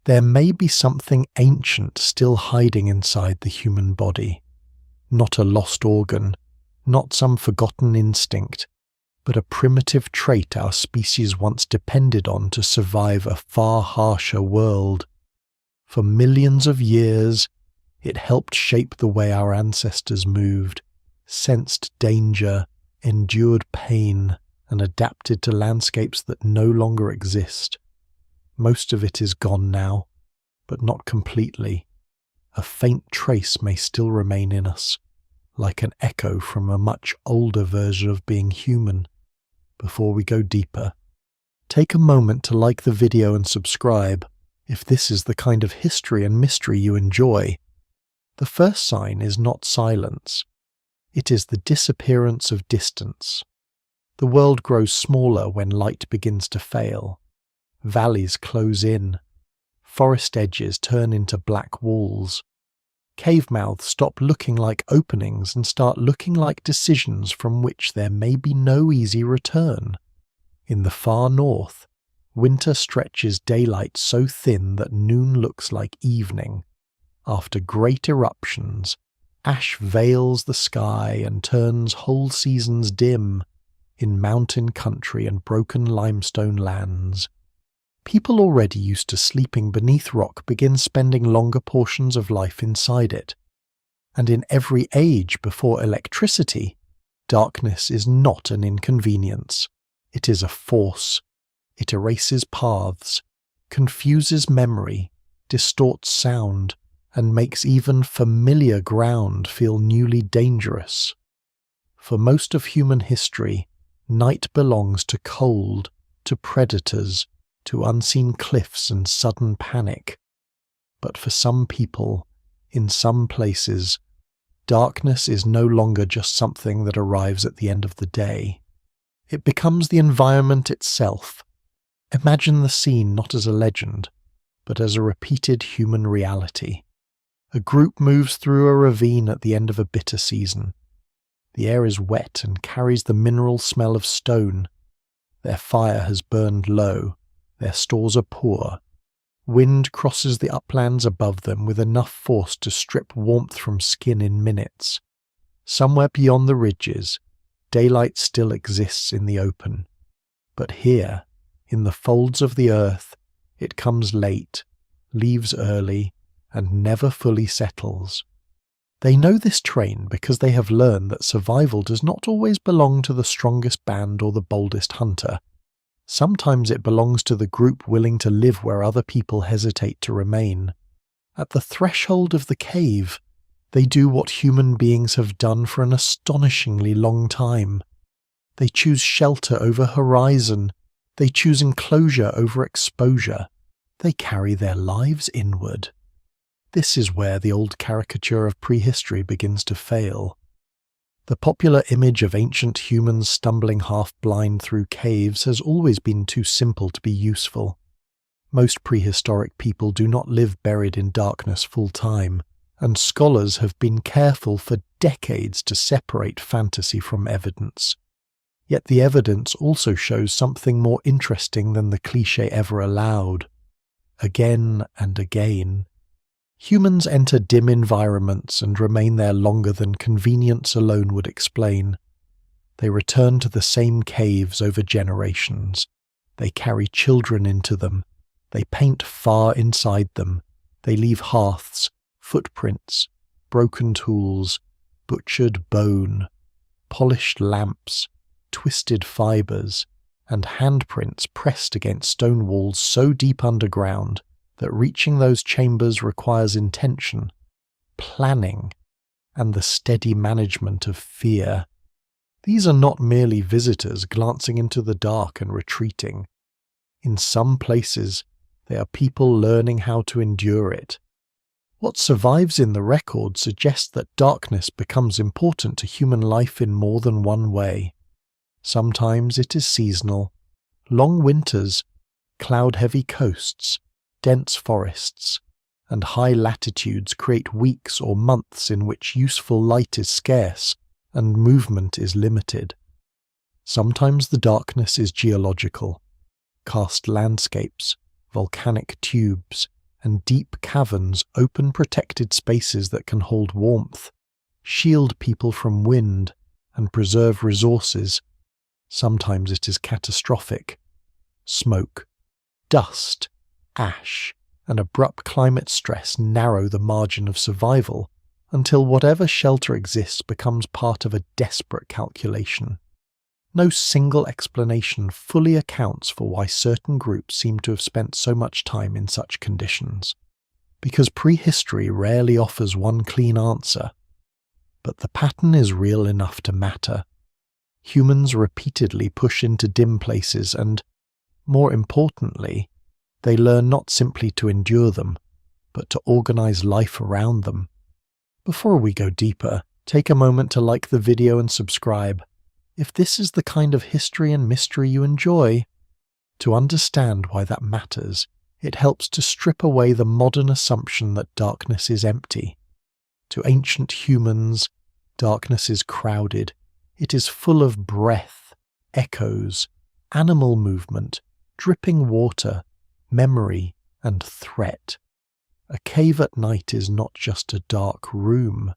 There may be something ancient still hiding inside the human body. Not a lost organ, not some forgotten instinct, but a primitive trait our species once depended on to survive a far harsher world. For millions of years, it helped shape the way our ancestors moved, sensed danger, endured pain, and adapted to landscapes that no longer exist. Most of it is gone now, but not completely. A faint trace may still remain in us, like an echo from a much older version of being human. Before we go deeper, take a moment to like the video and subscribe if this is the kind of history and mystery you enjoy. The first sign is not silence. It is the disappearance of distance. The world grows smaller when light begins to fail. Valleys close in. Forest edges turn into black walls. Cave mouths stop looking like openings and start looking like decisions from which there may be no easy return. In the far north, winter stretches daylight so thin that noon looks like evening. After great eruptions, ash veils the sky and turns whole seasons dim in mountain country and broken limestone lands. People already used to sleeping beneath rock begin spending longer portions of life inside it. And in every age before electricity, darkness is not an inconvenience. It is a force. It erases paths, confuses memory, distorts sound, and makes even familiar ground feel newly dangerous. For most of human history, night belongs to cold, to predators, to unseen cliffs and sudden panic. But for some people, in some places, darkness is no longer just something that arrives at the end of the day. It becomes the environment itself. Imagine the scene not as a legend, but as a repeated human reality. A group moves through a ravine at the end of a bitter season. The air is wet and carries the mineral smell of stone. Their fire has burned low. Their stores are poor. Wind crosses the uplands above them with enough force to strip warmth from skin in minutes. Somewhere beyond the ridges, daylight still exists in the open. But here, in the folds of the earth, it comes late, leaves early, and never fully settles. They know this train because they have learned that survival does not always belong to the strongest band or the boldest hunter. Sometimes it belongs to the group willing to live where other people hesitate to remain. At the threshold of the cave, they do what human beings have done for an astonishingly long time. They choose shelter over horizon. They choose enclosure over exposure. They carry their lives inward. This is where the old caricature of prehistory begins to fail. The popular image of ancient humans stumbling half-blind through caves has always been too simple to be useful. Most prehistoric people do not live buried in darkness full-time, and scholars have been careful for decades to separate fantasy from evidence. Yet the evidence also shows something more interesting than the cliché ever allowed. Again and again, humans enter dim environments and remain there longer than convenience alone would explain. They return to the same caves over generations. They carry children into them. They paint far inside them. They leave hearths, footprints, broken tools, butchered bone, polished lamps, twisted fibres, and handprints pressed against stone walls so deep underground that reaching those chambers requires intention, planning, and the steady management of fear. These are not merely visitors glancing into the dark and retreating. In some places, they are people learning how to endure it. What survives in the record suggests that darkness becomes important to human life in more than one way. Sometimes it is seasonal. Long winters, cloud-heavy coasts, dense forests, and high latitudes create weeks or months in which useful light is scarce and movement is limited. Sometimes the darkness is geological. Karst landscapes, volcanic tubes, and deep caverns open protected spaces that can hold warmth, shield people from wind, and preserve resources. Sometimes it is catastrophic. Smoke, dust, ash, and abrupt climate stress narrow the margin of survival until whatever shelter exists becomes part of a desperate calculation. No single explanation fully accounts for why certain groups seem to have spent so much time in such conditions, because prehistory rarely offers one clean answer. But the pattern is real enough to matter. Humans repeatedly push into dim places and, more importantly, they learn not simply to endure them, but to organize life around them. Before we go deeper, take a moment to like the video and subscribe. If this is the kind of history and mystery you enjoy, to understand why that matters, it helps to strip away the modern assumption that darkness is empty. To ancient humans, darkness is crowded. It is full of breath, echoes, animal movement, dripping water, memory, and threat. A cave at night is not just a dark room.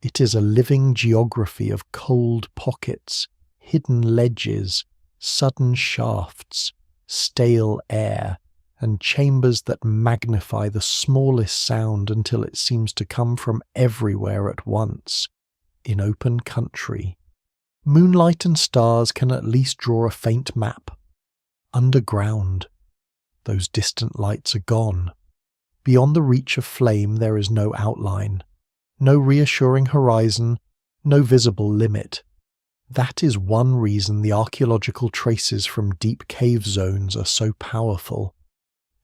It is a living geography of cold pockets, hidden ledges, sudden shafts, stale air, and chambers that magnify the smallest sound until it seems to come from everywhere at once. In open country, moonlight and stars can at least draw a faint map. Underground, those distant lights are gone. Beyond the reach of flame there is no outline, no reassuring horizon, no visible limit. That is one reason the archaeological traces from deep cave zones are so powerful.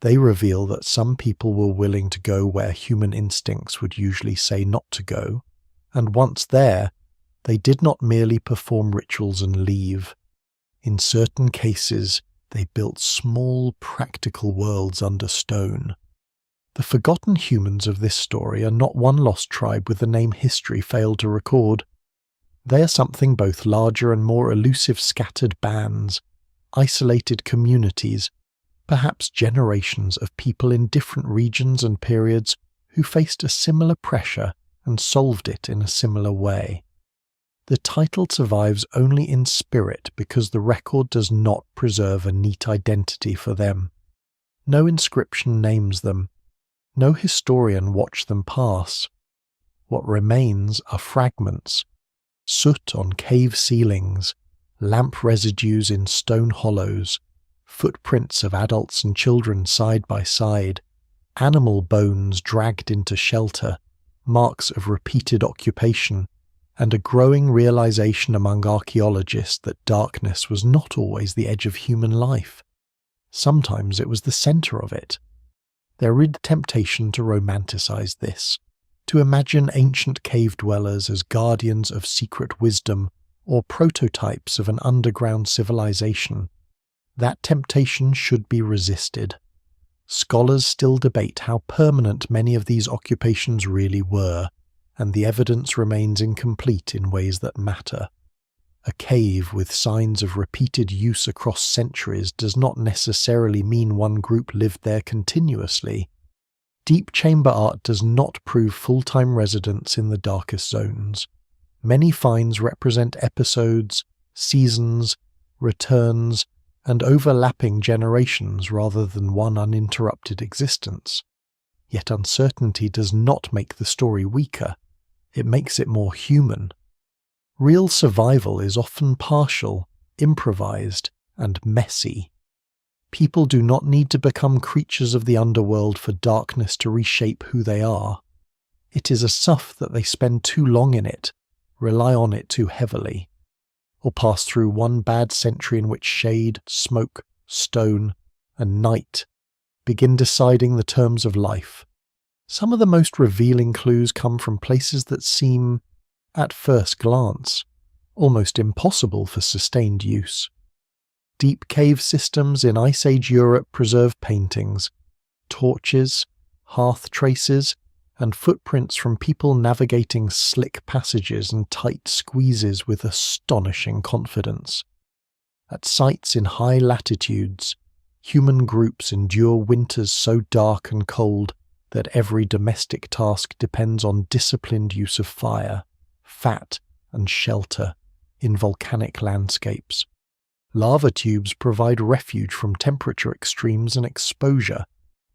They reveal that some people were willing to go where human instincts would usually say not to go, and once there, they did not merely perform rituals and leave. In certain cases, they built small, practical worlds under stone. The forgotten humans of this story are not one lost tribe with a name history failed to record. They are something both larger and more elusive, scattered bands, isolated communities, perhaps generations of people in different regions and periods who faced a similar pressure and solved it in a similar way. The title survives only in spirit because the record does not preserve a neat identity for them. No inscription names them. No historian watched them pass. What remains are fragments, soot on cave ceilings, lamp residues in stone hollows, footprints of adults and children side by side, animal bones dragged into shelter, marks of repeated occupation, and a growing realization among archaeologists that darkness was not always the edge of human life. Sometimes it was the center of it. There is temptation to romanticize this, to imagine ancient cave dwellers as guardians of secret wisdom or prototypes of an underground civilization. That temptation should be resisted. Scholars still debate how permanent many of these occupations really were, and the evidence remains incomplete in ways that matter. A cave with signs of repeated use across centuries does not necessarily mean one group lived there continuously. Deep chamber art does not prove full-time residence in the darkest zones. Many finds represent episodes, seasons, returns, and overlapping generations rather than one uninterrupted existence. Yet uncertainty does not make the story weaker. It makes it more human. Real survival is often partial, improvised, and messy. People do not need to become creatures of the underworld for darkness to reshape who they are. It is enough that they spend too long in it, rely on it too heavily, or pass through one bad century in which shade, smoke, stone, and night begin deciding the terms of life. Some of the most revealing clues come from places that seem, at first glance, almost impossible for sustained use. Deep cave systems in Ice Age Europe preserve paintings, torches, hearth traces, and footprints from people navigating slick passages and tight squeezes with astonishing confidence. At sites in high latitudes, Human groups endure winters so dark and cold that every domestic task depends on disciplined use of fire, fat, and shelter in volcanic landscapes. Lava tubes provide refuge from temperature extremes and exposure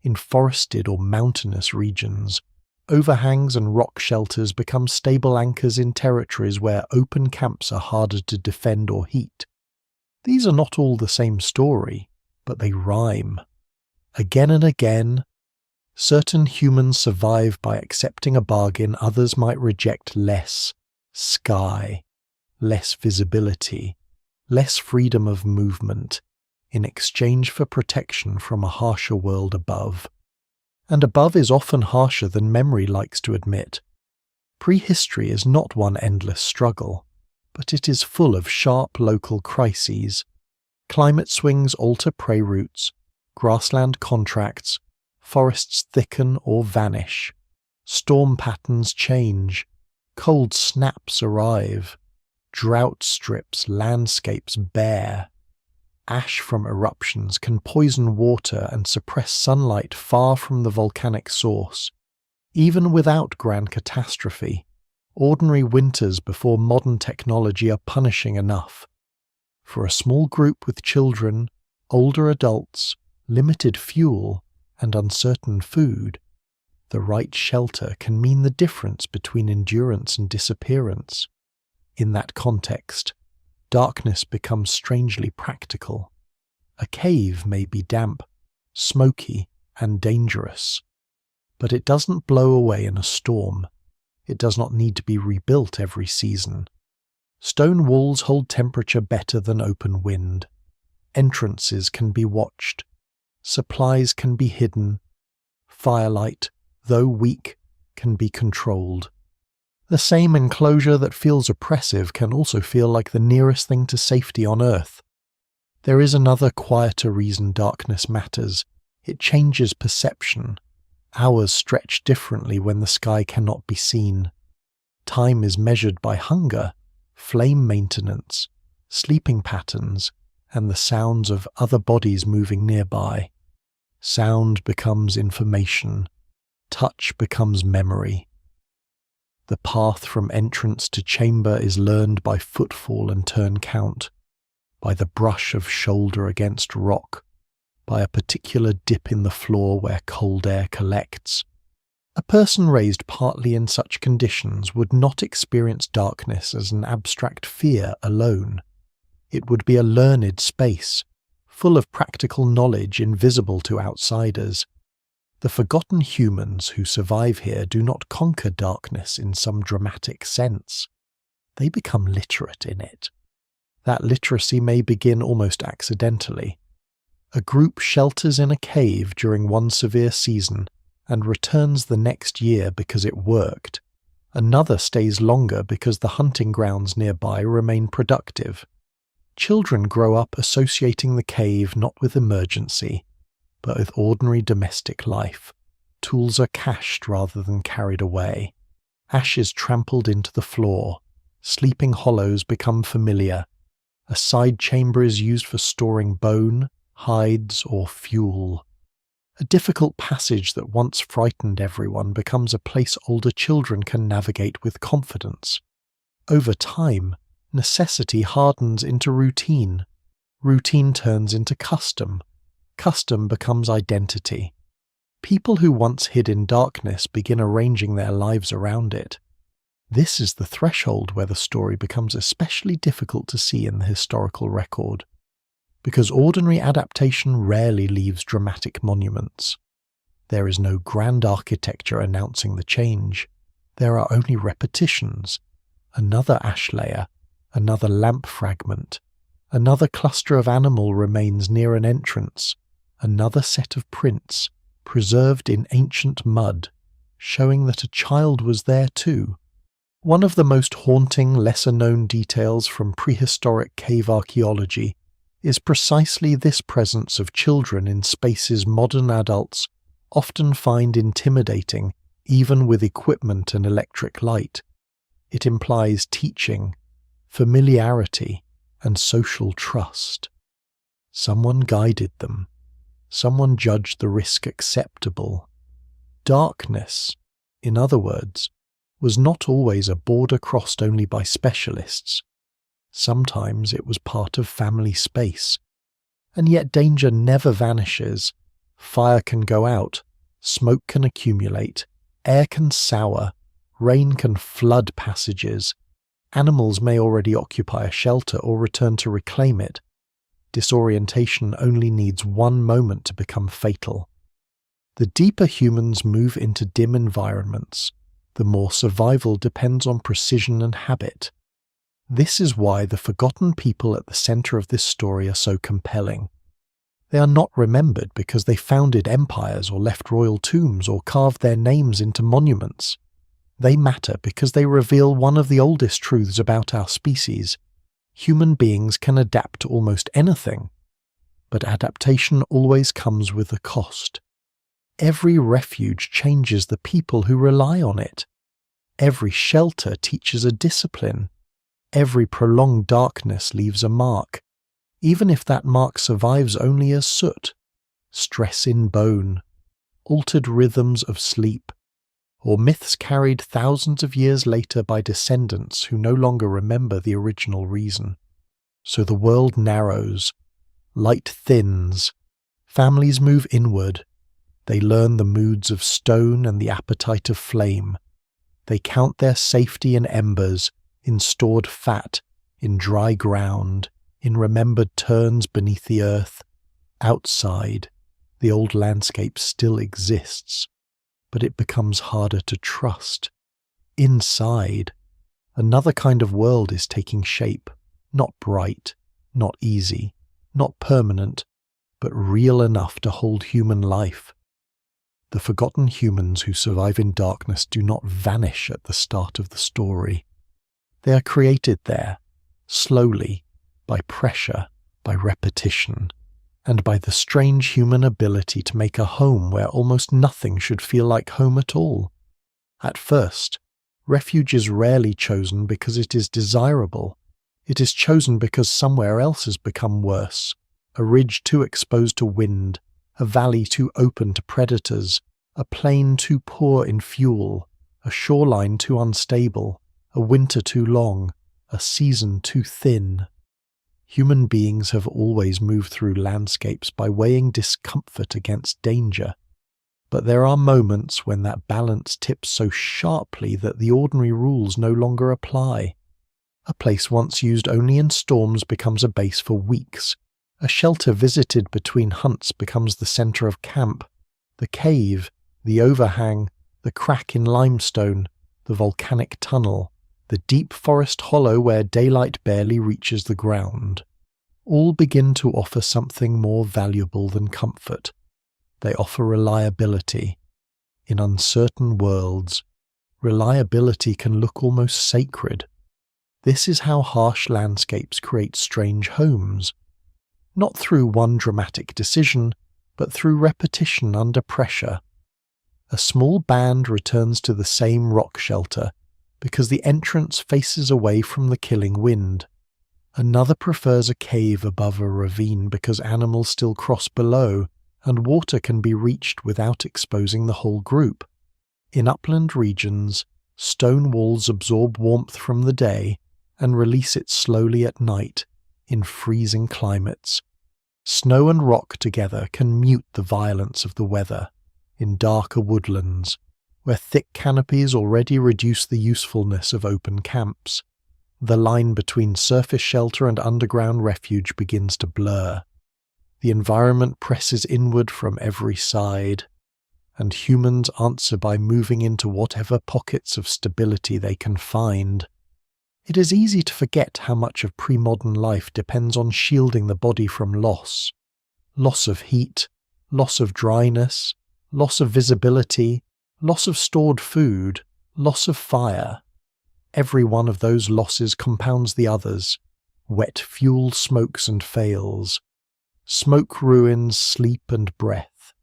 in forested or mountainous regions. Overhangs and rock shelters become stable anchors in territories where open camps are harder to defend or heat. These are not all the same story, but they rhyme. Again and again, certain humans survive by accepting a bargain others might reject: less sky, less visibility, less freedom of movement, in exchange for protection from a harsher world above. And above is often harsher than memory likes to admit. Prehistory is not one endless struggle, but it is full of sharp local crises. Climate swings alter prey routes, grassland contracts, forests thicken or vanish, storm patterns change, cold snaps arrive, drought strips landscapes bare. Ash from eruptions can poison water and suppress sunlight far from the volcanic source. Even without grand catastrophe, ordinary winters before modern technology are punishing enough. For a small group with children, older adults, limited fuel, and uncertain food, the right shelter can mean the difference between endurance and disappearance. In that context, darkness becomes strangely practical. A cave may be damp, smoky, and dangerous, but it doesn't blow away in a storm. It does not need to be rebuilt every season. Stone walls hold temperature better than open wind. Entrances can be watched. Supplies can be hidden. Firelight, though weak, can be controlled. The same enclosure that feels oppressive can also feel like the nearest thing to safety on Earth. There is another quieter reason darkness matters. It changes perception. Hours stretch differently when the sky cannot be seen. Time is measured by hunger, flame maintenance, sleeping patterns, and the sounds of other bodies moving nearby. Sound becomes information. Touch becomes memory. The path from entrance to chamber is learned by footfall and turn count, by the brush of shoulder against rock, by a particular dip in the floor where cold air collects. A person raised partly in such conditions would not experience darkness as an abstract fear alone. It would be a learned space, full of practical knowledge invisible to outsiders. The forgotten humans who survive here do not conquer darkness in some dramatic sense. They become literate in it. That literacy may begin almost accidentally. A group shelters in a cave during one severe season and returns the next year because it worked. Another stays longer because the hunting grounds nearby remain productive. Children grow up associating the cave not with emergency, but with ordinary domestic life. Tools are cached rather than carried away. Ashes trampled into the floor. Sleeping hollows become familiar. A side chamber is used for storing bone, hides, or fuel. A difficult passage that once frightened everyone becomes a place older children can navigate with confidence. Over time, necessity hardens into routine. Routine turns into custom. Custom becomes identity. People who once hid in darkness begin arranging their lives around it. This is the threshold where the story becomes especially difficult to see in the historical record, because ordinary adaptation rarely leaves dramatic monuments. There is no grand architecture announcing the change. There are only repetitions. Another ash layer, another lamp fragment, another cluster of animal remains near an entrance, another set of prints, preserved in ancient mud, showing that a child was there too. One of the most haunting, lesser-known details from prehistoric cave archaeology is precisely this presence of children in spaces modern adults often find intimidating, even with equipment and electric light. It implies teaching, familiarity, and social trust. Someone guided them. someone judged the risk acceptable. Darkness, in other words, was not always a border crossed only by specialists. Sometimes it was part of family space. And yet danger never vanishes. Fire can go out, smoke can accumulate, air can sour, rain can flood passages. Animals may already occupy a shelter or return to reclaim it. Disorientation only needs one moment to become fatal. The deeper humans move into dim environments, the more survival depends on precision and habit. This is why the forgotten people at the center of this story are so compelling. They are not remembered because they founded empires or left royal tombs or carved their names into monuments. They matter because they reveal one of the oldest truths about our species. Human beings can adapt to almost anything, but adaptation always comes with a cost. Every refuge changes the people who rely on it. Every shelter teaches a discipline. Every prolonged darkness leaves a mark, even if that mark survives only as soot, stress in bone, altered rhythms of sleep, or myths carried thousands of years later by descendants who no longer remember the original reason. So the world narrows, light thins, families move inward, they learn the moods of stone and the appetite of flame. They count their safety in embers, in stored fat, in dry ground, in remembered turns beneath the earth. Outside, the old landscape still exists, but it becomes harder to trust. Inside, another kind of world is taking shape, not bright, not easy, not permanent, but real enough to hold human life. The forgotten humans who survive in darkness do not vanish at the start of the story. They are created there, slowly, by pressure, by repetition, and by the strange human ability to make a home where almost nothing should feel like home at all. At first, refuge is rarely chosen because it is desirable. It is chosen because somewhere else has become worse, a ridge too exposed to wind, a valley too open to predators, a plain too poor in fuel, a shoreline too unstable, a winter too long, a season too thin. Human beings have always moved through landscapes by weighing discomfort against danger, but there are moments when that balance tips so sharply that the ordinary rules no longer apply. A place once used only in storms becomes a base for weeks. A shelter visited between hunts becomes the center of camp. The cave, the overhang, the crack in limestone, the volcanic tunnel, the deep forest hollow where daylight barely reaches the ground, all begin to offer something more valuable than comfort. They offer reliability. In uncertain worlds, reliability can look almost sacred. This is how harsh landscapes create strange homes. Not through one dramatic decision, but through repetition under pressure. A small band returns to the same rock shelter because the entrance faces away from the killing wind. Another prefers a cave above a ravine because animals still cross below, and water can be reached without exposing the whole group. In upland regions, stone walls absorb warmth from the day and release it slowly at night. In freezing climates, snow and rock together can mute the violence of the weather. In darker woodlands, where thick canopies already reduce the usefulness of open camps, the line between surface shelter and underground refuge begins to blur. The environment presses inward from every side, and humans answer by moving into whatever pockets of stability they can find. It is easy to forget how much of pre-modern life depends on shielding the body from loss. Loss of heat, loss of dryness, loss of visibility, loss of stored food, loss of fire. Every one of those losses compounds the others. Wet fuel smokes and fails. Smoke ruins sleep and breath.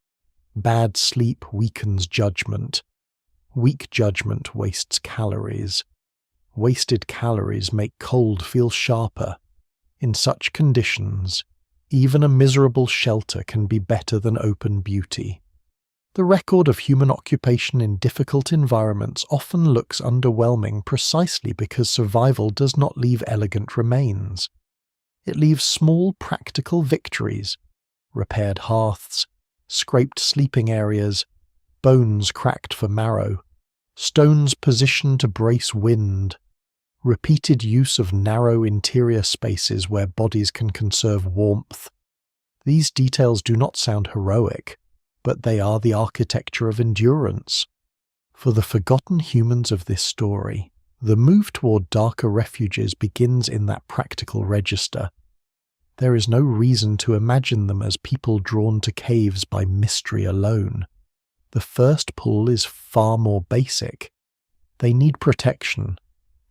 Bad sleep weakens judgment. Weak judgment wastes calories. Wasted calories make cold feel sharper. In such conditions, Even a miserable shelter can be better than open beauty. The record of human occupation in difficult environments often looks underwhelming precisely because survival does not leave elegant remains. It leaves small practical victories: repaired hearths, scraped sleeping areas, bones cracked for marrow, stones positioned to brace wind, repeated use of narrow interior spaces where bodies can conserve warmth. These details do not sound heroic, but they are the architecture of endurance. For the forgotten humans of this story, the move toward darker refuges begins in that practical register. There is no reason to imagine them as people drawn to caves by mystery alone. The first pull is far more basic. They need protection.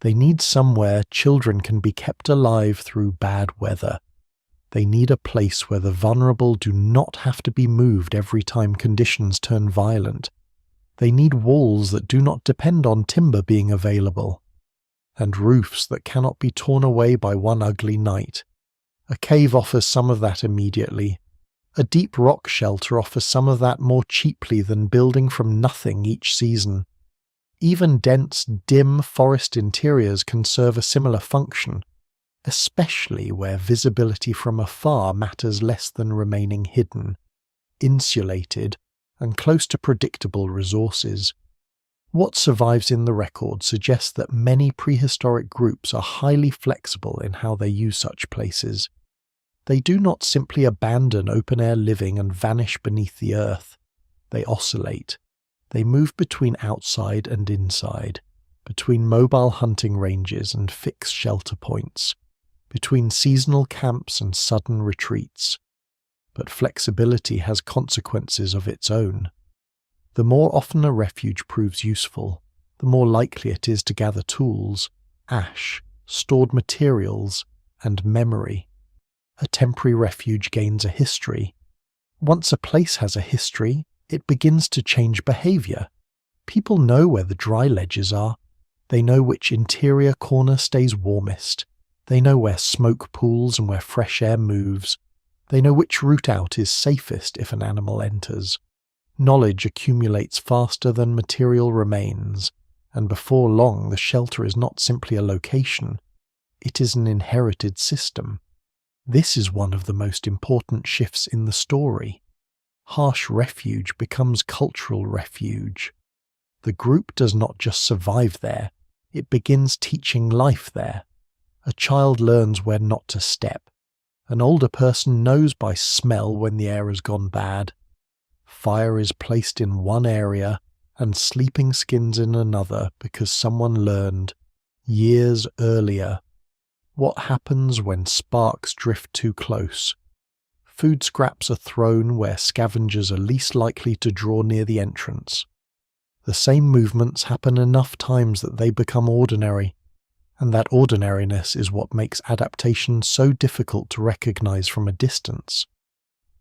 They need somewhere children can be kept alive through bad weather. They need a place where the vulnerable do not have to be moved every time conditions turn violent. They need walls that do not depend on timber being available, and roofs that cannot be torn away by one ugly night. A cave offers some of that immediately. A deep rock shelter offers some of that more cheaply than building from nothing each season. Even dense, dim forest interiors can serve a similar function, especially where visibility from afar matters less than remaining hidden, insulated, and close to predictable resources. What survives in the record suggests that many prehistoric groups are highly flexible in how they use such places. They do not simply abandon open-air living and vanish beneath the earth. They oscillate. They move between outside and inside, between mobile hunting ranges and fixed shelter points, between seasonal camps and sudden retreats. But flexibility has consequences of its own. The more often a refuge proves useful, the more likely it is to gather tools, ash, stored materials, and memory. A temporary refuge gains a history. Once a place has a history, it begins to change behavior. People know where the dry ledges are. They know which interior corner stays warmest. They know where smoke pools and where fresh air moves. They know which route out is safest if an animal enters. Knowledge accumulates faster than material remains, and before long the shelter is not simply a location. It is an inherited system. This is one of the most important shifts in the story. Harsh refuge becomes cultural refuge. The group does not just survive there, it begins teaching life there. A child learns where not to step. An older person knows by smell when the air has gone bad. Fire is placed in one area and sleeping skins in another because someone learned, years earlier, what happens when sparks drift too close. Food scraps are thrown where scavengers are least likely to draw near the entrance. The same movements happen enough times that they become ordinary, and that ordinariness is what makes adaptation so difficult to recognize from a distance.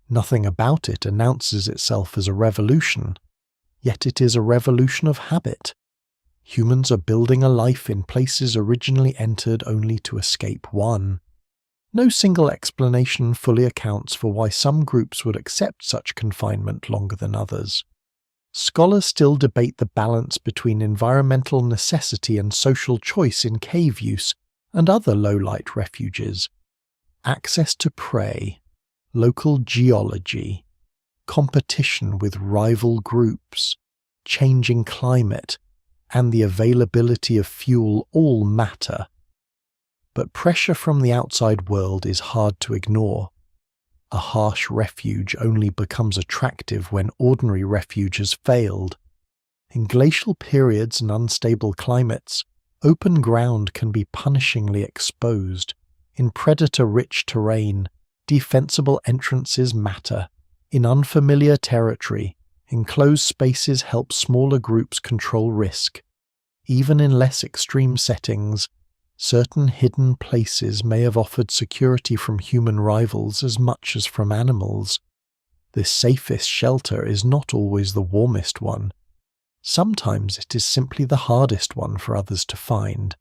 Nothing about it announces itself as a revolution, yet it is a revolution of habit. Humans are building a life in places originally entered only to escape one. No single explanation fully accounts for why some groups would accept such confinement longer than others. Scholars still debate the balance between environmental necessity and social choice in cave use and other low-light refuges. Access to prey, local geology, competition with rival groups, changing climate, and the availability of fuel all matter. But pressure from the outside world is hard to ignore. A harsh refuge only becomes attractive when ordinary refuge has failed. In glacial periods and unstable climates, open ground can be punishingly exposed. In predator-rich terrain, defensible entrances matter. In unfamiliar territory, enclosed spaces help smaller groups control risk. Even in less extreme settings, certain hidden places may have offered security from human rivals as much as from animals. The safest shelter is not always the warmest one. Sometimes it is simply the hardest one for others to find.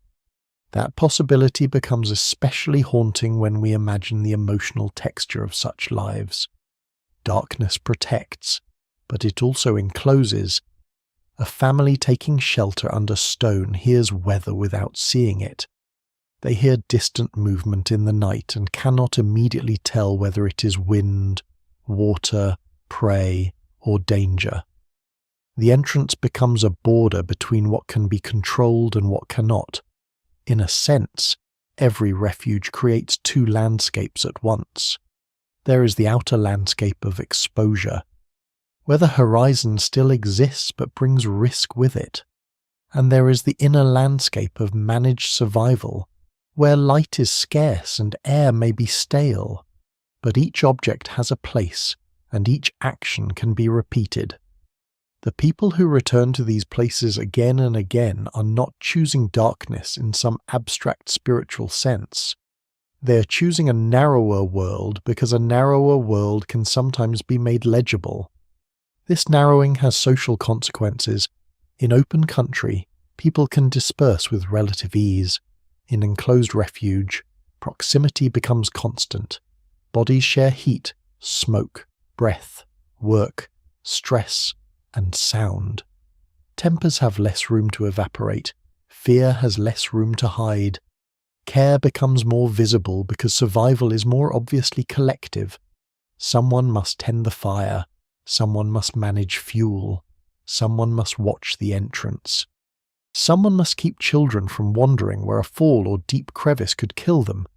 That possibility becomes especially haunting when we imagine the emotional texture of such lives. Darkness protects, but it also encloses. A family taking shelter under stone hears weather without seeing it. They hear distant movement in the night and cannot immediately tell whether it is wind, water, prey, or danger. The entrance becomes a border between what can be controlled and what cannot. In a sense, every refuge creates two landscapes at once. There is the outer landscape of exposure, where the horizon still exists but brings risk with it. And there is the inner landscape of managed survival, where light is scarce and air may be stale, but each object has a place and each action can be repeated. The people who return to these places again and again are not choosing darkness in some abstract spiritual sense. They are choosing a narrower world because a narrower world can sometimes be made legible. This narrowing has social consequences. In open country, people can disperse with relative ease. In enclosed refuge, proximity becomes constant. Bodies share heat, smoke, breath, work, stress, and sound. Tempers have less room to evaporate. Fear has less room to hide. Care becomes more visible because survival is more obviously collective. Someone must tend the fire. Someone must manage fuel. Someone must watch the entrance. Someone must keep children from wandering where a fall or deep crevice could kill them.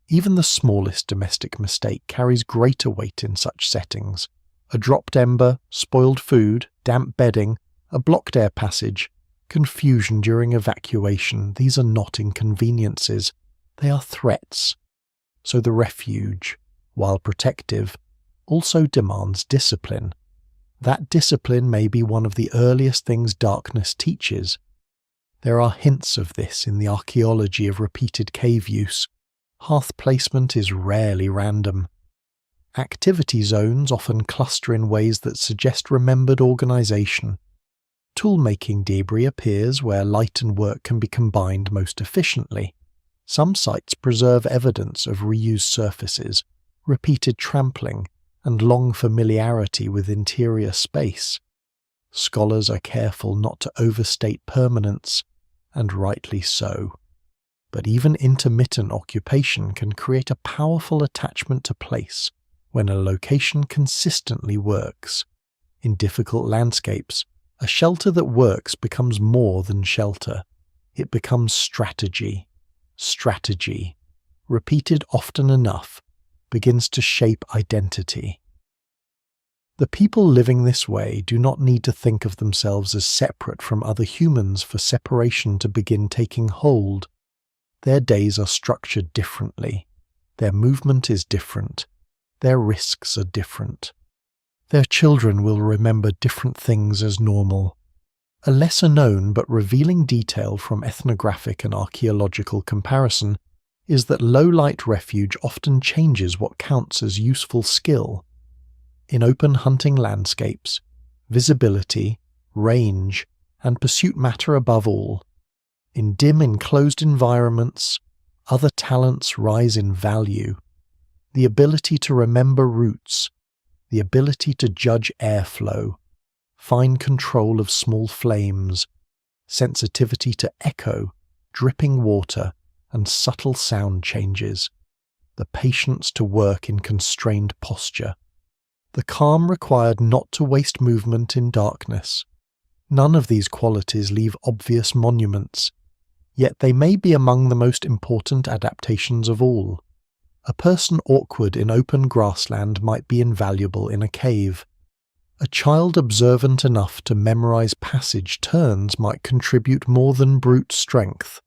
Even the smallest domestic mistake carries greater weight in such settings. A dropped ember, spoiled food, damp bedding, a blocked air passage, confusion during evacuation, these are not inconveniences, they are threats. So the refuge, while protective, also demands discipline. That discipline may be one of the earliest things darkness teaches. There are hints of this in the archaeology of repeated cave use. Hearth placement is rarely random. Activity zones often cluster in ways that suggest remembered organization. Tool-making debris appears where light and work can be combined most efficiently. Some sites preserve evidence of reused surfaces, repeated trampling, and long familiarity with interior space. Scholars are careful not to overstate permanence, and rightly so. But even intermittent occupation can create a powerful attachment to place when a location consistently works. In difficult landscapes, a shelter that works becomes more than shelter. It becomes strategy. Strategy, repeated often enough, begins to shape identity. The people living this way do not need to think of themselves as separate from other humans for separation to begin taking hold. Their days are structured differently. Their movement is different. Their risks are different. Their children will remember different things as normal. A lesser known but revealing detail from ethnographic and archaeological comparison is that low-light refuge often changes what counts as useful skill. In open hunting landscapes, visibility, range, and pursuit matter above all. In dim enclosed environments, other talents rise in value. The ability to remember routes, the ability to judge airflow, fine control of small flames, sensitivity to echo, dripping water, and subtle sound changes, the patience to work in constrained posture, the calm required not to waste movement in darkness. None of these qualities leave obvious monuments, yet they may be among the most important adaptations of all. A person awkward in open grassland might be invaluable in a cave. A child observant enough to memorize passage turns might contribute more than brute strength.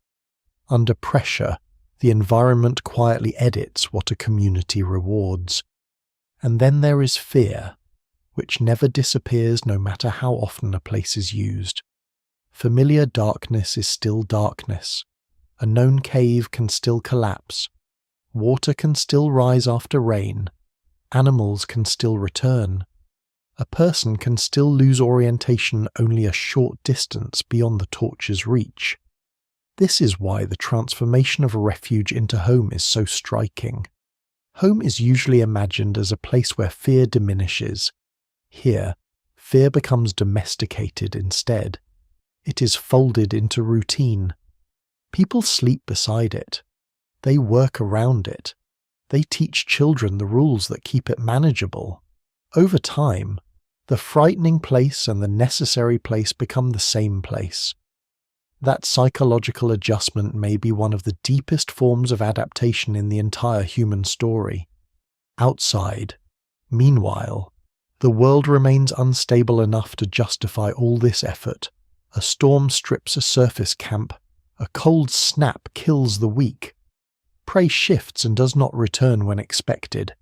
Under pressure, the environment quietly edits what a community rewards. And then there is fear, which never disappears no matter how often a place is used. Familiar darkness is still darkness. A known cave can still collapse. Water can still rise after rain. Animals can still return. A person can still lose orientation only a short distance beyond the torch's reach. This is why the transformation of a refuge into home is so striking. Home is usually imagined as a place where fear diminishes. Here, fear becomes domesticated instead. It is folded into routine. People sleep beside it. They work around it. They teach children the rules that keep it manageable. Over time, the frightening place and the necessary place become the same place. That psychological adjustment may be one of the deepest forms of adaptation in the entire human story. Outside, meanwhile, the world remains unstable enough to justify all this effort. A storm strips a surface camp. A cold snap kills the weak. Prey shifts and does not return when expected.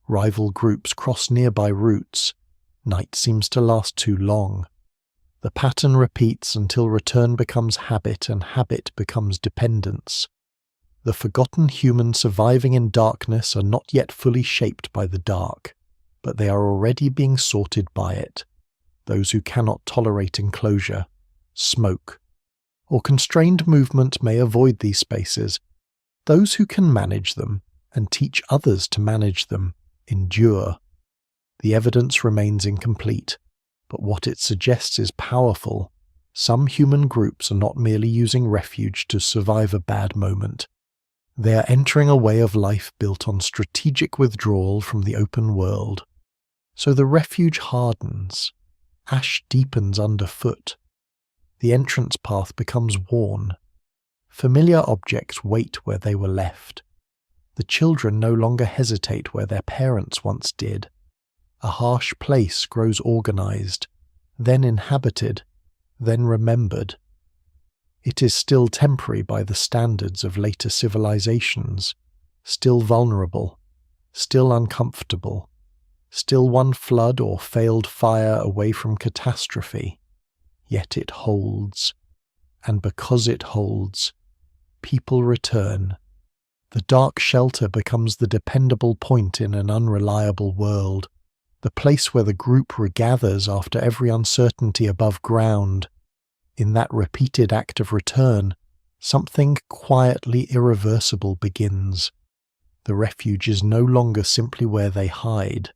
Rival groups cross nearby routes. Night seems to last too long. The pattern repeats until return becomes habit and habit becomes dependence. The forgotten humans surviving in darkness are not yet fully shaped by the dark, but they are already being sorted by it. Those who cannot tolerate enclosure, smoke, or constrained movement may avoid these spaces. Those who can manage them and teach others to manage them endure. The evidence remains incomplete, but what it suggests is powerful. Some human groups are not merely using refuge to survive a bad moment. They are entering a way of life built on strategic withdrawal from the open world. So the refuge hardens. Ash deepens underfoot. The entrance path becomes worn. Familiar objects wait where they were left. The children no longer hesitate where their parents once did. A harsh place grows organized, then inhabited, then remembered. It is still temporary by the standards of later civilizations, still vulnerable, still uncomfortable, still one flood or failed fire away from catastrophe. Yet it holds, and because it holds, people return. The dark shelter becomes the dependable point in an unreliable world, the place where the group regathers after every uncertainty above ground. In that repeated act of return, something quietly irreversible begins. The refuge is no longer simply where they hide.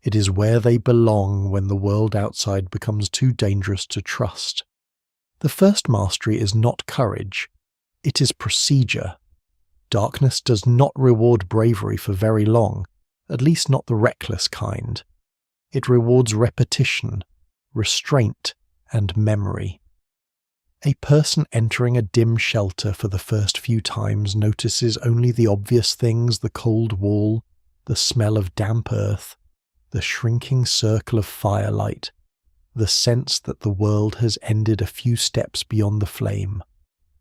It is where they belong when the world outside becomes too dangerous to trust. The first mastery is not courage. It is procedure. Darkness does not reward bravery for very long, at least not the reckless kind. It rewards repetition, restraint, and memory. A person entering a dim shelter for the first few times notices only the obvious things: the cold wall, the smell of damp earth, the shrinking circle of firelight, the sense that the world has ended a few steps beyond the flame.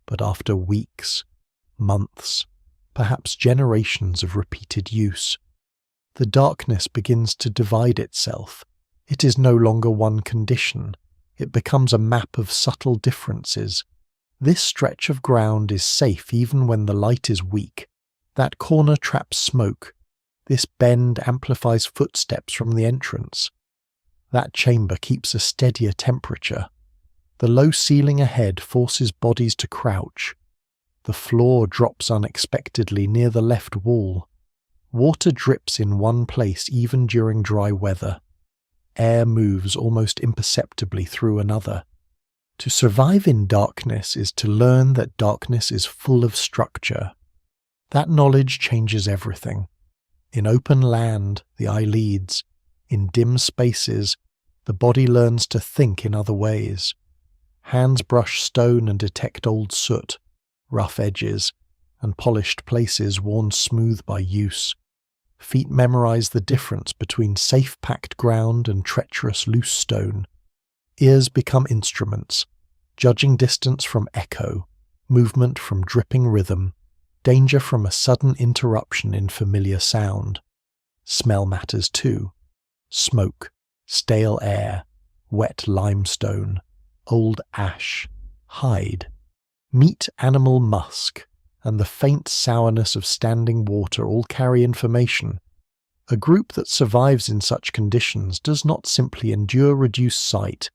But after weeks, months, perhaps generations of repeated use, the darkness begins to divide itself. It is no longer one condition. It becomes a map of subtle differences. This stretch of ground is safe even when the light is weak. That corner traps smoke. This bend amplifies footsteps from the entrance. That chamber keeps a steadier temperature. The low ceiling ahead forces bodies to crouch. The floor drops unexpectedly near the left wall. Water drips in one place even during dry weather. Air moves almost imperceptibly through another. To survive in darkness is to learn that darkness is full of structure. That knowledge changes everything. In open land, the eye leads. In dim spaces, the body learns to think in other ways. Hands brush stone and detect old soot, rough edges, and polished places worn smooth by use. Feet memorize the difference between safe-packed ground and treacherous loose stone. Ears become instruments, judging distance from echo, movement from dripping rhythm, danger from a sudden interruption in familiar sound. Smell matters too. Smoke, stale air, wet limestone, old ash, hide. Meat animal musk, and the faint sourness of standing water all carry information. A group that survives in such conditions does not simply endure reduced sight.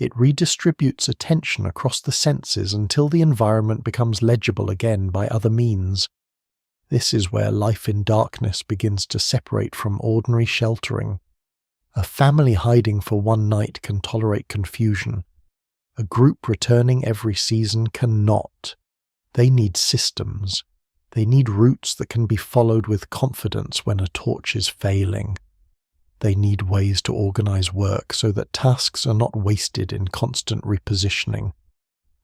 It redistributes attention across the senses until the environment becomes legible again by other means. This is where life in darkness begins to separate from ordinary sheltering. A family hiding for one night can tolerate confusion. A group returning every season cannot. They need systems. They need routes that can be followed with confidence when a torch is failing. They need ways to organize work so that tasks are not wasted in constant repositioning.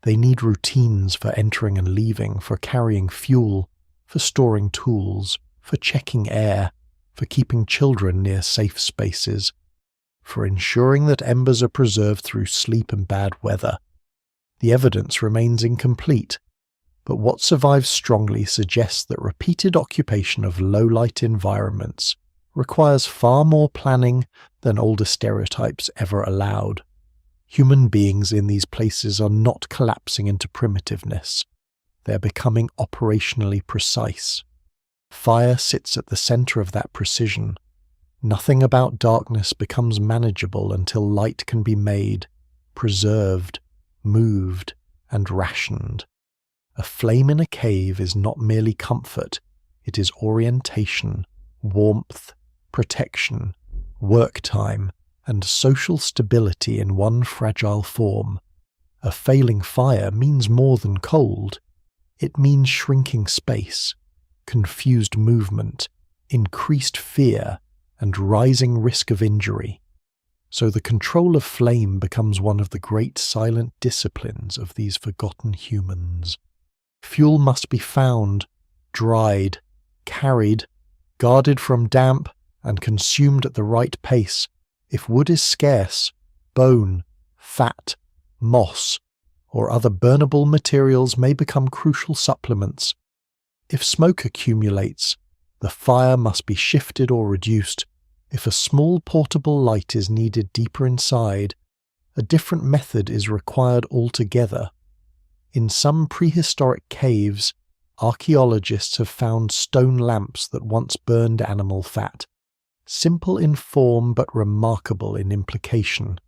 They need routines for entering and leaving, for carrying fuel, for storing tools, for checking air, for keeping children near safe spaces, for ensuring that embers are preserved through sleep and bad weather. The evidence remains incomplete, but what survives strongly suggests that repeated occupation of low-light environments requires far more planning than older stereotypes ever allowed. Human beings in these places are not collapsing into primitiveness. They're becoming operationally precise. Fire sits at the center of that precision. Nothing about darkness becomes manageable until light can be made, preserved, moved, and rationed. A flame in a cave is not merely comfort, it is orientation, warmth, protection, work time, and social stability in one fragile form. A failing fire means more than cold. It means shrinking space, confused movement, increased fear, and rising risk of injury. So the control of flame becomes one of the great silent disciplines of these forgotten humans. Fuel must be found, dried, carried, guarded from damp, and consumed at the right pace. If wood is scarce, bone, fat, moss, or other burnable materials may become crucial supplements. If smoke accumulates, the fire must be shifted or reduced. If a small portable light is needed deeper inside, a different method is required altogether. In some prehistoric caves, archaeologists have found stone lamps that once burned animal fat, simple in form but remarkable in implication.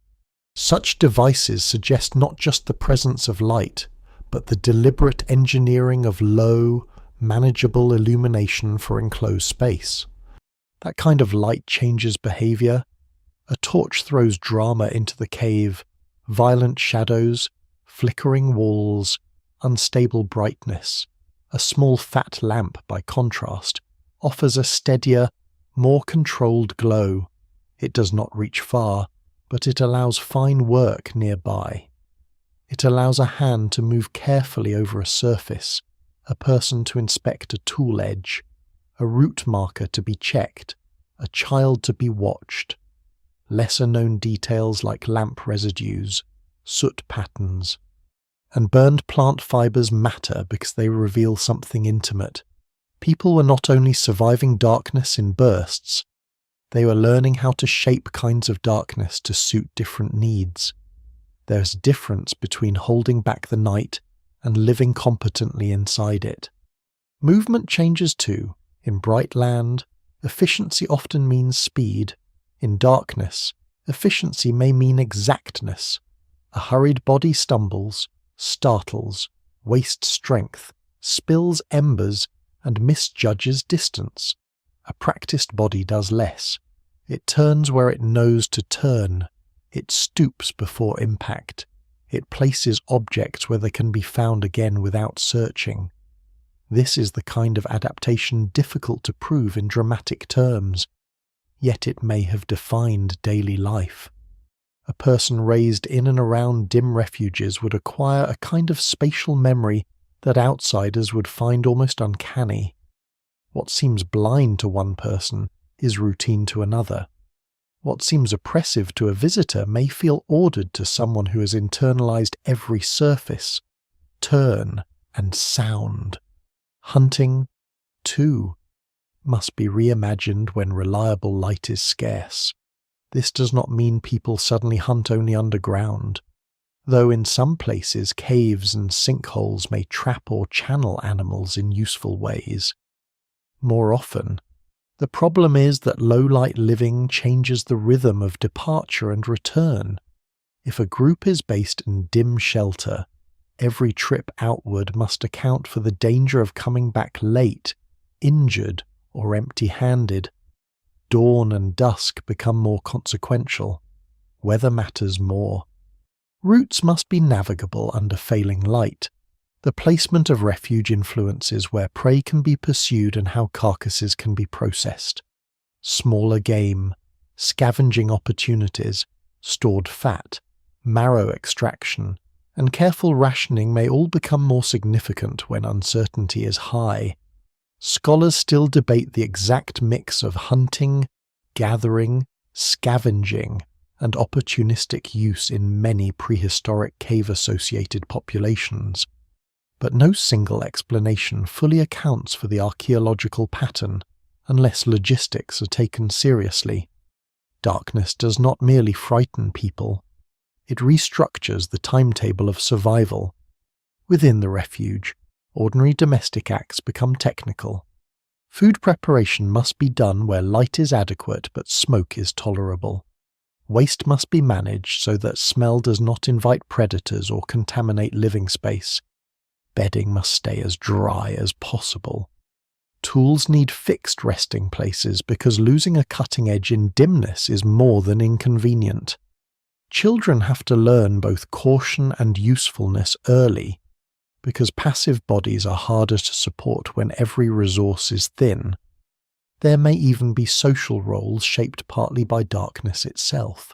Such devices suggest not just the presence of light, but the deliberate engineering of low, manageable illumination for enclosed space. That kind of light changes behavior. A torch throws drama into the cave, violent shadows, flickering walls, unstable brightness. A small fat lamp, by contrast, offers a steadier, more controlled glow. It does not reach far, but it allows fine work nearby. It allows a hand to move carefully over a surface, a person to inspect a tool edge, a route marker to be checked, a child to be watched. Lesser-known details like lamp residues, soot patterns, and burned plant fibers matter because they reveal something intimate. People were not only surviving darkness in bursts, they were learning how to shape kinds of darkness to suit different needs. There's a difference between holding back the night and living competently inside it. Movement changes too. In bright land, efficiency often means speed. In darkness, efficiency may mean exactness. A hurried body stumbles, startles, wastes strength, spills embers, and misjudges distance. A practiced body does less. It turns where it knows to turn. It stoops before impact. It places objects where they can be found again without searching. This is the kind of adaptation difficult to prove in dramatic terms, yet it may have defined daily life. A person raised in and around dim refuges would acquire a kind of spatial memory that outsiders would find almost uncanny. What seems blind to one person is routine to another. What seems oppressive to a visitor may feel ordered to someone who has internalized every surface, turn, and sound. Hunting, too, must be reimagined when reliable light is scarce. This does not mean people suddenly hunt only underground, though in some places caves and sinkholes may trap or channel animals in useful ways. More often, the problem is that low-light living changes the rhythm of departure and return. If a group is based in dim shelter, every trip outward must account for the danger of coming back late, injured, or empty-handed. Dawn and dusk become more consequential. Weather matters more. Routes must be navigable under failing light. The placement of refuge influences where prey can be pursued and how carcasses can be processed. Smaller game, scavenging opportunities, stored fat, marrow extraction, and careful rationing may all become more significant when uncertainty is high. Scholars still debate the exact mix of hunting, gathering, scavenging, and opportunistic use in many prehistoric cave-associated populations. But no single explanation fully accounts for the archaeological pattern unless logistics are taken seriously. Darkness does not merely frighten people. It restructures the timetable of survival. Within the refuge, ordinary domestic acts become technical. Food preparation must be done where light is adequate but smoke is tolerable. Waste must be managed so that smell does not invite predators or contaminate living space. Bedding must stay as dry as possible. Tools need fixed resting places because losing a cutting edge in dimness is more than inconvenient. Children have to learn both caution and usefulness early, because passive bodies are harder to support when every resource is thin. There may even be social roles shaped partly by darkness itself.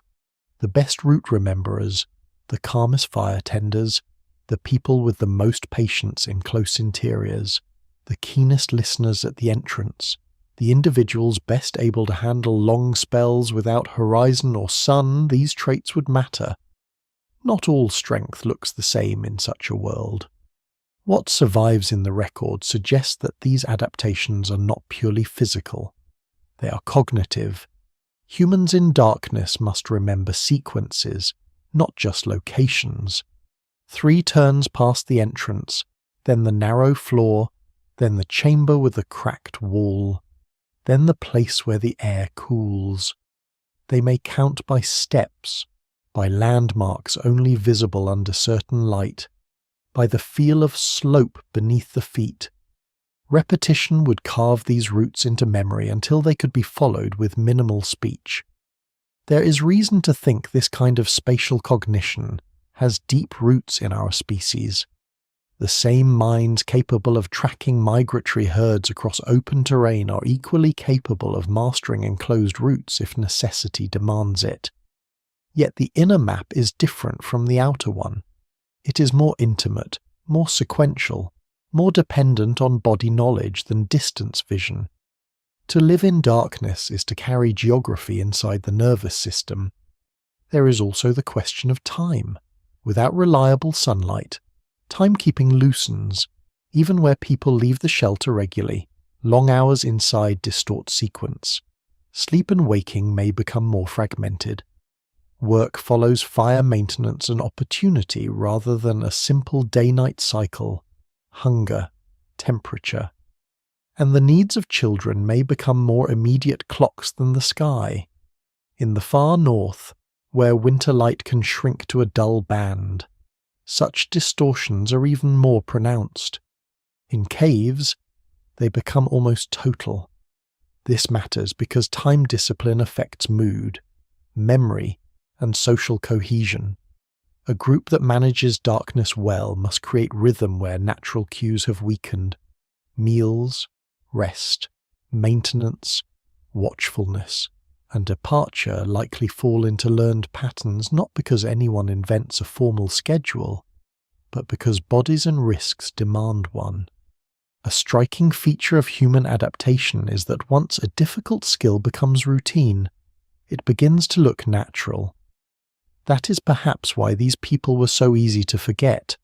The best route rememberers, the calmest fire tenders, the people with the most patience in close interiors, the keenest listeners at the entrance, the individuals best able to handle long spells without horizon or sun, these traits would matter. Not all strength looks the same in such a world. What survives in the record suggests that these adaptations are not purely physical. They are cognitive. Humans in darkness must remember sequences, not just locations. 3 turns past the entrance, then the narrow floor, then the chamber with the cracked wall, then the place where the air cools. They may count by steps, by landmarks only visible under certain light, by the feel of slope beneath the feet. Repetition would carve these routes into memory until they could be followed with minimal speech. There is reason to think this kind of spatial cognition has deep roots in our species. The same minds capable of tracking migratory herds across open terrain are equally capable of mastering enclosed routes if necessity demands it. Yet the inner map is different from the outer one. It is more intimate, more sequential, more dependent on body knowledge than distance vision. To live in darkness is to carry geography inside the nervous system. There is also the question of time. Without reliable sunlight, timekeeping loosens. Even where people leave the shelter regularly, long hours inside distort sequence. Sleep and waking may become more fragmented. Work follows fire maintenance and opportunity rather than a simple day-night cycle, hunger, temperature. And the needs of children may become more immediate clocks than the sky. In the far north, where winter light can shrink to a dull band, such distortions are even more pronounced. In caves, they become almost total. This matters because time discipline affects mood, memory, and social cohesion. A group that manages darkness well must create rhythm where natural cues have weakened. Meals, rest, maintenance, watchfulness, and departure likely fall into learned patterns not because anyone invents a formal schedule, but because bodies and risks demand one. A striking feature of human adaptation is that once a difficult skill becomes routine, it begins to look natural. That is perhaps why these people were so easy to forget.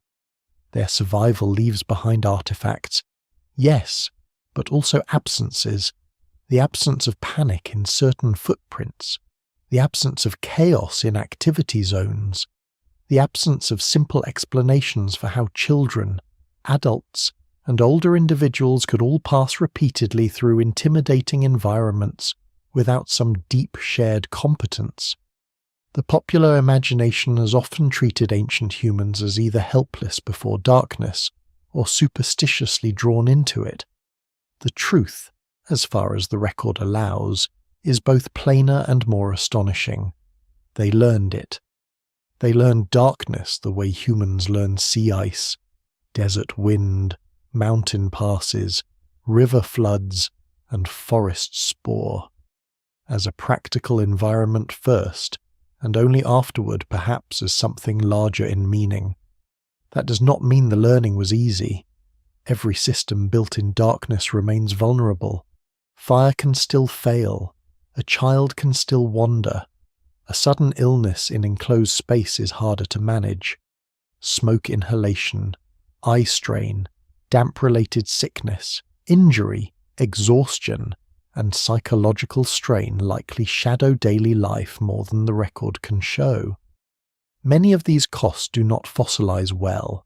Their survival leaves behind artifacts, yes, but also absences. The absence of panic in certain footprints, the absence of chaos in activity zones, the absence of simple explanations for how children, adults, and older individuals could all pass repeatedly through intimidating environments without some deep shared competence. The popular imagination has often treated ancient humans as either helpless before darkness or superstitiously drawn into it. The truth, as far as the record allows, is both plainer and more astonishing. They learned it. They learned darkness the way humans learn sea ice, desert wind, mountain passes, river floods, and forest spore, as a practical environment first, and only afterward perhaps as something larger in meaning. That does not mean the learning was easy. Every system built in darkness remains vulnerable. Fire can still fail. A child can still wander. A sudden illness in enclosed space is harder to manage. Smoke inhalation, eye strain, damp-related sickness, injury, exhaustion, and psychological strain likely shadow daily life more than the record can show. Many of these costs do not fossilize well.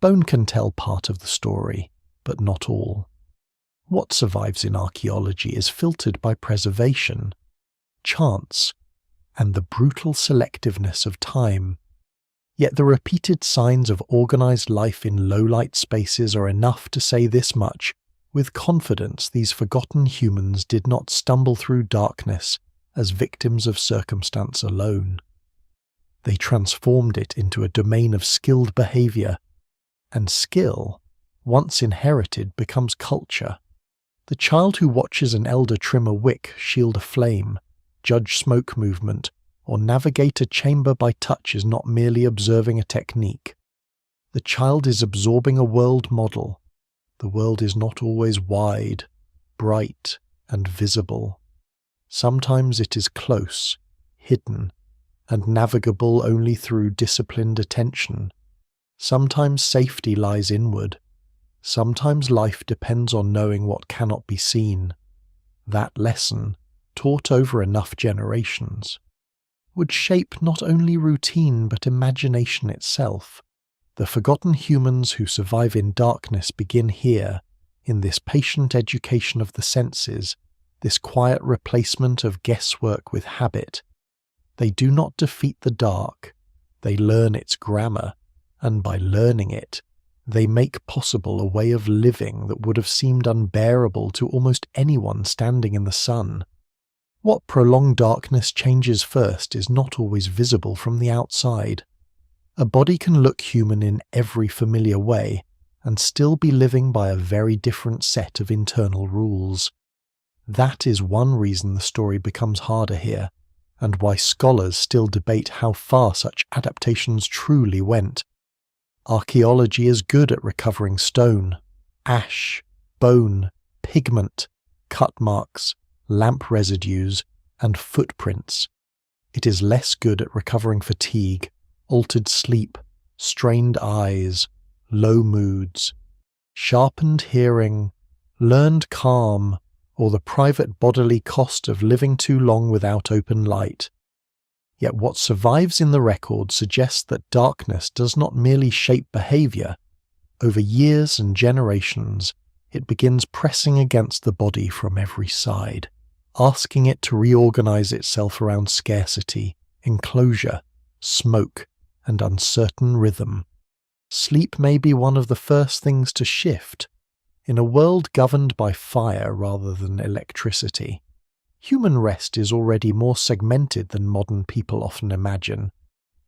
Bone can tell part of the story, but not all. What survives in archaeology is filtered by preservation, chance, and the brutal selectiveness of time. Yet the repeated signs of organized life in low-light spaces are enough to say this much: with confidence, these forgotten humans did not stumble through darkness as victims of circumstance alone. They transformed it into a domain of skilled behavior, and skill, once inherited, becomes culture. The child who watches an elder trim a wick, shield a flame, judge smoke movement, or navigate a chamber by touch is not merely observing a technique. The child is absorbing a world model. The world is not always wide, bright, and visible. Sometimes it is close, hidden, and navigable only through disciplined attention. Sometimes safety lies inward. Sometimes life depends on knowing what cannot be seen. That lesson, taught over enough generations, would shape not only routine but imagination itself. The forgotten humans who survive in darkness begin here, in this patient education of the senses, this quiet replacement of guesswork with habit. They do not defeat the dark, they learn its grammar, and by learning it, they make possible a way of living that would have seemed unbearable to almost anyone standing in the sun. What prolonged darkness changes first is not always visible from the outside. A body can look human in every familiar way and still be living by a very different set of internal rules. That is one reason the story becomes harder here, and why scholars still debate how far such adaptations truly went. Archaeology is good at recovering stone, ash, bone, pigment, cut marks, lamp residues, and footprints. It is less good at recovering fatigue, altered sleep, strained eyes, low moods, sharpened hearing, learned calm, or the private bodily cost of living too long without open light. Yet what survives in the record suggests that darkness does not merely shape behavior. Over years and generations, it begins pressing against the body from every side, asking it to reorganize itself around scarcity, enclosure, smoke, and uncertain rhythm. Sleep may be one of the first things to shift. In a world governed by fire rather than electricity, human rest is already more segmented than modern people often imagine.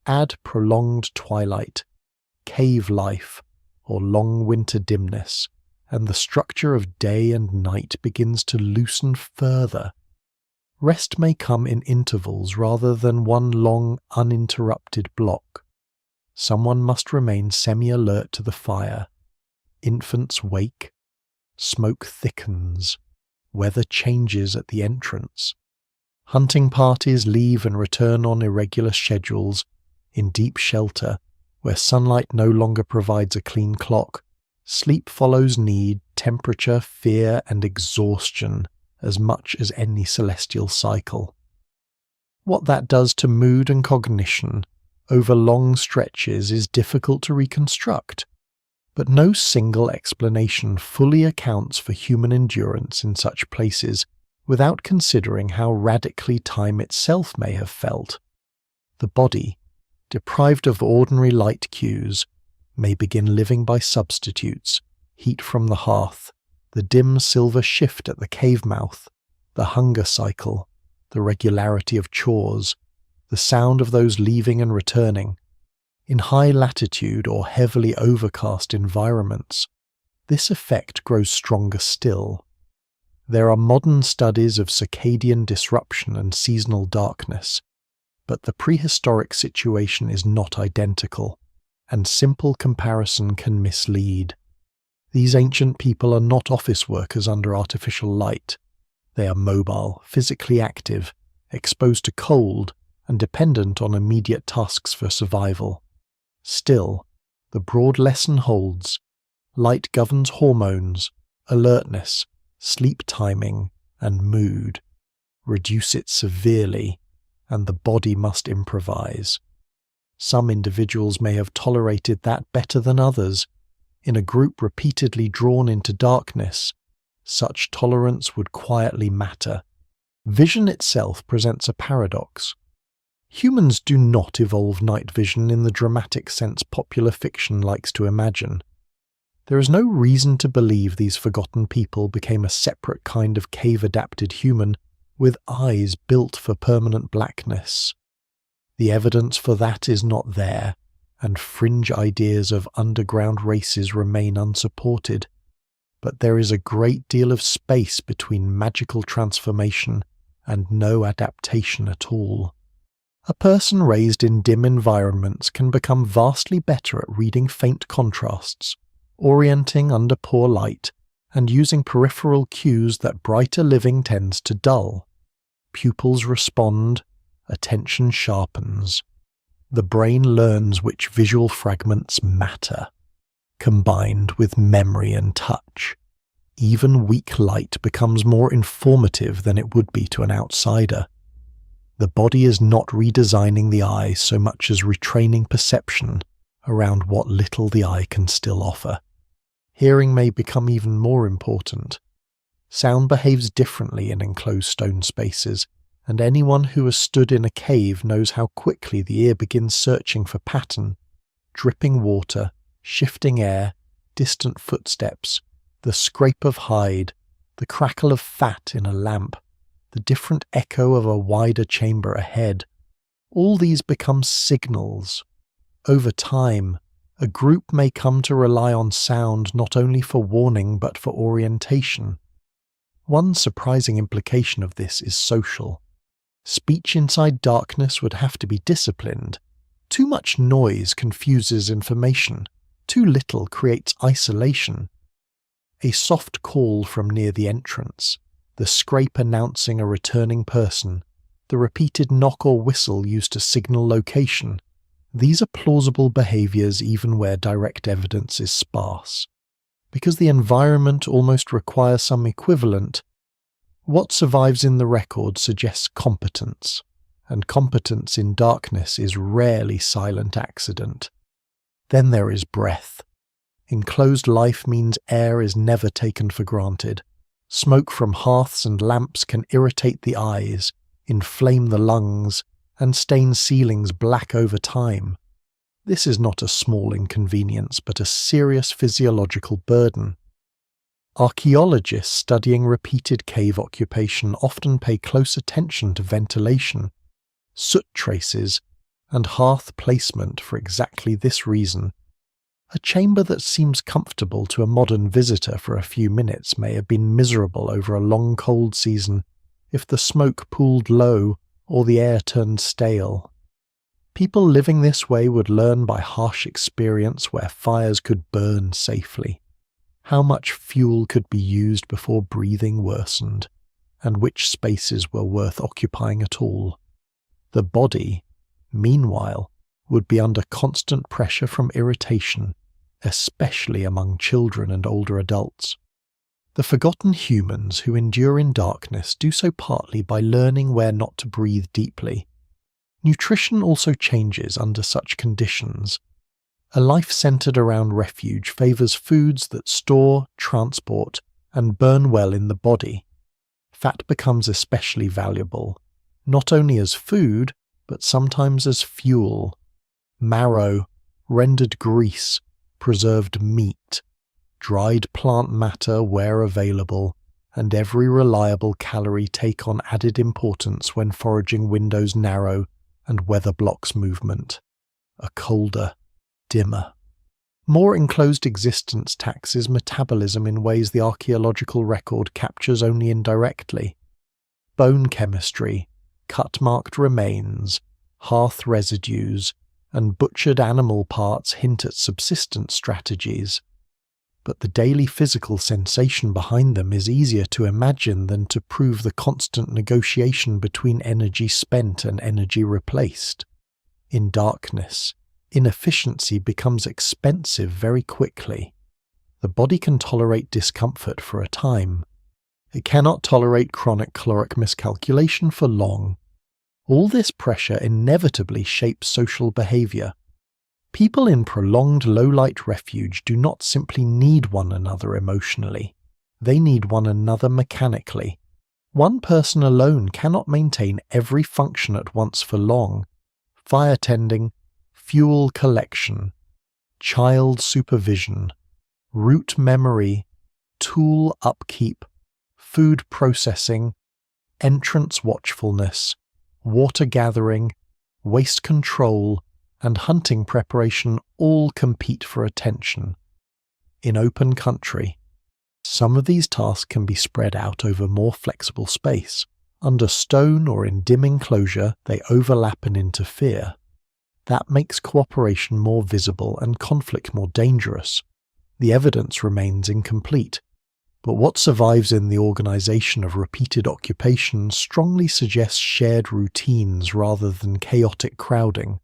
Add prolonged twilight, cave life, or long winter dimness, and the structure of day and night begins to loosen further. Rest may come in intervals rather than one long, uninterrupted block. Someone must remain semi-alert to the fire. Infants wake. Smoke thickens. Weather changes at the entrance. Hunting parties leave and return on irregular schedules, in deep shelter, where sunlight no longer provides a clean clock. Sleep follows need, temperature, fear, and exhaustion as much as any celestial cycle. What that does to mood and cognition over long stretches is difficult to reconstruct, but no single explanation fully accounts for human endurance in such places without considering how radically time itself may have felt. The body, deprived of ordinary light cues, may begin living by substitutes: heat from the hearth, the dim silver shift at the cave mouth, the hunger cycle, the regularity of chores, the sound of those leaving and returning. In high latitude or heavily overcast environments, this effect grows stronger still. There are modern studies of circadian disruption and seasonal darkness, but the prehistoric situation is not identical, and simple comparison can mislead. These ancient people are not office workers under artificial light. They are mobile, physically active, exposed to cold, and dependent on immediate tasks for survival. Still, the broad lesson holds: light governs hormones, alertness, sleep timing, and mood. Reduce it severely, and the body must improvise. Some individuals may have tolerated that better than others. In a group repeatedly drawn into darkness, such tolerance would quietly matter. Vision itself presents a paradox. Humans do not evolve night vision in the dramatic sense popular fiction likes to imagine. There is no reason to believe these forgotten people became a separate kind of cave-adapted human with eyes built for permanent blackness. The evidence for that is not there, and fringe ideas of underground races remain unsupported. But there is a great deal of space between magical transformation and no adaptation at all. A person raised in dim environments can become vastly better at reading faint contrasts, orienting under poor light, and using peripheral cues that brighter living tends to dull. Pupils respond, attention sharpens. The brain learns which visual fragments matter. Combined with memory and touch, even weak light becomes more informative than it would be to an outsider. The body is not redesigning the eye so much as retraining perception around what little the eye can still offer. Hearing may become even more important. Sound behaves differently in enclosed stone spaces, and anyone who has stood in a cave knows how quickly the ear begins searching for pattern: dripping water, shifting air, distant footsteps, the scrape of hide, the crackle of fat in a lamp, the different echo of a wider chamber ahead. All these become signals. Over time, a group may come to rely on sound not only for warning but for orientation. One surprising implication of this is social. Speech inside darkness would have to be disciplined. Too much noise confuses information. Too little creates isolation. A soft call from near the entrance, the scrape announcing a returning person, the repeated knock or whistle used to signal location. These are plausible behaviors even where direct evidence is sparse. Because the environment almost requires some equivalent, what survives in the record suggests competence, and competence in darkness is rarely silent accident. Then there is breath. Enclosed life means air is never taken for granted. Smoke from hearths and lamps can irritate the eyes, inflame the lungs, and stain ceilings black over time. This is not a small inconvenience, but a serious physiological burden. Archaeologists studying repeated cave occupation often pay close attention to ventilation, soot traces, and hearth placement for exactly this reason. A chamber that seems comfortable to a modern visitor for a few minutes may have been miserable over a long cold season if the smoke pooled low or the air turned stale. People living this way would learn by harsh experience where fires could burn safely, how much fuel could be used before breathing worsened, and which spaces were worth occupying at all. The body, meanwhile, would be under constant pressure from irritation, especially among children and older adults. The forgotten humans who endure in darkness do so partly by learning where not to breathe deeply. Nutrition also changes under such conditions. A life centered around refuge favors foods that store, transport, and burn well in the body. Fat becomes especially valuable, not only as food, but sometimes as fuel, marrow, rendered grease, preserved meat, dried plant matter where available, and every reliable calorie take on added importance when foraging windows narrow and weather blocks movement. A colder, dimmer, more enclosed existence taxes metabolism in ways the archaeological record captures only indirectly. Bone chemistry, cut-marked remains, hearth residues, and butchered animal parts hint at subsistence strategies. But the daily physical sensation behind them is easier to imagine than to prove the constant negotiation between energy spent and energy replaced. In darkness, inefficiency becomes expensive very quickly. The body can tolerate discomfort for a time. It cannot tolerate chronic caloric miscalculation for long. All this pressure inevitably shapes social behavior. People in prolonged low-light refuge do not simply need one another emotionally. They need one another mechanically. One person alone cannot maintain every function at once for long. Fire tending, fuel collection, child supervision, route memory, tool upkeep, food processing, entrance watchfulness, water gathering, waste control, and hunting preparation all compete for attention. In open country, some of these tasks can be spread out over more flexible space. Under stone or in dim enclosure, they overlap and interfere. That makes cooperation more visible and conflict more dangerous. The evidence remains incomplete, but what survives in the organization of repeated occupations strongly suggests shared routines rather than chaotic crowding.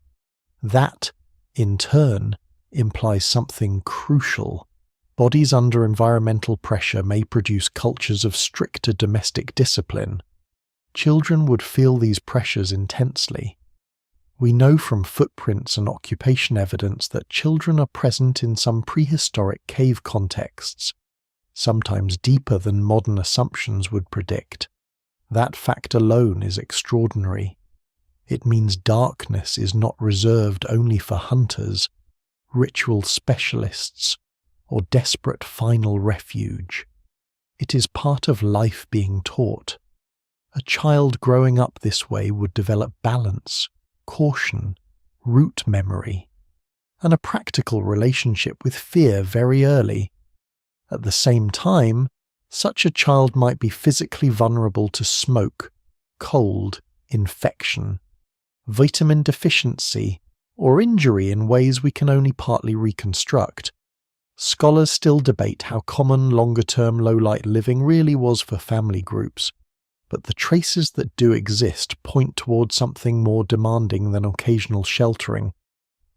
That, in turn, implies something crucial. Bodies under environmental pressure may produce cultures of stricter domestic discipline. Children would feel these pressures intensely. We know from footprints and occupation evidence that children are present in some prehistoric cave contexts, sometimes deeper than modern assumptions would predict. That fact alone is extraordinary. It means darkness is not reserved only for hunters, ritual specialists, or desperate final refuge. It is part of life being taught. A child growing up this way would develop balance, caution, route memory, and a practical relationship with fear very early. At the same time, such a child might be physically vulnerable to smoke, cold, infection, vitamin deficiency, or injury in ways we can only partly reconstruct. Scholars still debate how common longer-term low-light living really was for family groups, but the traces that do exist point toward something more demanding than occasional sheltering.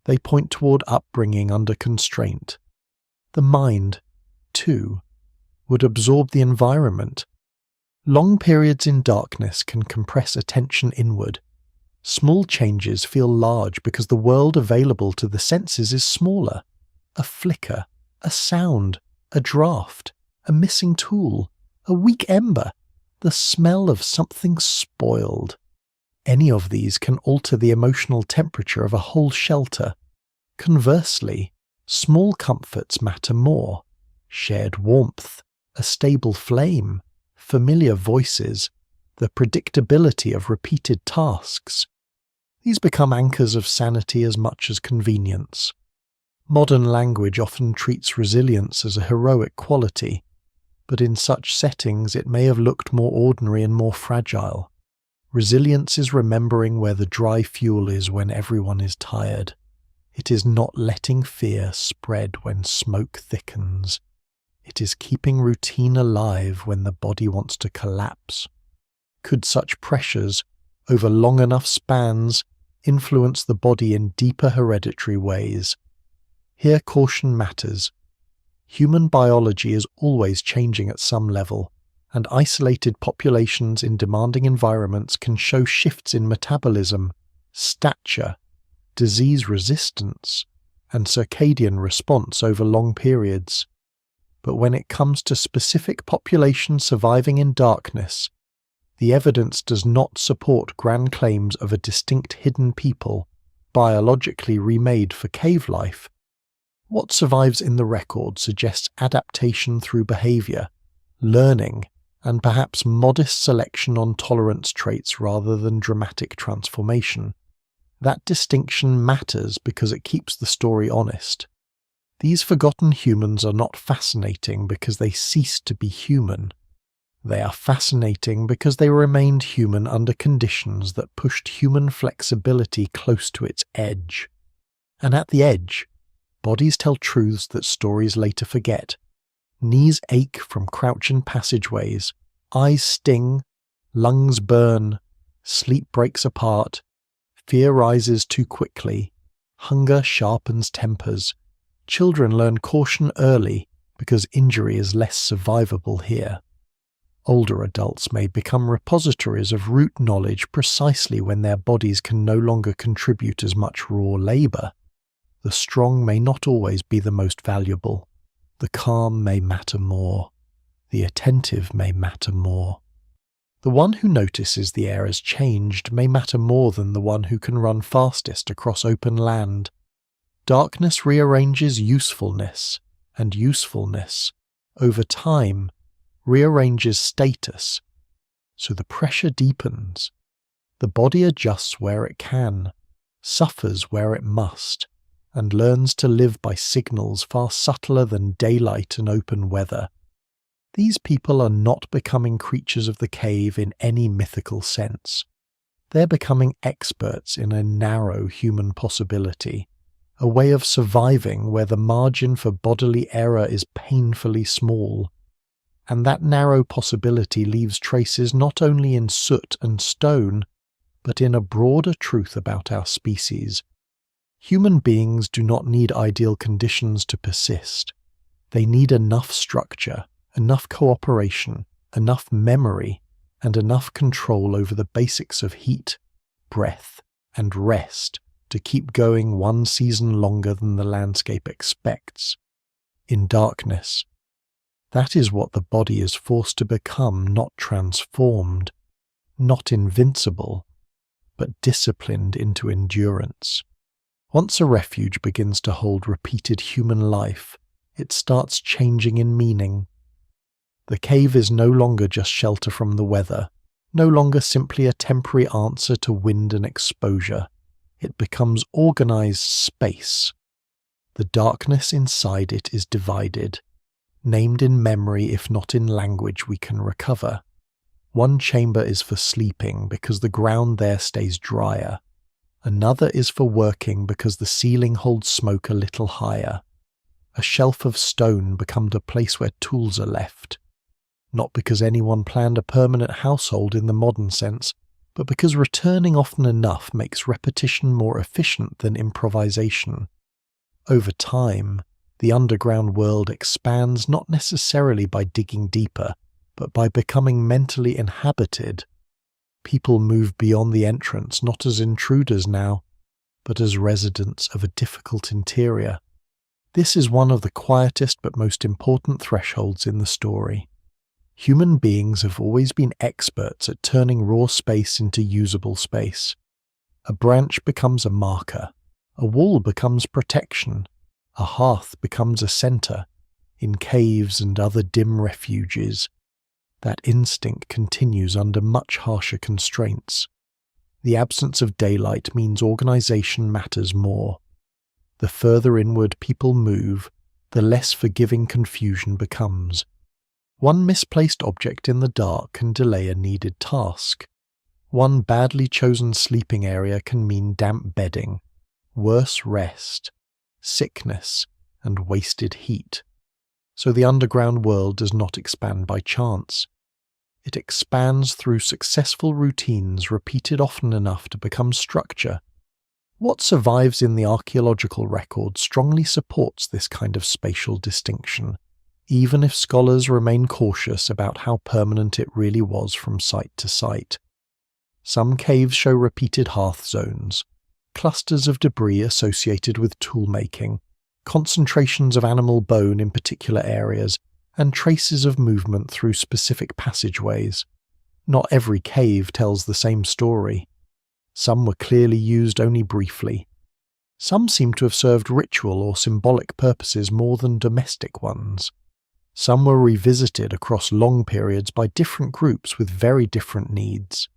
They point toward upbringing under constraint. The mind, too, would absorb the environment. Long periods in darkness can compress attention inward. Small changes feel large because the world available to the senses is smaller. A flicker, a sound, a draft, a missing tool, a weak ember, the smell of something spoiled. Any of these can alter the emotional temperature of a whole shelter. Conversely, small comforts matter more. Shared warmth, a stable flame, familiar voices, the predictability of repeated tasks. These become anchors of sanity as much as convenience. Modern language often treats resilience as a heroic quality, but in such settings it may have looked more ordinary and more fragile. Resilience is remembering where the dry fuel is when everyone is tired. It is not letting fear spread when smoke thickens. It is keeping routine alive when the body wants to collapse. Could such pressures, over long enough spans, influence the body in deeper hereditary ways? Here caution matters. Human biology is always changing at some level, and isolated populations in demanding environments can show shifts in metabolism, stature, disease resistance, and circadian response over long periods. But when it comes to specific populations surviving in darkness, The evidence does not support grand claims of a distinct hidden people, biologically remade for cave life. What survives in the record suggests adaptation through behavior, learning, and perhaps modest selection on tolerance traits rather than dramatic transformation. That distinction matters because it keeps the story honest. These forgotten humans are not fascinating because they ceased to be human. They are fascinating because they remained human under conditions that pushed human flexibility close to its edge. And at the edge, bodies tell truths that stories later forget. Knees ache from crouching passageways, eyes sting, lungs burn, sleep breaks apart, fear rises too quickly, hunger sharpens tempers. Children learn caution early because injury is less survivable here. Older adults may become repositories of root knowledge precisely when their bodies can no longer contribute as much raw labour. The strong may not always be the most valuable. The calm may matter more. The attentive may matter more. The one who notices the air has changed may matter more than the one who can run fastest across open land. Darkness rearranges usefulness, and usefulness, over time, rearranges status. So the pressure deepens. The body adjusts where it can, suffers where it must, and learns to live by signals far subtler than daylight and open weather. These people are not becoming creatures of the cave in any mythical sense. They're becoming experts in a narrow human possibility, a way of surviving where the margin for bodily error is painfully small. And that narrow possibility leaves traces not only in soot and stone, but in a broader truth about our species. Human beings do not need ideal conditions to persist. They need enough structure, enough cooperation, enough memory, and enough control over the basics of heat, breath, and rest to keep going one season longer than the landscape expects. In darkness, that is what the body is forced to become, not transformed, not invincible, but disciplined into endurance. Once a refuge begins to hold repeated human life, it starts changing in meaning. The cave is no longer just shelter from the weather, no longer simply a temporary answer to wind and exposure. It becomes organized space. The darkness inside it is divided, named in memory if not in language we can recover. One chamber is for sleeping because the ground there stays drier. Another is for working because the ceiling holds smoke a little higher. A shelf of stone becomes a place where tools are left. Not because anyone planned a permanent household in the modern sense, but because returning often enough makes repetition more efficient than improvisation. Over time, the underground world expands not necessarily by digging deeper, but by becoming mentally inhabited. People move beyond the entrance not as intruders now, but as residents of a difficult interior. This is one of the quietest but most important thresholds in the story. Human beings have always been experts at turning raw space into usable space. A branch becomes a marker, a wall becomes protection, a hearth becomes a center. In caves and other dim refuges, that instinct continues under much harsher constraints. The absence of daylight means organization matters more. The further inward people move, the less forgiving confusion becomes. One misplaced object in the dark can delay a needed task. One badly chosen sleeping area can mean damp bedding, worse rest, sickness, and wasted heat. So the underground world does not expand by chance. It expands through successful routines repeated often enough to become structure. What survives in the archaeological record strongly supports this kind of spatial distinction, even if scholars remain cautious about how permanent it really was from site to site. Some caves show repeated hearth zones, clusters of debris associated with tool-making, concentrations of animal bone in particular areas, and traces of movement through specific passageways. Not every cave tells the same story. Some were clearly used only briefly. Some seem to have served ritual or symbolic purposes more than domestic ones. Some were revisited across long periods by different groups with very different needs.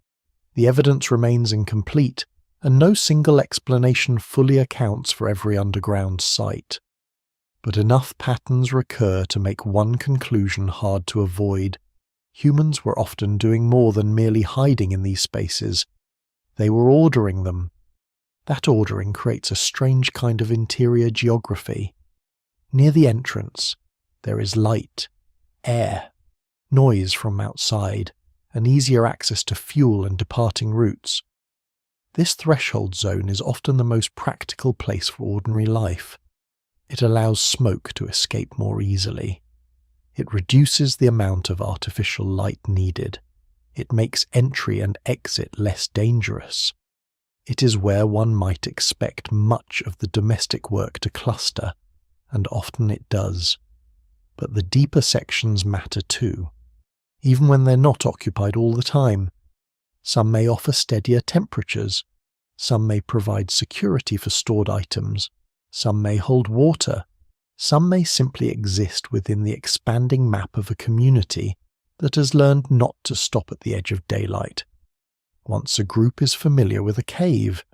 The evidence remains incomplete, and no single explanation fully accounts for every underground site. But enough patterns recur to make one conclusion hard to avoid. Humans were often doing more than merely hiding in these spaces. They were ordering them. That ordering creates a strange kind of interior geography. Near the entrance, there is light, air, noise from outside, and easier access to fuel and departing routes. This threshold zone is often the most practical place for ordinary life. It allows smoke to escape more easily. It reduces the amount of artificial light needed. It makes entry and exit less dangerous. It is where one might expect much of the domestic work to cluster, and often it does. But the deeper sections matter too, even when they're not occupied all the time. Some may offer steadier temperatures. Some may provide security for stored items. Some may hold water. Some may simply exist within the expanding map of a community that has learned not to stop at the edge of daylight. Once a group is familiar with a cave,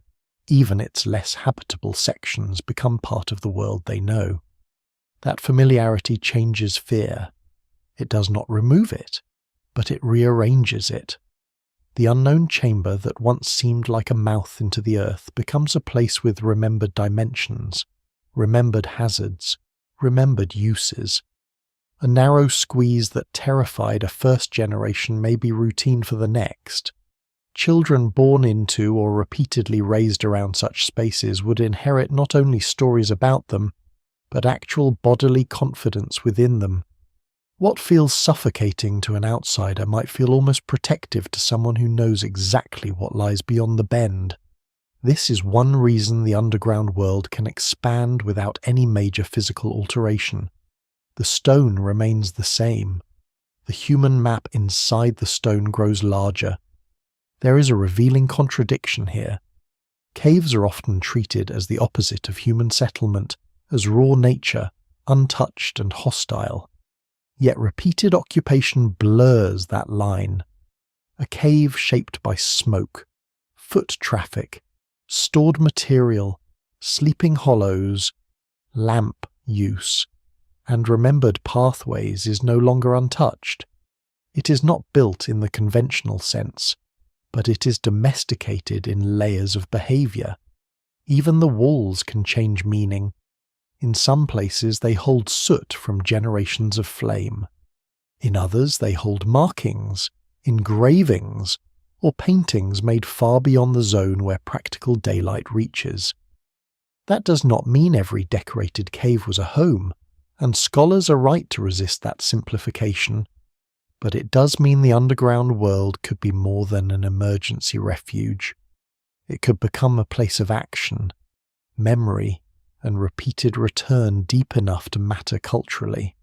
even its less habitable sections become part of the world they know. That familiarity changes fear. It does not remove it, but it rearranges it. The unknown chamber that once seemed like a mouth into the earth becomes a place with remembered dimensions, remembered hazards, remembered uses. A narrow squeeze that terrified a first generation may be routine for the next. Children born into or repeatedly raised around such spaces would inherit not only stories about them, but actual bodily confidence within them. What feels suffocating to an outsider might feel almost protective to someone who knows exactly what lies beyond the bend. This is one reason the underground world can expand without any major physical alteration. The stone remains the same. The human map inside the stone grows larger. There is a revealing contradiction here. Caves are often treated as the opposite of human settlement, as raw nature, untouched and hostile. Yet repeated occupation blurs that line. A cave shaped by smoke, foot traffic, stored material, sleeping hollows, lamp use, and remembered pathways is no longer untouched. It is not built in the conventional sense, but it is domesticated in layers of behavior. Even the walls can change meaning. In some places they hold soot from generations of flame. In others they hold markings, engravings, or paintings made far beyond the zone where practical daylight reaches. That does not mean every decorated cave was a home, and scholars are right to resist that simplification. But it does mean the underground world could be more than an emergency refuge. It could become a place of action, memory, and repeated return deep enough to matter culturally.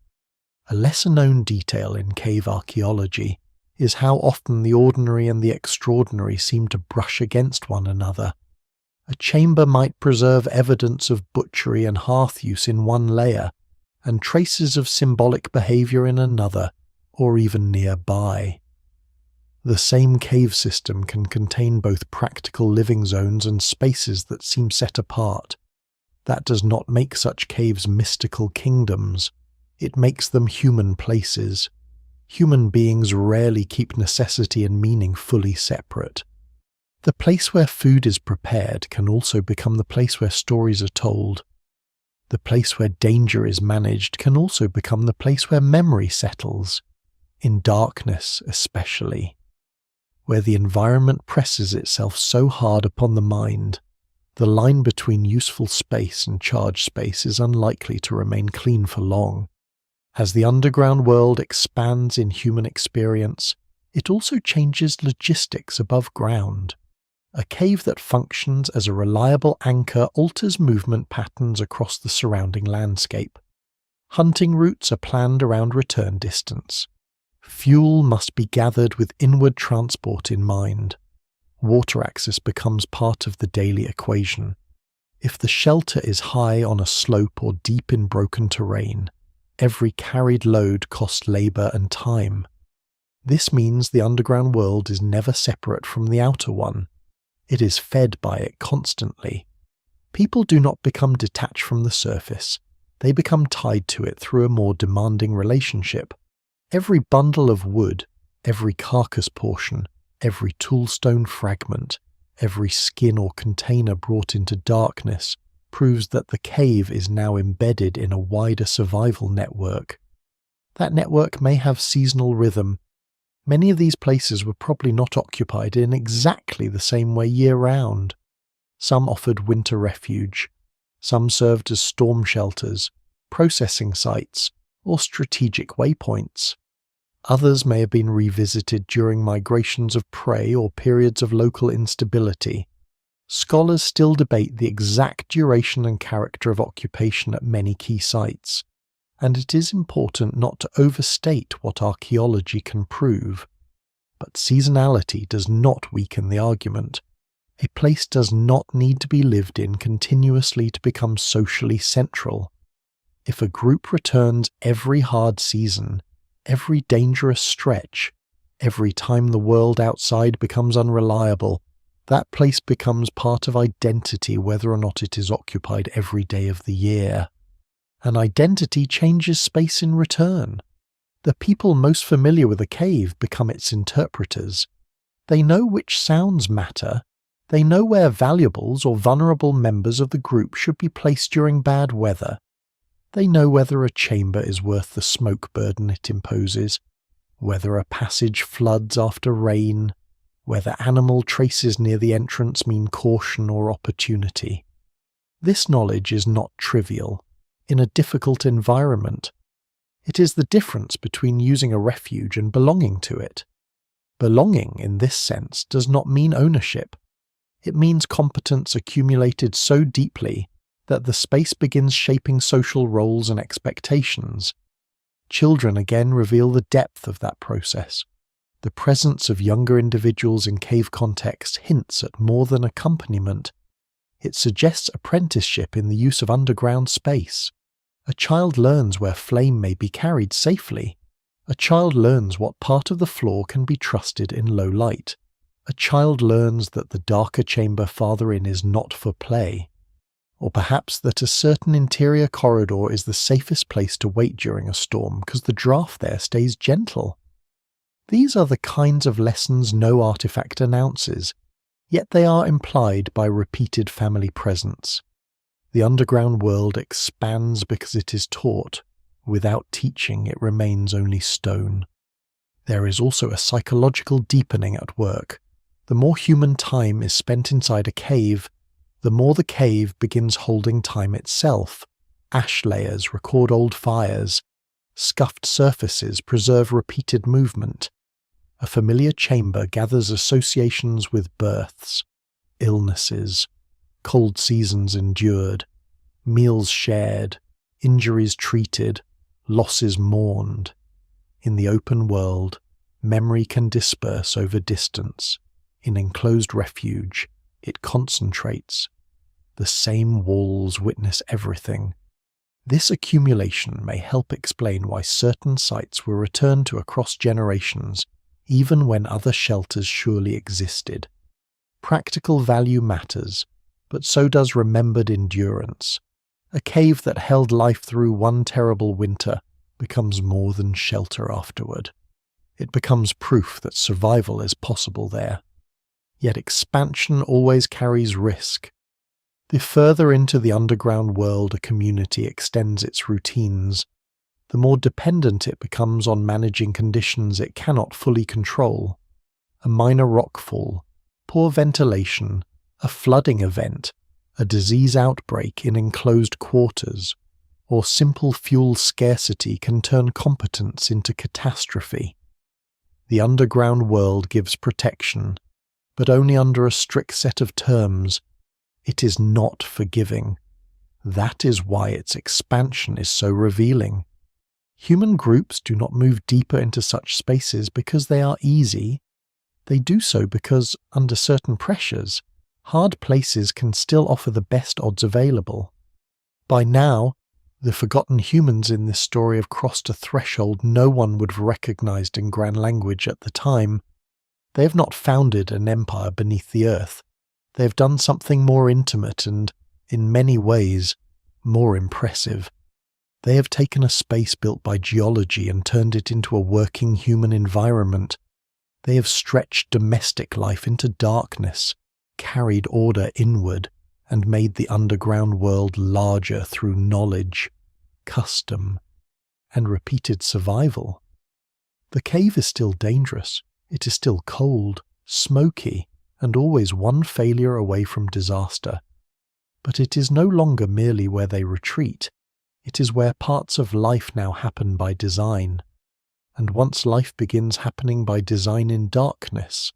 A lesser-known detail in cave archaeology is how often the ordinary and the extraordinary seem to brush against one another. A chamber might preserve evidence of butchery and hearth use in one layer, and traces of symbolic behavior in another, or even nearby. The same cave system can contain both practical living zones and spaces that seem set apart. That does not make such caves mystical kingdoms. It makes them human places. Human beings rarely keep necessity and meaning fully separate. The place where food is prepared can also become the place where stories are told. The place where danger is managed can also become the place where memory settles, in darkness especially, where the environment presses itself so hard upon the mind. The line between useful space and charged space is unlikely to remain clean for long. As the underground world expands in human experience, it also changes logistics above ground. A cave that functions as a reliable anchor alters movement patterns across the surrounding landscape. Hunting routes are planned around return distance. Fuel must be gathered with inward transport in mind. Water access becomes part of the daily equation. If the shelter is high on a slope or deep in broken terrain, every carried load costs labour and time. This means the underground world is never separate from the outer one. It is fed by it constantly. People do not become detached from the surface. They become tied to it through a more demanding relationship. Every bundle of wood, every carcass portion, every toolstone fragment, every skin or container brought into darkness proves that the cave is now embedded in a wider survival network. That network may have seasonal rhythm. Many of these places were probably not occupied in exactly the same way year-round. Some offered winter refuge. Some served as storm shelters, processing sites, or strategic waypoints. Others may have been revisited during migrations of prey or periods of local instability. Scholars still debate the exact duration and character of occupation at many key sites, and it is important not to overstate what archaeology can prove. But seasonality does not weaken the argument. A place does not need to be lived in continuously to become socially central. If a group returns every hard season, every dangerous stretch, every time the world outside becomes unreliable, that place becomes part of identity whether or not it is occupied every day of the year. An identity changes space in return. The people most familiar with a cave become its interpreters. They know which sounds matter. They know where valuables or vulnerable members of the group should be placed during bad weather. They know whether a chamber is worth the smoke burden it imposes, whether a passage floods after rain, whether animal traces near the entrance mean caution or opportunity. This knowledge is not trivial. In a difficult environment, it is the difference between using a refuge and belonging to it. Belonging, in this sense, does not mean ownership. It means competence accumulated so deeply that the space begins shaping social roles and expectations. Children again reveal the depth of that process. The presence of younger individuals in cave context hints at more than accompaniment. It suggests apprenticeship in the use of underground space. A child learns where flame may be carried safely. A child learns what part of the floor can be trusted in low light. A child learns that the darker chamber farther in is not for play. Or perhaps that a certain interior corridor is the safest place to wait during a storm because the draft there stays gentle. These are the kinds of lessons no artifact announces, yet they are implied by repeated family presence. The underground world expands because it is taught. Without teaching, it remains only stone. There is also a psychological deepening at work. The more human time is spent inside a cave, the more the cave begins holding time itself. Ash layers record old fires. Scuffed surfaces preserve repeated movement. A familiar chamber gathers associations with births, illnesses, cold seasons endured, meals shared, injuries treated, losses mourned. In the open world, memory can disperse over distance. In enclosed refuge, it concentrates. The same walls witness everything. This accumulation may help explain why certain sites were returned to across generations, even when other shelters surely existed. Practical value matters, but so does remembered endurance. A cave that held life through one terrible winter becomes more than shelter afterward. It becomes proof that survival is possible there. Yet expansion always carries risk. The further into the underground world a community extends its routines, the more dependent it becomes on managing conditions it cannot fully control. A minor rockfall, poor ventilation, a flooding event, a disease outbreak in enclosed quarters, or simple fuel scarcity can turn competence into catastrophe. The underground world gives protection, but only under a strict set of terms. It is not forgiving. That is why its expansion is so revealing. Human groups do not move deeper into such spaces because they are easy. They do so because, under certain pressures, hard places can still offer the best odds available. By now, the forgotten humans in this story have crossed a threshold no one would have recognized in grand language at the time. They have not founded an empire beneath the earth. They have done something more intimate and, in many ways, more impressive. They have taken a space built by geology and turned it into a working human environment. They have stretched domestic life into darkness, carried order inward, and made the underground world larger through knowledge, custom, and repeated survival. The cave is still dangerous. It is still cold, smoky, and always one failure away from disaster. But it is no longer merely where they retreat. It is where parts of life now happen by design. And once life begins happening by design in darkness,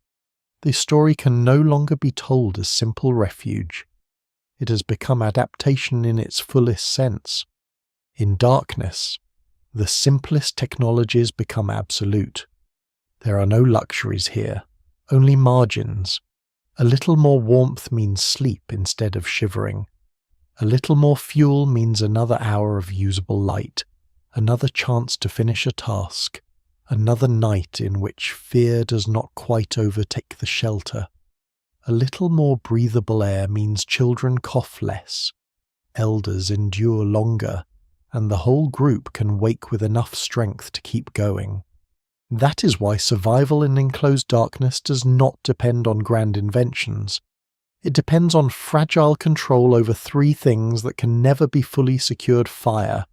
the story can no longer be told as simple refuge. It has become adaptation in its fullest sense. In darkness, the simplest technologies become absolute. There are no luxuries here, only margins. A little more warmth means sleep instead of shivering. A little more fuel means another hour of usable light, another chance to finish a task, another night in which fear does not quite overtake the shelter. A little more breathable air means children cough less, elders endure longer, and the whole group can wake with enough strength to keep going. That is why survival in enclosed darkness does not depend on grand inventions. It depends on fragile control over three things that can never be fully secured: fire,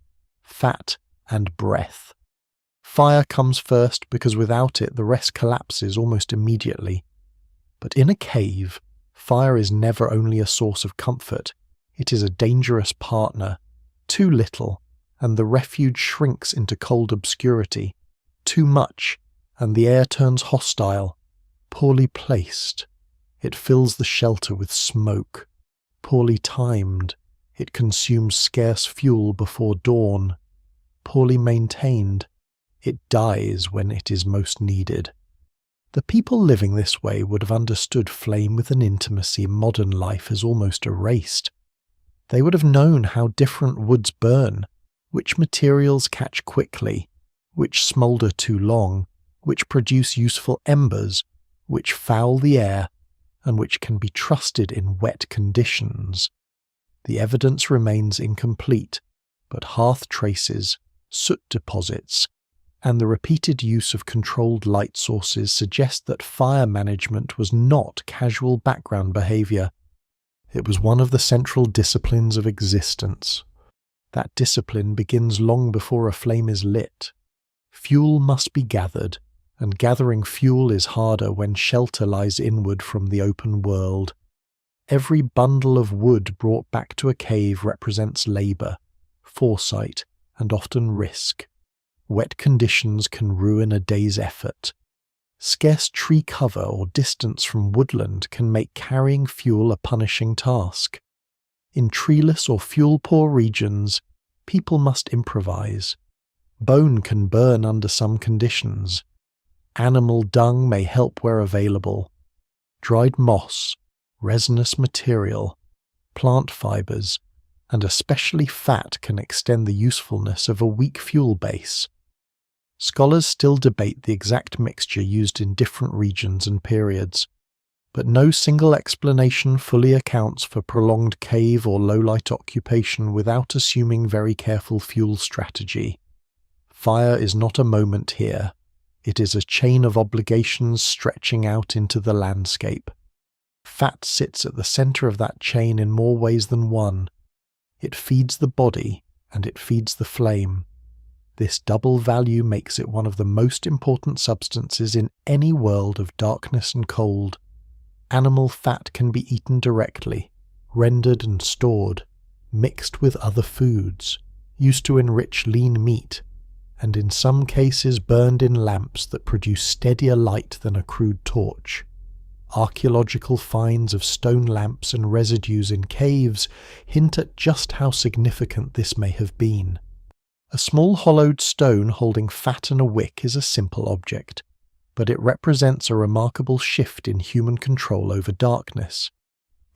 fat, and breath. Fire comes first because without it the rest collapses almost immediately. But in a cave, fire is never only a source of comfort, it is a dangerous partner. Too little, and the refuge shrinks into cold obscurity. Too much, and the air turns hostile. Poorly placed, it fills the shelter with smoke. Poorly timed, it consumes scarce fuel before dawn. Poorly maintained, it dies when it is most needed. The people living this way would have understood flame with an intimacy modern life has almost erased. They would have known how different woods burn, which materials catch quickly, which smoulder too long, which produce useful embers, which foul the air, and which can be trusted in wet conditions. The evidence remains incomplete, but hearth traces, soot deposits, and the repeated use of controlled light sources suggest that fire management was not casual background behavior. It was one of the central disciplines of existence. That discipline begins long before a flame is lit. Fuel must be gathered, and gathering fuel is harder when shelter lies inward from the open world. Every bundle of wood brought back to a cave represents labor, foresight, and often risk. Wet conditions can ruin a day's effort. Scarce tree cover or distance from woodland can make carrying fuel a punishing task. In treeless or fuel-poor regions, people must improvise. Bone can burn under some conditions. Animal dung may help where available. Dried moss, resinous material, plant fibers, and especially fat can extend the usefulness of a weak fuel base. Scholars still debate the exact mixture used in different regions and periods, but no single explanation fully accounts for prolonged cave or low-light occupation without assuming very careful fuel strategy. Fire is not a moment here. It is a chain of obligations stretching out into the landscape. Fat sits at the center of that chain in more ways than one. It feeds the body, and it feeds the flame. This double value makes it one of the most important substances in any world of darkness and cold. Animal fat can be eaten directly, rendered and stored, mixed with other foods, used to enrich lean meat, and in some cases burned in lamps that produce steadier light than a crude torch. Archaeological finds of stone lamps and residues in caves hint at just how significant this may have been. A small hollowed stone holding fat and a wick is a simple object, but it represents a remarkable shift in human control over darkness.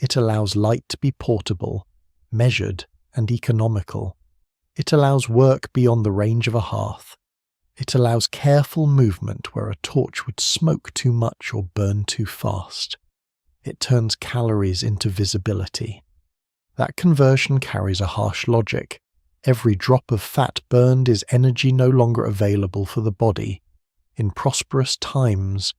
It allows light to be portable, measured, and economical. It allows work beyond the range of a hearth. It allows careful movement where a torch would smoke too much or burn too fast. It turns calories into visibility. That conversion carries a harsh logic. Every drop of fat burned is energy no longer available for the body. In prosperous times,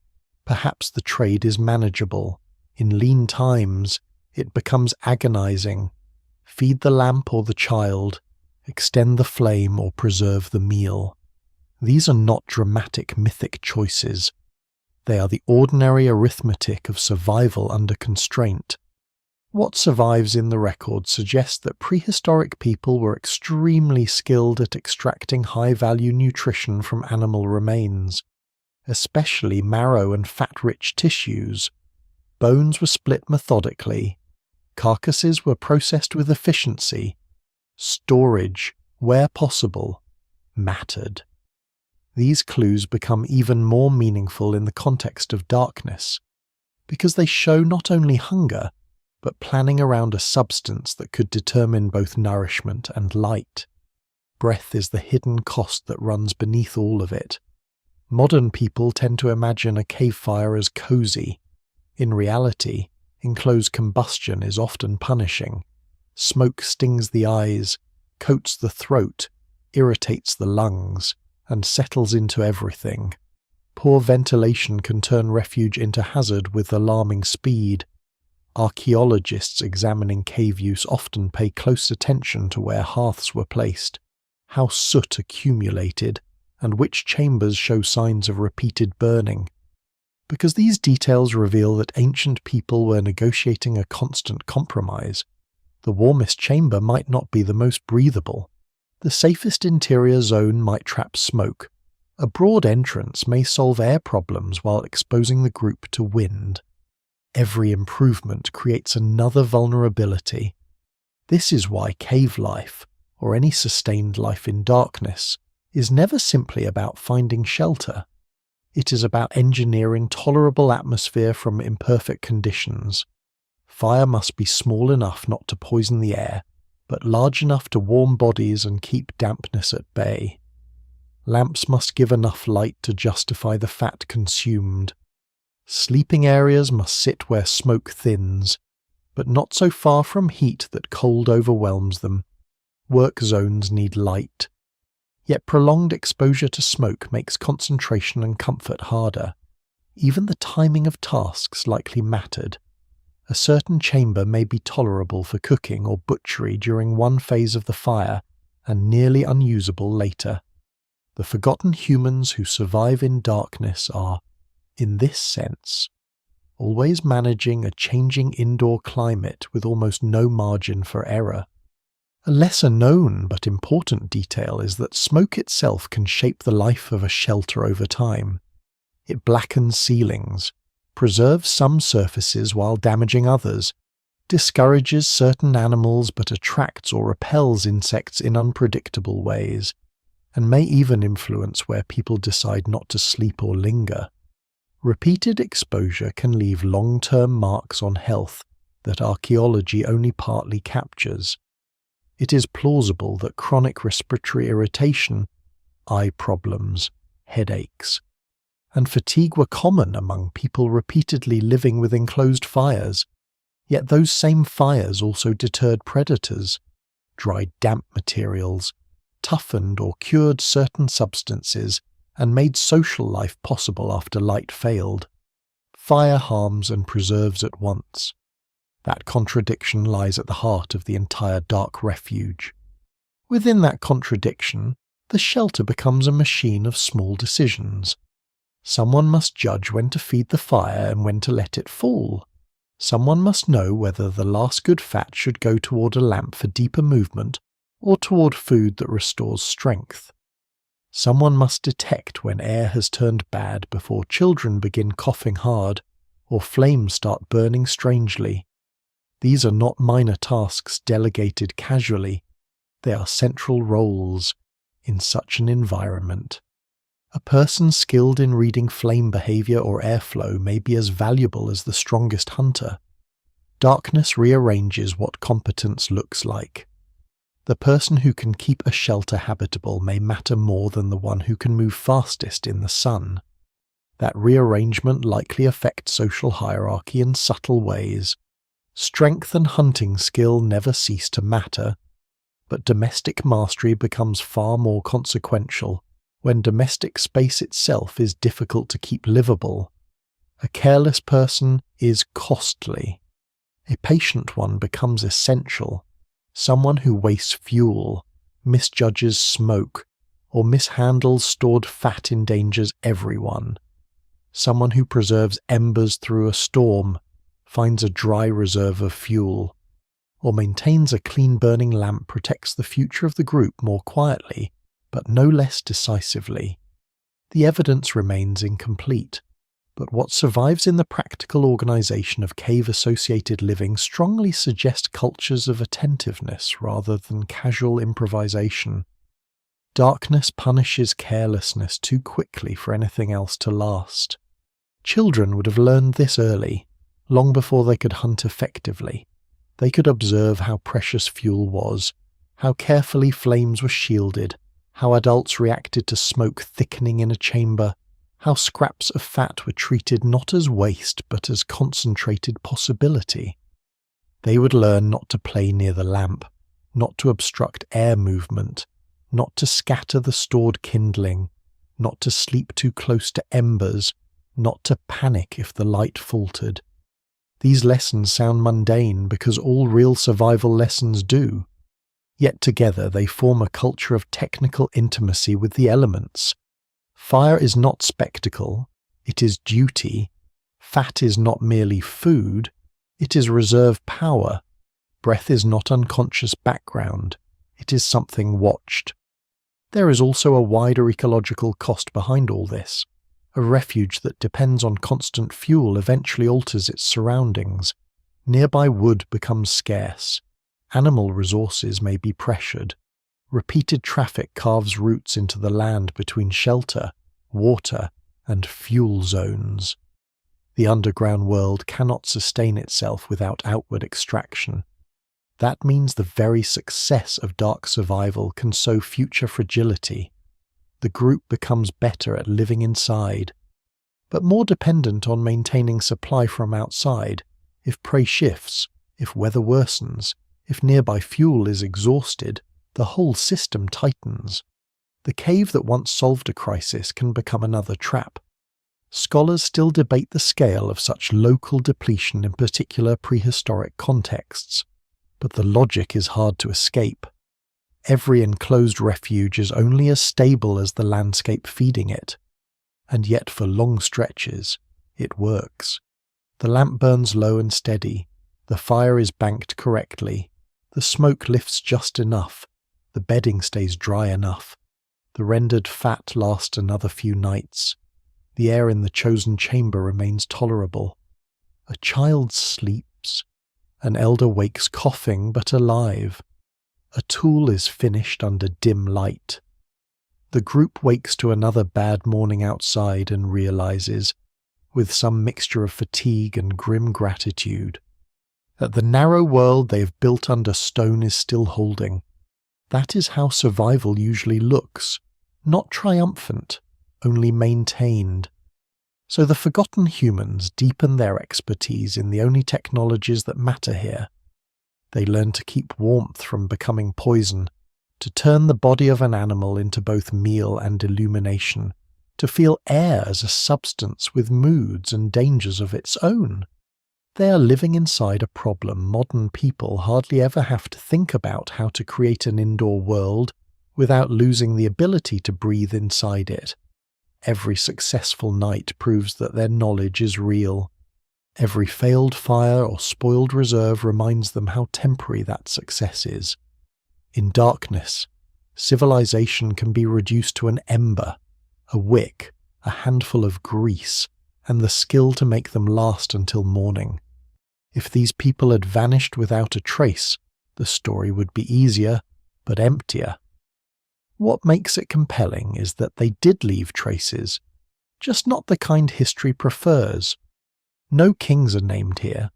perhaps the trade is manageable. In lean times, it becomes agonizing. Feed the lamp or the child, extend the flame or preserve the meal. These are not dramatic mythic choices. They are the ordinary arithmetic of survival under constraint. What survives in the record suggests that prehistoric people were extremely skilled at extracting high-value nutrition from animal remains, especially marrow and fat-rich tissues. Bones were split methodically. Carcasses were processed with efficiency. Storage, where possible, mattered. These clues become even more meaningful in the context of darkness, because they show not only hunger, but planning around a substance that could determine both nourishment and light. Breath is the hidden cost that runs beneath all of it. Modern people tend to imagine a cave fire as cozy. In reality, enclosed combustion is often punishing. Smoke stings the eyes, coats the throat, irritates the lungs, and settles into everything. Poor ventilation can turn refuge into hazard with alarming speed. Archaeologists examining cave use often pay close attention to where hearths were placed, how soot accumulated, and which chambers show signs of repeated burning. Because these details reveal that ancient people were negotiating a constant compromise. The warmest chamber might not be the most breathable. The safest interior zone might trap smoke. A broad entrance may solve air problems while exposing the group to wind. Every improvement creates another vulnerability. This is why cave life, or any sustained life in darkness, is never simply about finding shelter. It is about engineering tolerable atmosphere from imperfect conditions. Fire must be small enough not to poison the air, but large enough to warm bodies and keep dampness at bay. Lamps must give enough light to justify the fat consumed. Sleeping areas must sit where smoke thins, but not so far from heat that cold overwhelms them. Work zones need light. Yet prolonged exposure to smoke makes concentration and comfort harder. Even the timing of tasks likely mattered. A certain chamber may be tolerable for cooking or butchery during one phase of the fire, and nearly unusable later. The forgotten humans who survive in darkness are, in this sense, always managing a changing indoor climate with almost no margin for error. A lesser known but important detail is that smoke itself can shape the life of a shelter over time. It blackens ceilings, preserves some surfaces while damaging others, discourages certain animals but attracts or repels insects in unpredictable ways, and may even influence where people decide not to sleep or linger. Repeated exposure can leave long-term marks on health that archaeology only partly captures. It is plausible that chronic respiratory irritation, eye problems, headaches, and fatigue were common among people repeatedly living with enclosed fires, yet those same fires also deterred predators, dried damp materials, toughened or cured certain substances, and made social life possible after light failed. Fire harms and preserves at once. That contradiction lies at the heart of the entire dark refuge. Within that contradiction, the shelter becomes a machine of small decisions. Someone must judge when to feed the fire and when to let it fall. Someone must know whether the last good fat should go toward a lamp for deeper movement or toward food that restores strength. Someone must detect when air has turned bad before children begin coughing hard or flames start burning strangely. These are not minor tasks delegated casually. They are central roles, in such an environment. A person skilled in reading flame behavior or airflow may be as valuable as the strongest hunter. Darkness rearranges what competence looks like. The person who can keep a shelter habitable may matter more than the one who can move fastest in the sun. That rearrangement likely affects social hierarchy in subtle ways. Strength and hunting skill never cease to matter, but domestic mastery becomes far more consequential when domestic space itself is difficult to keep livable. A careless person is costly. A patient one becomes essential. Someone who wastes fuel, misjudges smoke, or mishandles stored fat endangers everyone. Someone who preserves embers through a storm, finds a dry reserve of fuel, or maintains a clean-burning lamp protects the future of the group more quietly, but no less decisively. The evidence remains incomplete, but what survives in the practical organization of cave-associated living strongly suggest cultures of attentiveness rather than casual improvisation. Darkness punishes carelessness too quickly for anything else to last. Children would have learned this early, long before they could hunt effectively. They could observe how precious fuel was, how carefully flames were shielded, how adults reacted to smoke thickening in a chamber, how scraps of fat were treated not as waste but as concentrated possibility. They would learn not to play near the lamp, not to obstruct air movement, not to scatter the stored kindling, not to sleep too close to embers, not to panic if the light faltered. These lessons sound mundane because all real survival lessons do. Yet together they form a culture of technical intimacy with the elements. Fire is not spectacle, it is duty. Fat is not merely food, it is reserve power. Breath is not unconscious background, it is something watched. There is also a wider ecological cost behind all this. A refuge that depends on constant fuel eventually alters its surroundings. Nearby wood becomes scarce. Animal resources may be pressured. Repeated traffic carves routes into the land between shelter, water, and fuel zones. The underground world cannot sustain itself without outward extraction. That means the very success of dark survival can sow future fragility. The group becomes better at living inside, but more dependent on maintaining supply from outside. If prey shifts, if weather worsens, if nearby fuel is exhausted, the whole system tightens. The cave that once solved a crisis can become another trap. Scholars still debate the scale of such local depletion in particular prehistoric contexts, but the logic is hard to escape. Every enclosed refuge is only as stable as the landscape feeding it, and yet for long stretches it works. The lamp burns low and steady, the fire is banked correctly, the smoke lifts just enough, the bedding stays dry enough, the rendered fat lasts another few nights, the air in the chosen chamber remains tolerable. A child sleeps, an elder wakes coughing but alive. A tool is finished under dim light. The group wakes to another bad morning outside and realizes, with some mixture of fatigue and grim gratitude, that the narrow world they have built under stone is still holding. That is how survival usually looks, not triumphant, only maintained. So the forgotten humans deepen their expertise in the only technologies that matter here. They learn to keep warmth from becoming poison, to turn the body of an animal into both meal and illumination, to feel air as a substance with moods and dangers of its own. They are living inside a problem modern people hardly ever have to think about how to create an indoor world without losing the ability to breathe inside it. Every successful night proves that their knowledge is real. Every failed fire or spoiled reserve reminds them how temporary that success is. In darkness, civilization can be reduced to an ember, a wick, a handful of grease, and the skill to make them last until morning. If these people had vanished without a trace, the story would be easier, but emptier. What makes it compelling is that they did leave traces, just not the kind history prefers. No kings are named here.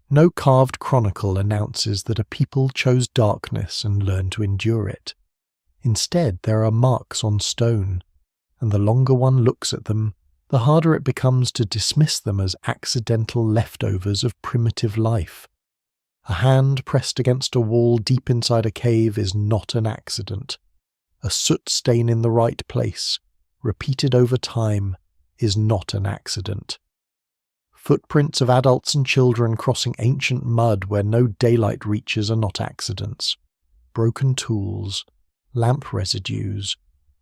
No carved chronicle announces that a people chose darkness and learned to endure it. Instead, there are marks on stone, and the longer one looks at them, the harder it becomes to dismiss them as accidental leftovers of primitive life. A hand pressed against a wall deep inside a cave is not an accident. A soot stain in the right place, repeated over time, is not an accident. Footprints of adults and children crossing ancient mud where no daylight reaches are not accidents. Broken tools, lamp residues,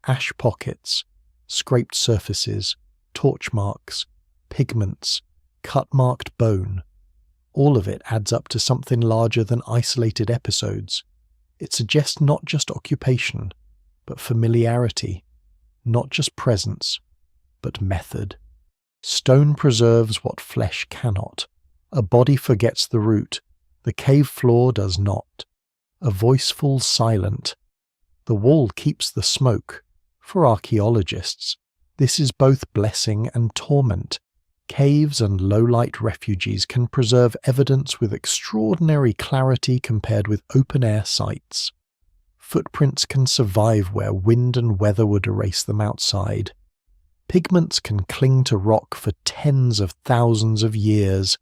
ash pockets, scraped surfaces, torch marks, pigments, cut-marked bone. All of it adds up to something larger than isolated episodes. It suggests not just occupation, but familiarity, not just presence, but method. Stone preserves what flesh cannot. A body forgets the root. The cave floor does not. A voice falls silent. The wall keeps the smoke. For archaeologists, this is both blessing and torment. Caves and low-light refuges can preserve evidence with extraordinary clarity compared with open-air sites. Footprints can survive where wind and weather would erase them outside. Pigments can cling to rock for tens of thousands of years.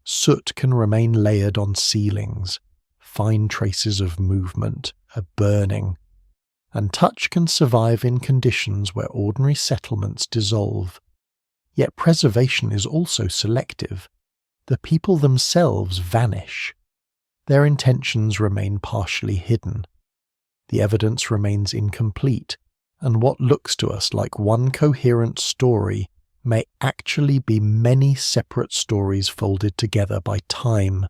Soot can remain layered on ceilings, fine traces of movement, of burning. And touch can survive in conditions where ordinary settlements dissolve. Yet preservation is also selective. The people themselves vanish. Their intentions remain partially hidden. The evidence remains incomplete, and what looks to us like one coherent story may actually be many separate stories folded together by time.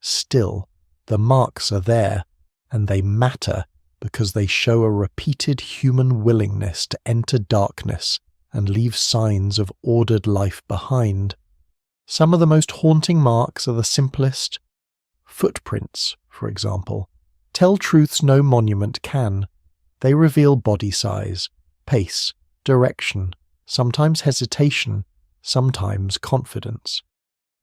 Still, the marks are there, and they matter because they show a repeated human willingness to enter darkness and leave signs of ordered life behind. Some of the most haunting marks are the simplest. Footprints, for example, tell truths no monument can. They reveal body size, pace, direction, sometimes hesitation, sometimes confidence.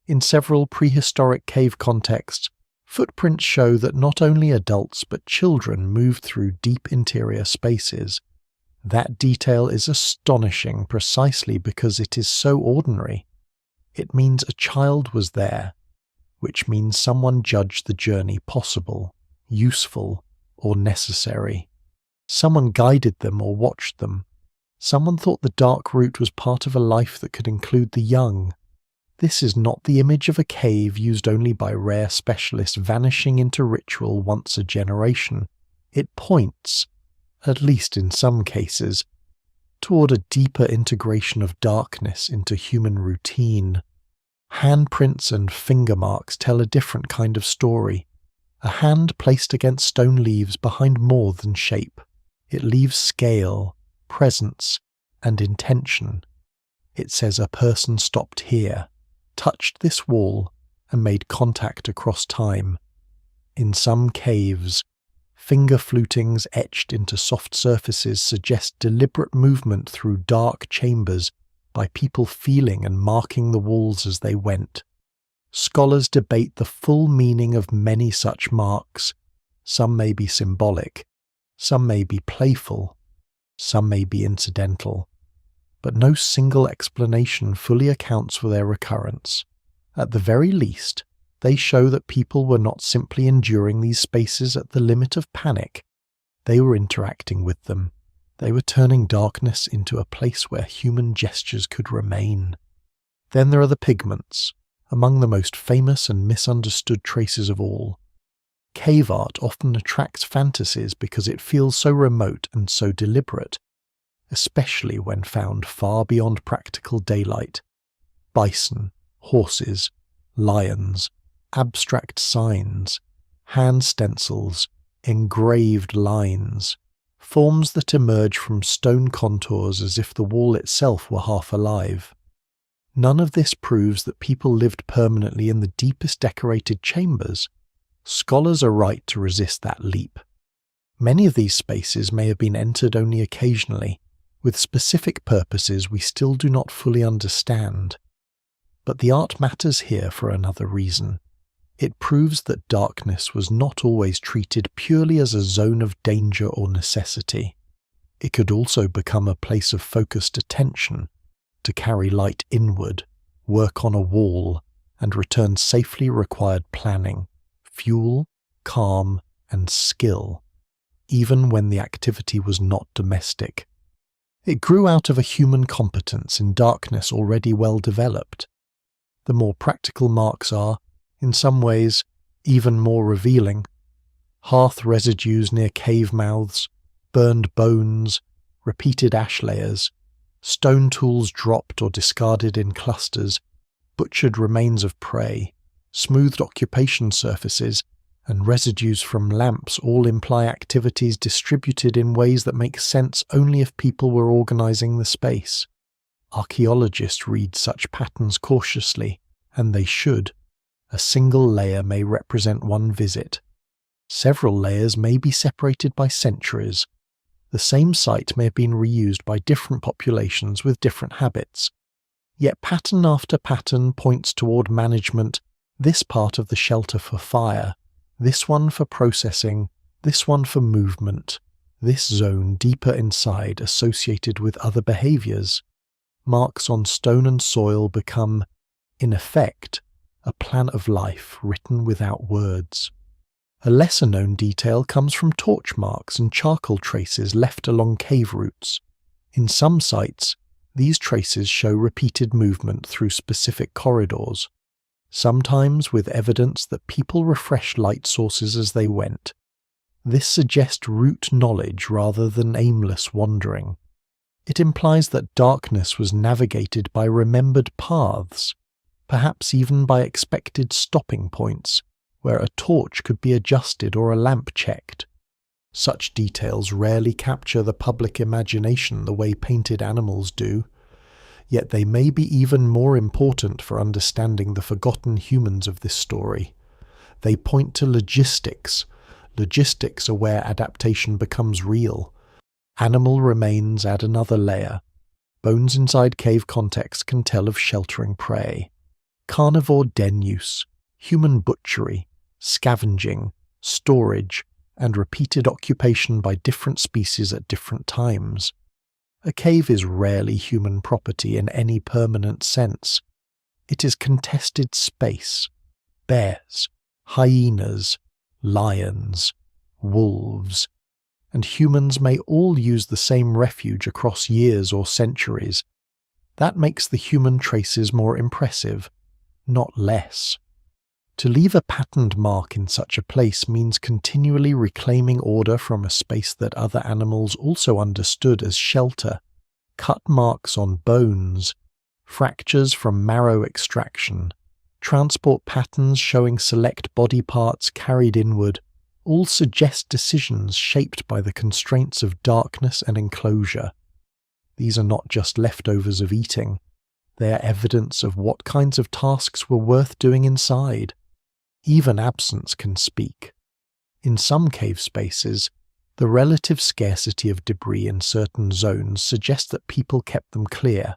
In several prehistoric cave contexts, footprints show that not only adults but children moved through deep interior spaces. That detail is astonishing precisely because it is so ordinary. It means a child was there, which means someone judged the journey possible, useful, or necessary. Someone guided them or watched them. Someone thought the dark route was part of a life that could include the young. This is not the image of a cave used only by rare specialists vanishing into ritual once a generation. It points, at least in some cases, toward a deeper integration of darkness into human routine. Handprints and finger marks tell a different kind of story. A hand placed against stone leaves behind more than shape. It leaves scale, presence, and intention. It says a person stopped here, touched this wall, and made contact across time. In some caves, finger flutings etched into soft surfaces suggest deliberate movement through dark chambers by people feeling and marking the walls as they went. Scholars debate the full meaning of many such marks. Some may be symbolic, some may be playful, some may be incidental, but no single explanation fully accounts for their recurrence. At the very least, they show that people were not simply enduring these spaces at the limit of panic. They were interacting with them. They were turning darkness into a place where human gestures could remain. Then there are the pigments, among the most famous and misunderstood traces of all. Cave art often attracts fantasies because it feels so remote and so deliberate, especially when found far beyond practical daylight. Bison, horses, lions, abstract signs, hand stencils, engraved lines, forms that emerge from stone contours as if the wall itself were half alive. None of this proves that people lived permanently in the deepest decorated chambers. Scholars are right to resist that leap. Many of these spaces may have been entered only occasionally, with specific purposes we still do not fully understand. But the art matters here for another reason. It proves that darkness was not always treated purely as a zone of danger or necessity. It could also become a place of focused attention, to carry light inward, work on a wall, and return safely required planning, fuel, calm, and skill, even when the activity was not domestic. It grew out of a human competence in darkness already well developed. The more practical marks are, in some ways, even more revealing. Hearth residues near cave mouths, burned bones, repeated ash layers, stone tools dropped or discarded in clusters, butchered remains of prey, smoothed occupation surfaces, and residues from lamps all imply activities distributed in ways that make sense only if people were organizing the space. Archaeologists read such patterns cautiously, and they should. A single layer may represent one visit. Several layers may be separated by centuries. The same site may have been reused by different populations with different habits. Yet pattern after pattern points toward management, this part of the shelter for fire, this one for processing, this one for movement, this zone deeper inside associated with other behaviors. Marks on stone and soil become, in effect, a plan of life written without words. A lesser-known detail comes from torch marks and charcoal traces left along cave routes. In some sites, these traces show repeated movement through specific corridors, sometimes with evidence that people refreshed light sources as they went. This suggests route knowledge rather than aimless wandering. It implies that darkness was navigated by remembered paths, perhaps even by expected stopping points, where a torch could be adjusted or a lamp checked. Such details rarely capture the public imagination the way painted animals do, yet they may be even more important for understanding the forgotten humans of this story. They point to logistics are where adaptation becomes real. Animal remains add another layer. Bones inside cave contexts can tell of sheltering prey. Carnivore den use, human butchery, scavenging, storage, and repeated occupation by different species at different times. A cave is rarely human property in any permanent sense. It is contested space. Bears, hyenas, lions, wolves, and humans may all use the same refuge across years or centuries. That makes the human traces more impressive, not less. To leave a patterned mark in such a place means continually reclaiming order from a space that other animals also understood as shelter. Cut marks on bones, fractures from marrow extraction, transport patterns showing select body parts carried inward, all suggest decisions shaped by the constraints of darkness and enclosure. These are not just leftovers of eating. They are evidence of what kinds of tasks were worth doing inside. Even absence can speak. In some cave spaces, the relative scarcity of debris in certain zones suggests that people kept them clear.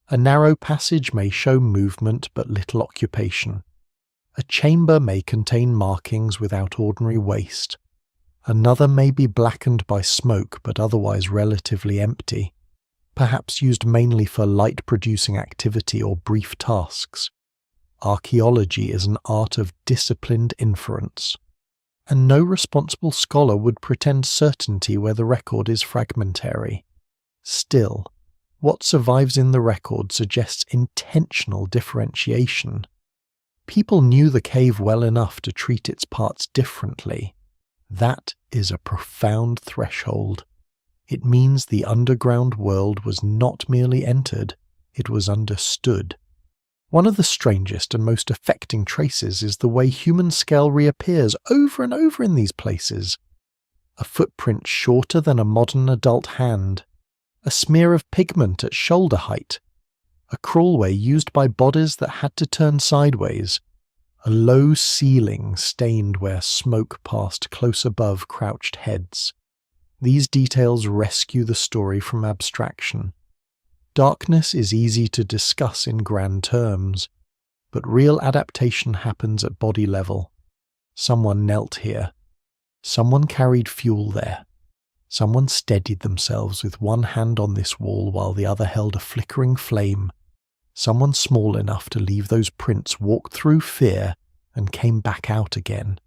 A narrow passage may show movement but little occupation. A chamber may contain markings without ordinary waste. Another may be blackened by smoke but otherwise relatively empty, perhaps used mainly for light-producing activity or brief tasks. Archaeology is an art of disciplined inference, and no responsible scholar would pretend certainty where the record is fragmentary. Still, what survives in the record suggests intentional differentiation. People knew the cave well enough to treat its parts differently. That is a profound threshold. It means the underground world was not merely entered, it was understood. One of the strangest and most affecting traces is the way human scale reappears over and over in these places. A footprint shorter than a modern adult hand, a smear of pigment at shoulder height, a crawlway used by bodies that had to turn sideways, a low ceiling stained where smoke passed close above crouched heads. These details rescue the story from abstraction. Darkness is easy to discuss in grand terms, but real adaptation happens at body level. Someone knelt here. Someone carried fuel there. Someone steadied themselves with one hand on this wall while the other held a flickering flame. Someone small enough to leave those prints walked through fear and came back out again.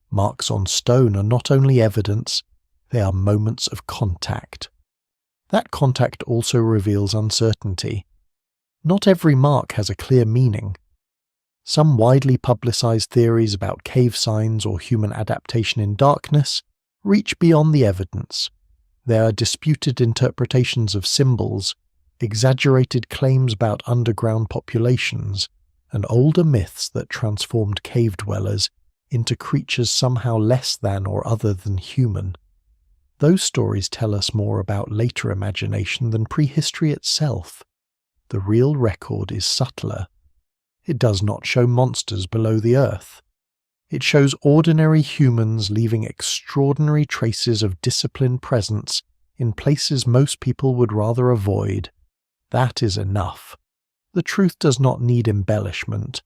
Marks on stone are not only evidence, they are moments of contact. That contact also reveals uncertainty. Not every mark has a clear meaning. Some widely publicized theories about cave signs or human adaptation in darkness reach beyond the evidence. There are disputed interpretations of symbols, exaggerated claims about underground populations, and older myths that transformed cave dwellers into creatures somehow less than or other than human. Those stories tell us more about later imagination than prehistory itself. The real record is subtler. It does not show monsters below the earth. It shows ordinary humans leaving extraordinary traces of disciplined presence in places most people would rather avoid. That is enough. The truth does not need embellishment.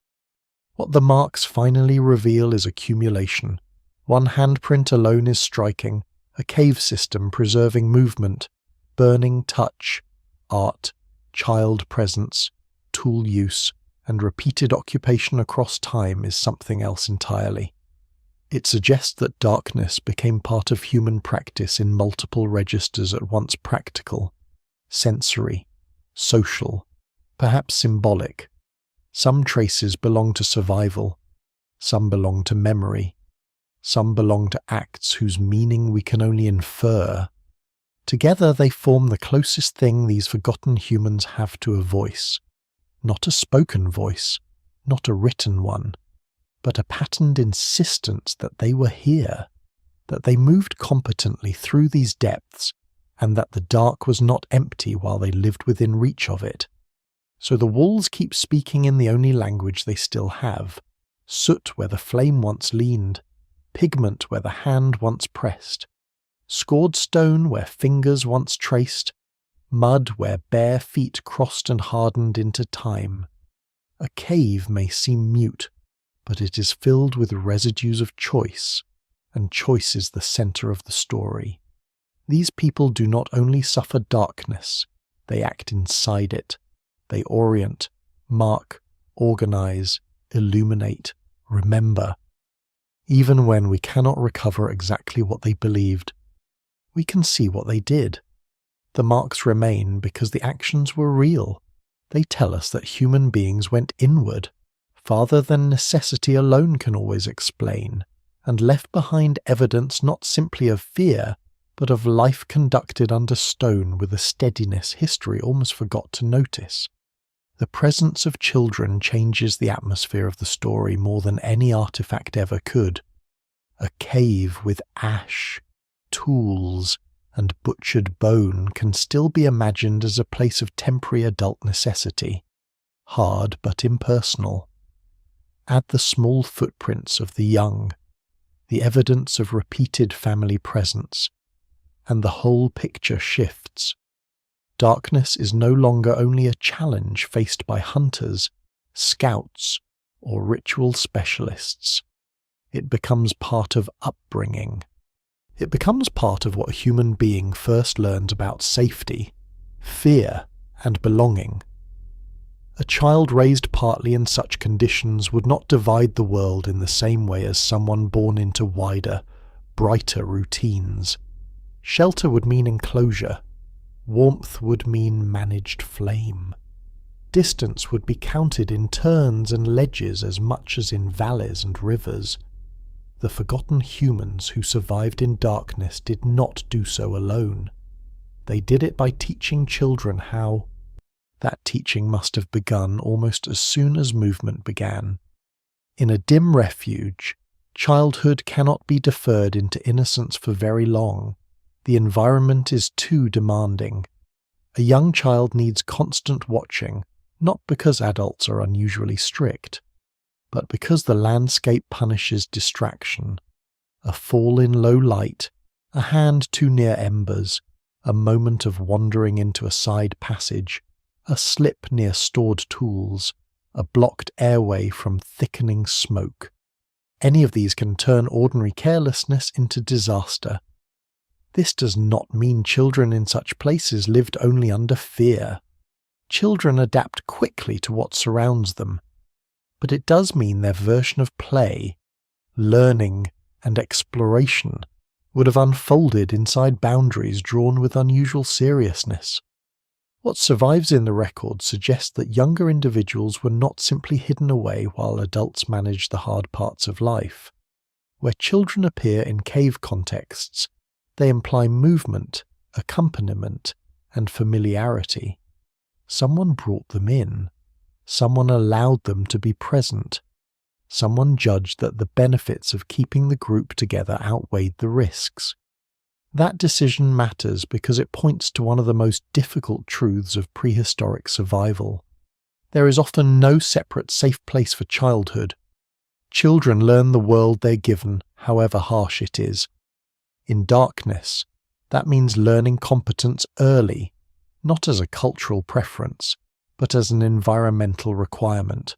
What the marks finally reveal is accumulation. One handprint alone is striking, a cave system preserving movement, burning touch, art, child presence, tool use, and repeated occupation across time is something else entirely. It suggests that darkness became part of human practice in multiple registers at once practical, sensory, social, perhaps symbolic. Some traces belong to survival, some belong to memory, some belong to acts whose meaning we can only infer. Together they form the closest thing these forgotten humans have to a voice. Not a spoken voice, not a written one, but a patterned insistence that they were here, that they moved competently through these depths, and that the dark was not empty while they lived within reach of it. So the walls keep speaking in the only language they still have, soot where the flame once leaned, pigment where the hand once pressed, scored stone where fingers once traced, mud where bare feet crossed and hardened into time. A cave may seem mute, but it is filled with residues of choice, and choice is the center of the story. These people do not only suffer darkness, they act inside it. They orient, mark, organize, illuminate, remember. Even when we cannot recover exactly what they believed, we can see what they did. The marks remain because the actions were real. They tell us that human beings went inward, farther than necessity alone can always explain, and left behind evidence not simply of fear, but of life conducted under stone with a steadiness history almost forgot to notice. The presence of children changes the atmosphere of the story more than any artifact ever could. A cave with ash, tools, and butchered bone can still be imagined as a place of temporary adult necessity, hard but impersonal. Add the small footprints of the young, the evidence of repeated family presence, and the whole picture shifts. Darkness is no longer only a challenge faced by hunters, scouts, or ritual specialists. It becomes part of upbringing. It becomes part of what a human being first learns about safety, fear, and belonging. A child raised partly in such conditions would not divide the world in the same way as someone born into wider, brighter routines. Shelter would mean enclosure. Warmth would mean managed flame. Distance would be counted in turns and ledges as much as in valleys and rivers. The forgotten humans who survived in darkness did not do so alone. They did it by teaching children how. That teaching must have begun almost as soon as movement began. In a dim refuge, childhood cannot be deferred into innocence for very long. The environment is too demanding. A young child needs constant watching, not because adults are unusually strict. but because the landscape punishes distraction, a fall in low light, a hand too near embers, a moment of wandering into a side passage, a slip near stored tools, a blocked airway from thickening smoke. Any of these can turn ordinary carelessness into disaster. This does not mean children in such places lived only under fear. Children adapt quickly to what surrounds them, but it does mean their version of play, learning, and exploration would have unfolded inside boundaries drawn with unusual seriousness. What survives in the record suggests that younger individuals were not simply hidden away while adults managed the hard parts of life. Where children appear in cave contexts, they imply movement, accompaniment, and familiarity. Someone brought them in. Someone allowed them to be present. Someone judged that the benefits of keeping the group together outweighed the risks. That decision matters because it points to one of the most difficult truths of prehistoric survival. There is often no separate safe place for childhood. Children learn the world they're given, however harsh it is. In darkness, that means learning competence early, not as a cultural preference, but as an environmental requirement.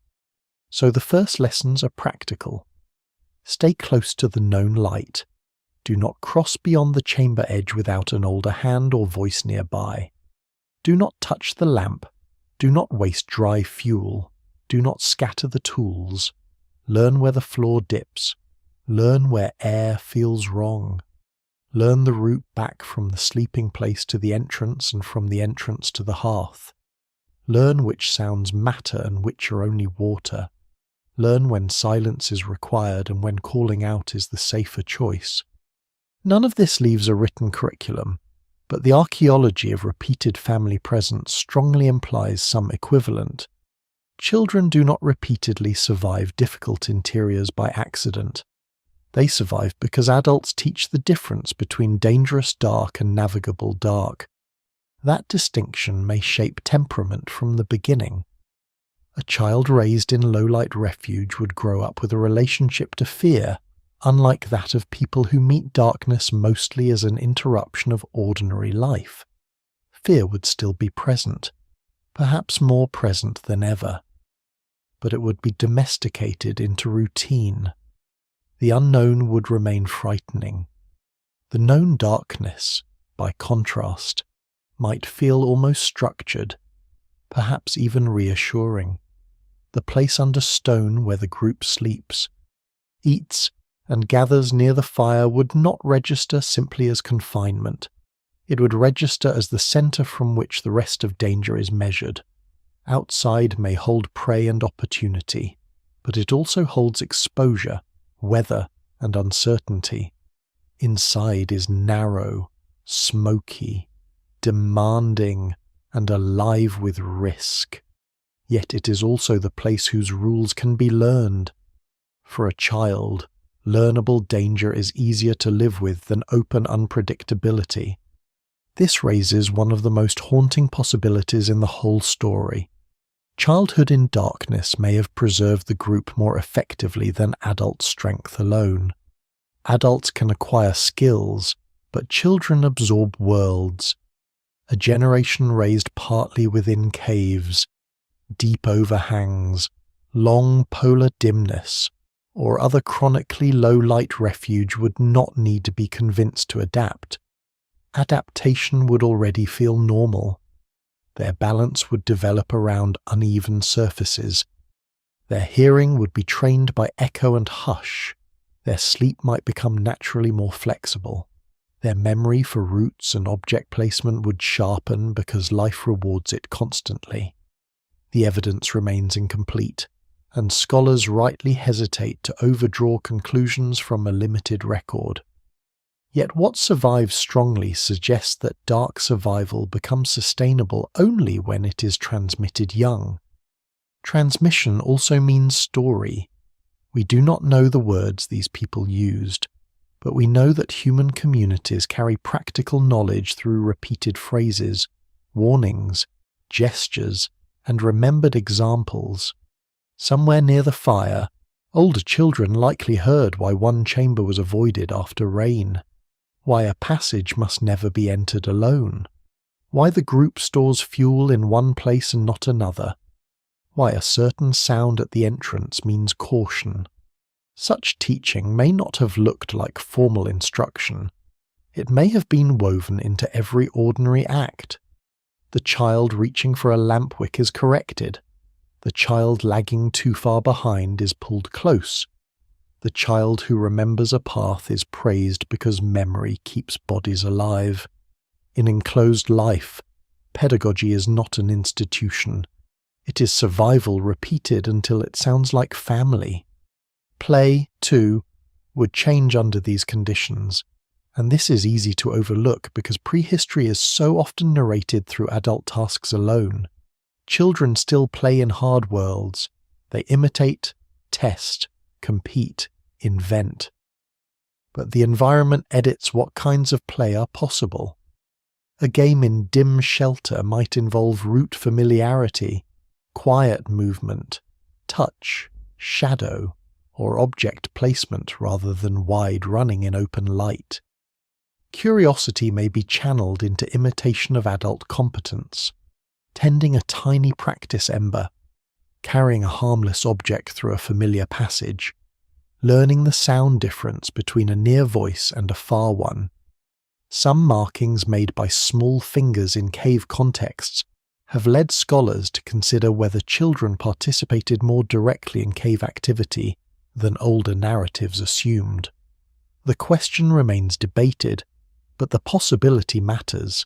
So the first lessons are practical. Stay close to the known light. Do not cross beyond the chamber edge without an older hand or voice nearby. Do not touch the lamp. Do not waste dry fuel. Do not scatter the tools. Learn where the floor dips. Learn where air feels wrong. Learn the route back from the sleeping place to the entrance and from the entrance to the hearth. Learn which sounds matter and which are only water. Learn when silence is required and when calling out is the safer choice. None of this leaves a written curriculum, but the archaeology of repeated family presence strongly implies some equivalent. Children do not repeatedly survive difficult interiors by accident. They survive because adults teach the difference between dangerous dark and navigable dark. That distinction may shape temperament from the beginning. A child raised in low-light refuge would grow up with a relationship to fear, unlike that of people who meet darkness mostly as an interruption of ordinary life. Fear would still be present, perhaps more present than ever, but it would be domesticated into routine. The unknown would remain frightening. The known darkness, by contrast, might feel almost structured, perhaps even reassuring. The place under stone where the group sleeps, eats, and gathers near the fire would not register simply as confinement. It would register as the centre from which the rest of danger is measured. Outside may hold prey and opportunity, but it also holds exposure, weather, and uncertainty. Inside is narrow, smoky, demanding, and alive with risk. Yet it is also the place whose rules can be learned. For a child, learnable danger is easier to live with than open unpredictability. This raises one of the most haunting possibilities in the whole story. Childhood in darkness may have preserved the group more effectively than adult strength alone. Adults can acquire skills, but children absorb worlds. A generation raised partly within caves, deep overhangs, long polar dimness, or other chronically low-light refuge would not need to be convinced to adapt. Adaptation would already feel normal. Their balance would develop around uneven surfaces. Their hearing would be trained by echo and hush. Their sleep might become naturally more flexible. Their memory for routes and object placement would sharpen because life rewards it constantly. The evidence remains incomplete, and scholars rightly hesitate to overdraw conclusions from a limited record. Yet what survives strongly suggests that dark survival becomes sustainable only when it is transmitted young. Transmission also means story. We do not know the words these people used, but we know that human communities carry practical knowledge through repeated phrases, warnings, gestures, and remembered examples. Somewhere near the fire, Older children likely heard why one chamber was avoided after rain, why a passage must never be entered alone, why the group stores fuel in one place and not another, why a certain sound at the entrance means caution. Such teaching may not have looked like formal instruction. It may have been woven into every ordinary act. The child reaching for a lamp wick is corrected. The child lagging too far behind is pulled close. The child who remembers a path is praised because memory keeps bodies alive. In enclosed life, pedagogy is not an institution. It is survival repeated until it sounds like family. Play, too, would change under these conditions, and this is easy to overlook because prehistory is so often narrated through adult tasks alone. Children still play in hard worlds. They imitate, test, compete, invent. But the environment edits what kinds of play are possible. A game in dim shelter might involve route familiarity, quiet movement, touch, shadow, or object placement rather than wide running in open light. Curiosity may be channeled into imitation of adult competence, tending a tiny practice ember, carrying a harmless object through a familiar passage, learning the sound difference between a near voice and a far one. Some markings made by small fingers in cave contexts have led scholars to consider whether children participated more directly in cave activity than older narratives assumed. The question remains debated, but the possibility matters.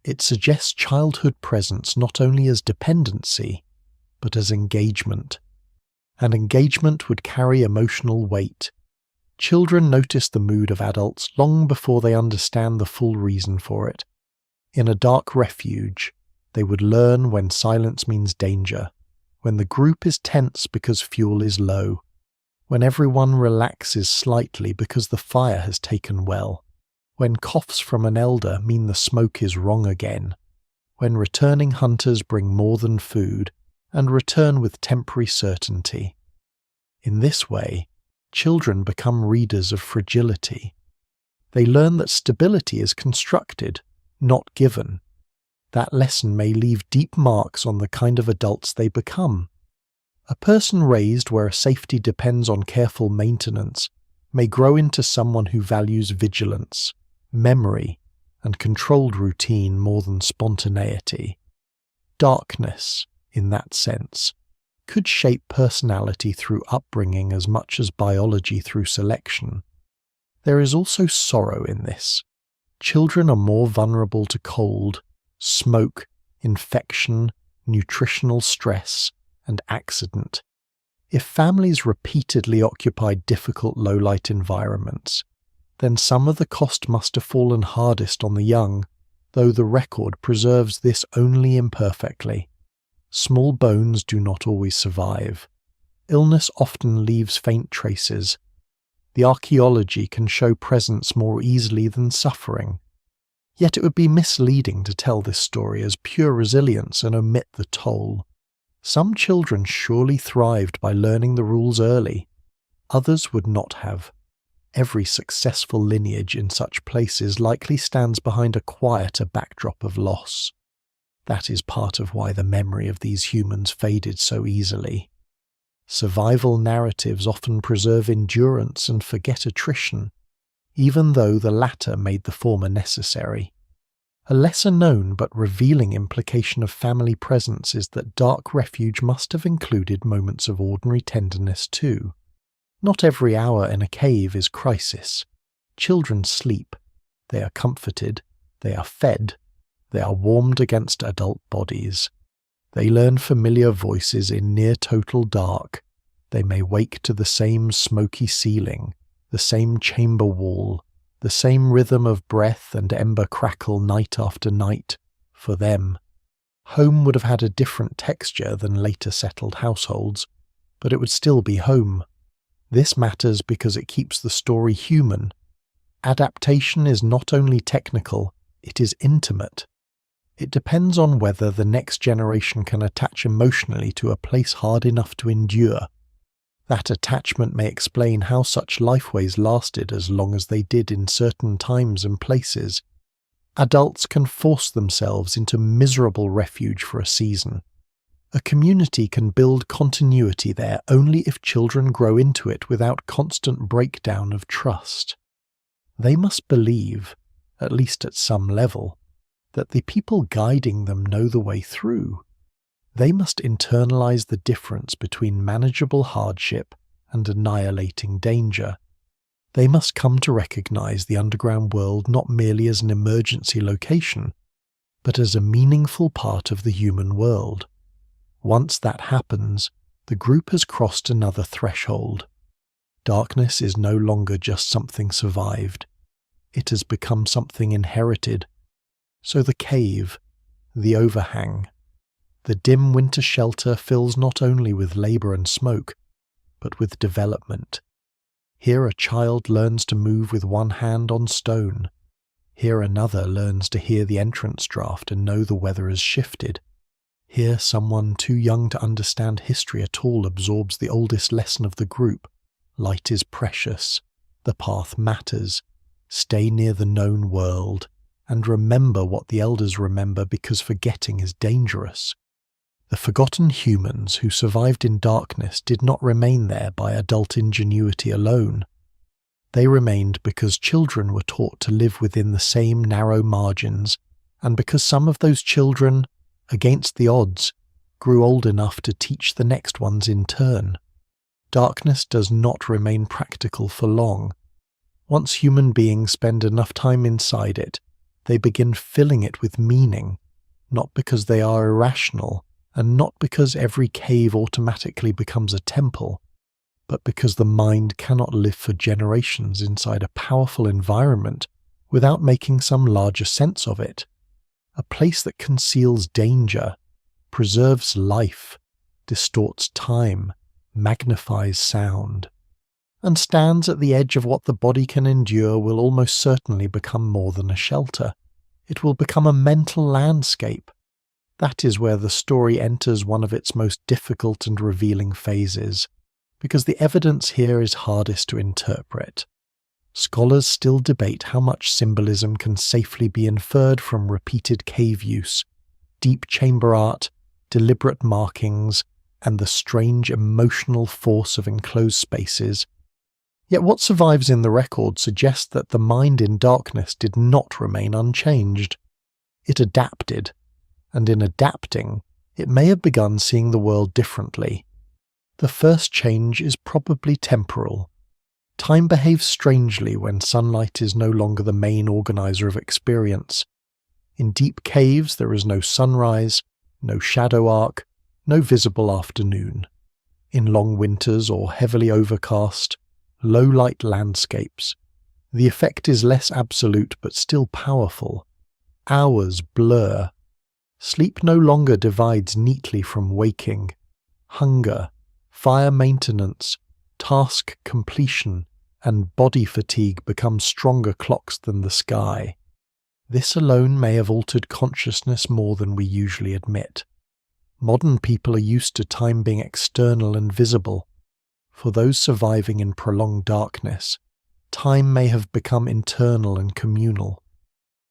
It suggests childhood presence not only as dependency, but as engagement. And engagement would carry emotional weight. Children notice the mood of adults long before they understand the full reason for it. In a dark refuge, they would learn when silence means danger, when the group is tense because fuel is low, when everyone relaxes slightly because the fire has taken well, when coughs from an elder mean the smoke is wrong again, when returning hunters bring more than food and return with temporary certainty. In this way, children become readers of fragility. They learn that stability is constructed, not given. That lesson may leave deep marks on the kind of adults they become. A person raised where safety depends on careful maintenance may grow into someone who values vigilance, memory, and controlled routine more than spontaneity. Darkness, in that sense, could shape personality through upbringing as much as biology through selection. There is also sorrow in this. Children are more vulnerable to cold, smoke, infection, nutritional stress, and accident. If families repeatedly occupied difficult low-light environments, then some of the cost must have fallen hardest on the young, though the record preserves this only imperfectly. Small bones do not always survive. Illness often leaves faint traces. The archaeology can show presence more easily than suffering. Yet it would be misleading to tell this story as pure resilience and omit the toll. Some children surely thrived by learning the rules early. Others would not have. Every successful lineage in such places likely stands behind a quieter backdrop of loss. That is part of why the memory of these humans faded so easily. Survival narratives often preserve endurance and forget attrition, even though the latter made the former necessary. A lesser-known but revealing implication of family presence is that dark refuge must have included moments of ordinary tenderness too. Not every hour in a cave is crisis. Children sleep. They are comforted. They are fed. They are warmed against adult bodies. They learn familiar voices in near-total dark. They may wake to the same smoky ceiling, the same chamber wall, the same rhythm of breath and ember crackle night after night. For them, home would have had a different texture than later settled households, but it would still be home. This matters because it keeps the story human. Adaptation is not only technical, it is intimate. It depends on whether the next generation can attach emotionally to a place hard enough to endure. That attachment may explain how such lifeways lasted as long as they did in certain times and places. Adults can force themselves into miserable refuge for a season. A community can build continuity there only if children grow into it without constant breakdown of trust. They must believe, at least at some level, that the people guiding them know the way through. They must internalize the difference between manageable hardship and annihilating danger. They must come to recognize the underground world not merely as an emergency location, but as a meaningful part of the human world. Once that happens, the group has crossed another threshold. Darkness is no longer just something survived. It has become something inherited. So the cave, the overhang, the dim winter shelter fills not only with labor and smoke, but with development. Here a child learns to move with one hand on stone. Here another learns to hear the entrance draft and know the weather has shifted. Here someone too young to understand history at all absorbs the oldest lesson of the group. Light is precious. The path matters. Stay near the known world, and remember what the elders remember, because forgetting is dangerous. The forgotten humans who survived in darkness did not remain there by adult ingenuity alone. They remained because children were taught to live within the same narrow margins, and because some of those children, against the odds, grew old enough to teach the next ones in turn. Darkness does not remain practical for long. Once human beings spend enough time inside it, they begin filling it with meaning, not because they are irrational, and not because every cave automatically becomes a temple, but because the mind cannot live for generations inside a powerful environment without making some larger sense of it. A place that conceals danger, preserves life, distorts time, magnifies sound, and stands at the edge of what the body can endure will almost certainly become more than a shelter. It will become a mental landscape. That is where the story enters one of its most difficult and revealing phases, because the evidence here is hardest to interpret. Scholars still debate how much symbolism can safely be inferred from repeated cave use, deep chamber art, deliberate markings, and the strange emotional force of enclosed spaces. Yet what survives in the record suggests that the mind in darkness did not remain unchanged. It adapted, and in adapting, it may have begun seeing the world differently. The first change is probably temporal. Time behaves strangely when sunlight is no longer the main organizer of experience. In deep caves there is no sunrise, no shadow arc, no visible afternoon. In long winters or heavily overcast, low-light landscapes, the effect is less absolute but still powerful. Hours blur. Sleep no longer divides neatly from waking. Hunger, fire maintenance, task completion, and body fatigue become stronger clocks than the sky. This alone may have altered consciousness more than we usually admit. Modern people are used to time being external and visible. For those surviving in prolonged darkness, time may have become internal and communal.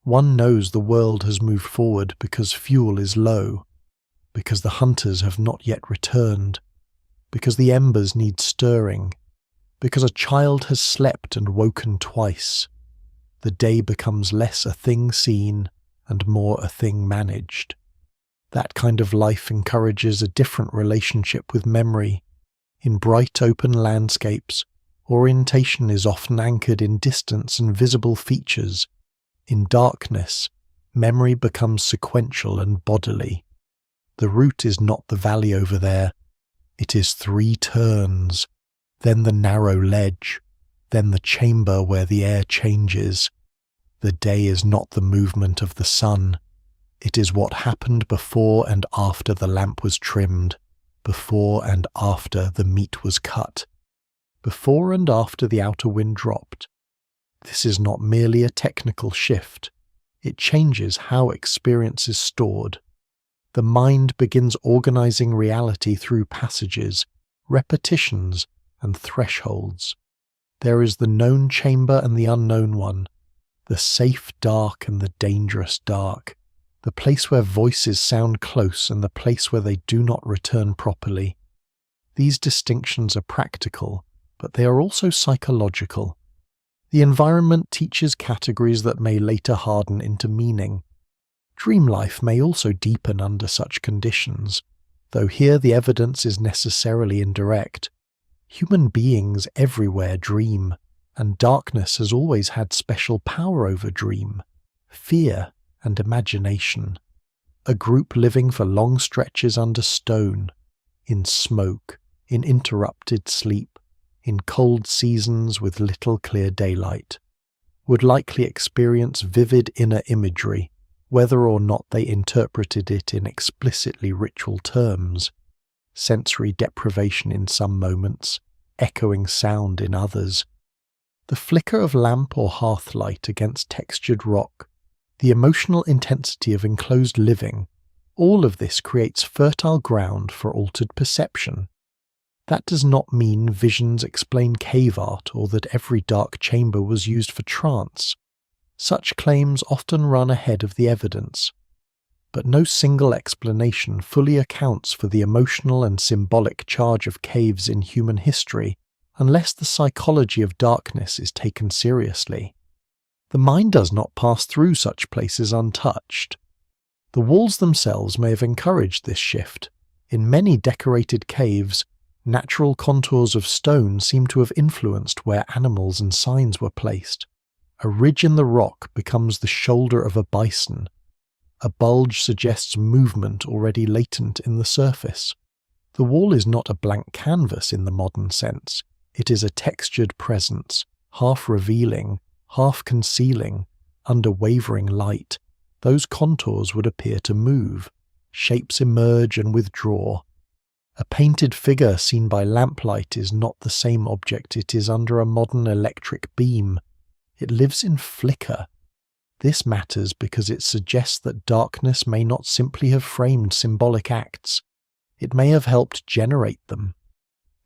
One knows the world has moved forward because fuel is low, because the hunters have not yet returned, because the embers need stirring, because a child has slept and woken twice. The day becomes less a thing seen and more a thing managed. That kind of life encourages a different relationship with memory. In bright open landscapes, orientation is often anchored in distance and visible features. In darkness, memory becomes sequential and bodily. The route is not the valley over there. It is 3 turns, then the narrow ledge, then the chamber where the air changes. The day is not the movement of the sun. It is what happened before and after the lamp was trimmed, before and after the meat was cut, before and after the outer wind dropped. This is not merely a technical shift. It changes how experience is stored. The mind begins organizing reality through passages, repetitions, and thresholds. There is the known chamber and the unknown one, the safe dark and the dangerous dark, the place where voices sound close and the place where they do not return properly. These distinctions are practical, but they are also psychological. The environment teaches categories that may later harden into meaning. Dream life may also deepen under such conditions, though here the evidence is necessarily indirect. Human beings everywhere dream, and darkness has always had special power over dream, fear, and imagination. A group living for long stretches under stone, in smoke, in interrupted sleep, in cold seasons with little clear daylight, would likely experience vivid inner imagery, whether or not they interpreted it in explicitly ritual terms, sensory deprivation in some moments, echoing sound in others. The flicker of lamp or hearth light against textured rock, the emotional intensity of enclosed living, all of this creates fertile ground for altered perception. That does not mean visions explain cave art or that every dark chamber was used for trance. Such claims often run ahead of the evidence. But no single explanation fully accounts for the emotional and symbolic charge of caves in human history unless the psychology of darkness is taken seriously. The mind does not pass through such places untouched. The walls themselves may have encouraged this shift. In many decorated caves, natural contours of stone seem to have influenced where animals and signs were placed. A ridge in the rock becomes the shoulder of a bison. A bulge suggests movement already latent in the surface. The wall is not a blank canvas in the modern sense. It is a textured presence, half revealing, half concealing, under wavering light. Those contours would appear to move. Shapes emerge and withdraw. A painted figure seen by lamplight is not the same object it is under a modern electric beam. It lives in flicker. This matters because it suggests that darkness may not simply have framed symbolic acts. It may have helped generate them.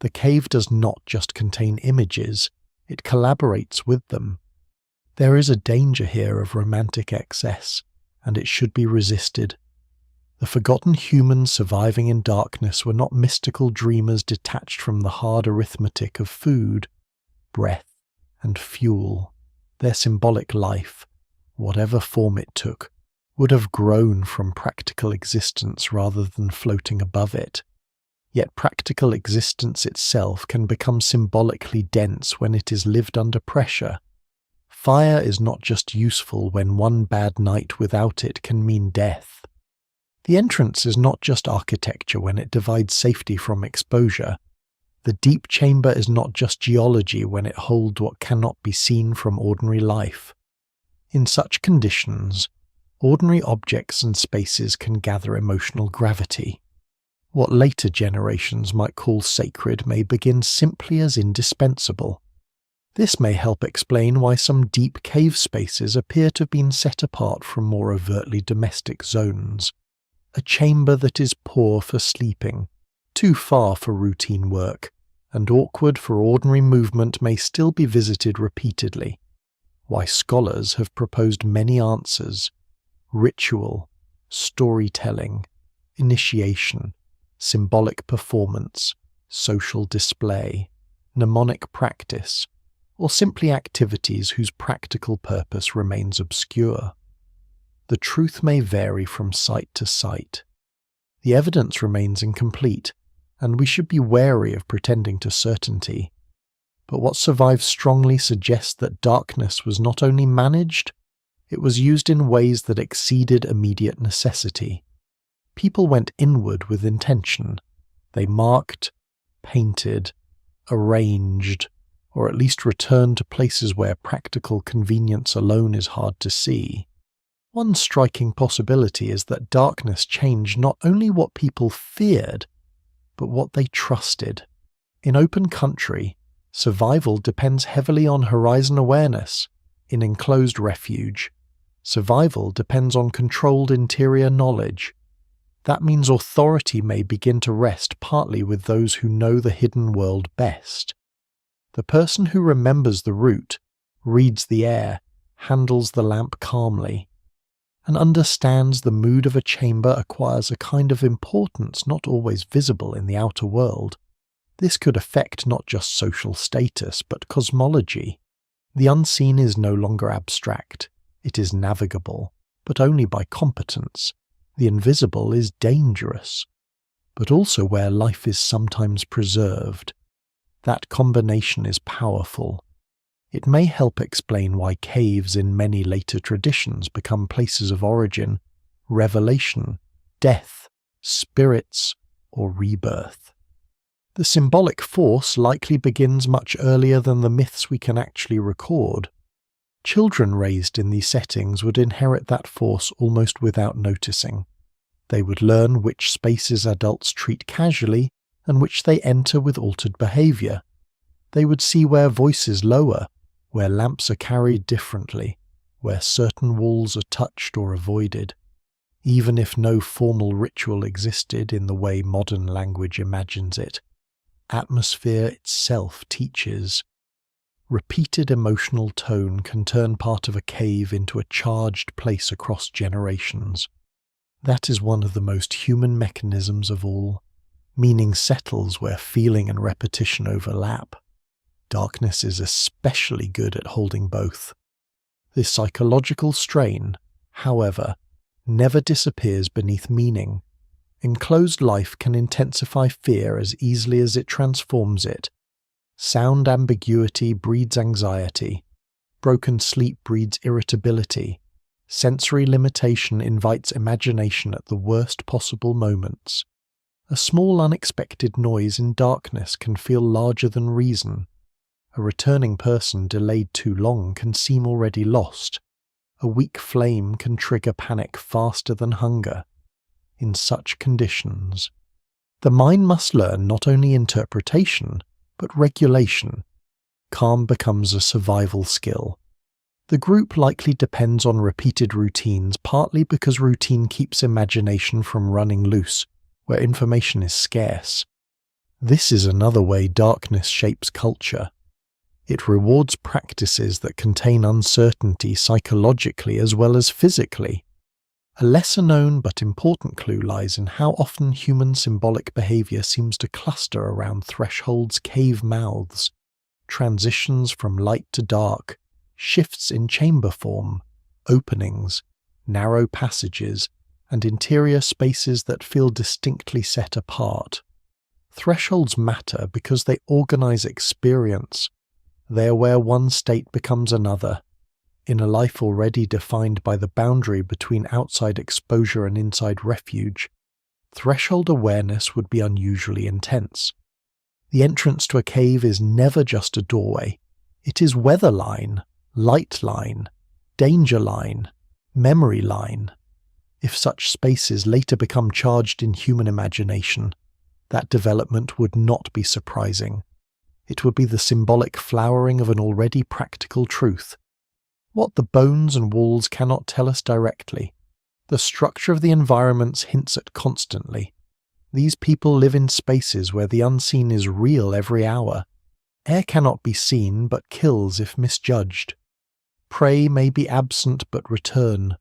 The cave does not just contain images, it collaborates with them. There is a danger here of romantic excess, and it should be resisted. The forgotten humans surviving in darkness were not mystical dreamers detached from the hard arithmetic of food, breath, and fuel. Their symbolic life, whatever form it took, would have grown from practical existence rather than floating above it. Yet practical existence itself can become symbolically dense when it is lived under pressure. Fire is not just useful when one bad night without it can mean death. The entrance is not just architecture when it divides safety from exposure. The deep chamber is not just geology when it holds what cannot be seen from ordinary life. In such conditions, ordinary objects and spaces can gather emotional gravity. What later generations might call sacred may begin simply as indispensable. This may help explain why some deep cave spaces appear to have been set apart from more overtly domestic zones. A chamber that is poor for sleeping, too far for routine work, and awkward for ordinary movement may still be visited repeatedly. Why scholars have proposed many answers: ritual, storytelling, initiation, symbolic performance, social display, mnemonic practice, or simply activities whose practical purpose remains obscure. The truth may vary from site to site. The evidence remains incomplete, and we should be wary of pretending to certainty. But what survives strongly suggests that darkness was not only managed, it was used in ways that exceeded immediate necessity. People went inward with intention. They marked, painted, arranged, or at least returned to places where practical convenience alone is hard to see. One striking possibility is that darkness changed not only what people feared, but what they trusted. In open country, survival depends heavily on horizon awareness. In enclosed refuge, survival depends on controlled interior knowledge. That means authority may begin to rest partly with those who know the hidden world best. The person who remembers the route, reads the air, handles the lamp calmly, and understands the mood of a chamber acquires a kind of importance not always visible in the outer world. This could affect not just social status, but cosmology. The unseen is no longer abstract. It is navigable, but only by competence. The invisible is dangerous, but also where life is sometimes preserved. That combination is powerful. It may help explain why caves in many later traditions become places of origin, revelation, death, spirits, or rebirth. The symbolic force likely begins much earlier than the myths we can actually record. Children raised in these settings would inherit that force almost without noticing. They would learn which spaces adults treat casually and which they enter with altered behavior. They would see where voices lower, where lamps are carried differently, where certain walls are touched or avoided. Even if no formal ritual existed in the way modern language imagines it, atmosphere itself teaches. Repeated emotional tone can turn part of a cave into a charged place across generations. That is one of the most human mechanisms of all. Meaning settles where feeling and repetition overlap. Darkness is especially good at holding both. This psychological strain, however, never disappears beneath meaning. Enclosed life can intensify fear as easily as it transforms it. Sound ambiguity breeds anxiety. Broken sleep breeds irritability. Sensory limitation invites imagination at the worst possible moments. A small unexpected noise in darkness can feel larger than reason. A returning person delayed too long can seem already lost. A weak flame can trigger panic faster than hunger. In such conditions, the mind must learn not only interpretation, but regulation. Calm becomes a survival skill. The group likely depends on repeated routines, partly because routine keeps imagination from running loose, where information is scarce. This is another way darkness shapes culture. It rewards practices that contain uncertainty psychologically as well as physically. A lesser-known but important clue lies in how often human symbolic behavior seems to cluster around thresholds, cave mouths, transitions from light to dark, shifts in chamber form, openings, narrow passages, and interior spaces that feel distinctly set apart. Thresholds matter because they organize experience. They are where one state becomes another. In a life already defined by the boundary between outside exposure and inside refuge, threshold awareness would be unusually intense. The entrance to a cave is never just a doorway. It is weather line, light line, danger line, memory line. If such spaces later become charged in human imagination, that development would not be surprising. It would be the symbolic flowering of an already practical truth. What the bones and walls cannot tell us directly, the structure of the environments hints at constantly. These people live in spaces where the unseen is real every hour. Air cannot be seen but kills if misjudged. Prey may be absent but return.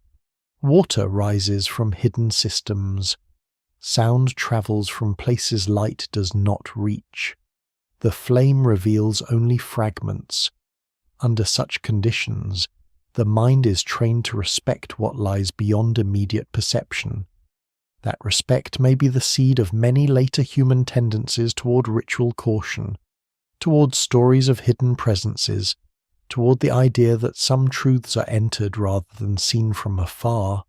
Water rises from hidden systems. Sound travels from places light does not reach. The flame reveals only fragments. Under such conditions, the mind is trained to respect what lies beyond immediate perception. That respect may be the seed of many later human tendencies toward ritual caution, toward stories of hidden presences, toward the idea that some truths are entered rather than seen from afar.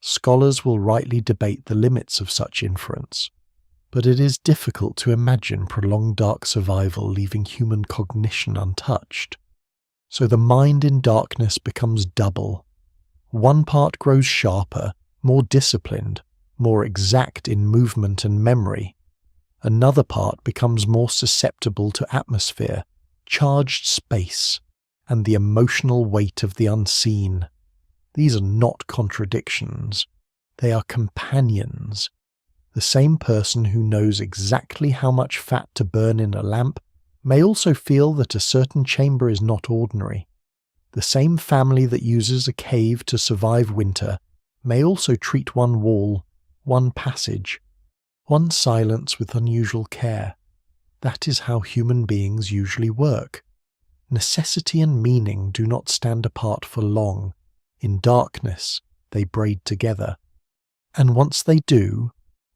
Scholars will rightly debate the limits of such inference, but it is difficult to imagine prolonged dark survival leaving human cognition untouched. So the mind in darkness becomes double. One part grows sharper, more disciplined, more exact in movement and memory. Another part becomes more susceptible to atmosphere, charged space, and the emotional weight of the unseen. These are not contradictions. They are companions. The same person who knows exactly how much fat to burn in a lamp may also feel that a certain chamber is not ordinary. The same family that uses a cave to survive winter may also treat one wall, one passage, one silence with unusual care. That is how human beings usually work. Necessity and meaning do not stand apart for long. In darkness, they braid together. And once they do,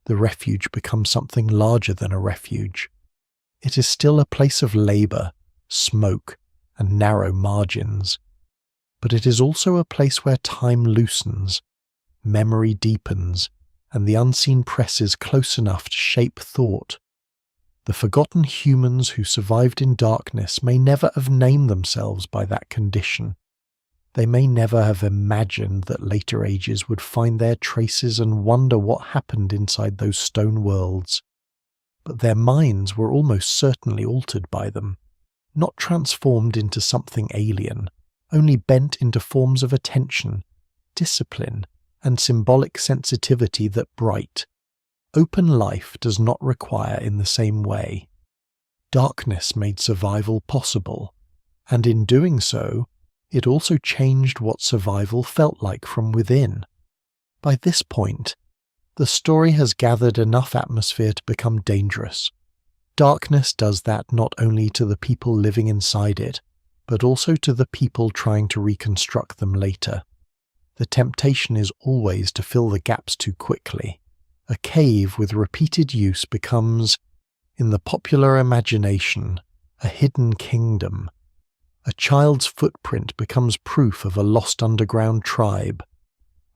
the refuge becomes something larger than a refuge. It is still a place of labour, smoke, and narrow margins. But it is also a place where time loosens, memory deepens, and the unseen presses close enough to shape thought. The forgotten humans who survived in darkness may never have named themselves by that condition. They may never have imagined that later ages would find their traces and wonder what happened inside those stone worlds. But their minds were almost certainly altered by them, not transformed into something alien, only bent into forms of attention, discipline, and symbolic sensitivity that bright, open life does not require in the same way. Darkness made survival possible, and in doing so, it also changed what survival felt like from within. By this point, the story has gathered enough atmosphere to become dangerous. Darkness does that not only to the people living inside it, but also to the people trying to reconstruct them later. The temptation is always to fill the gaps too quickly. A cave with repeated use becomes, in the popular imagination, a hidden kingdom. A child's footprint becomes proof of a lost underground tribe.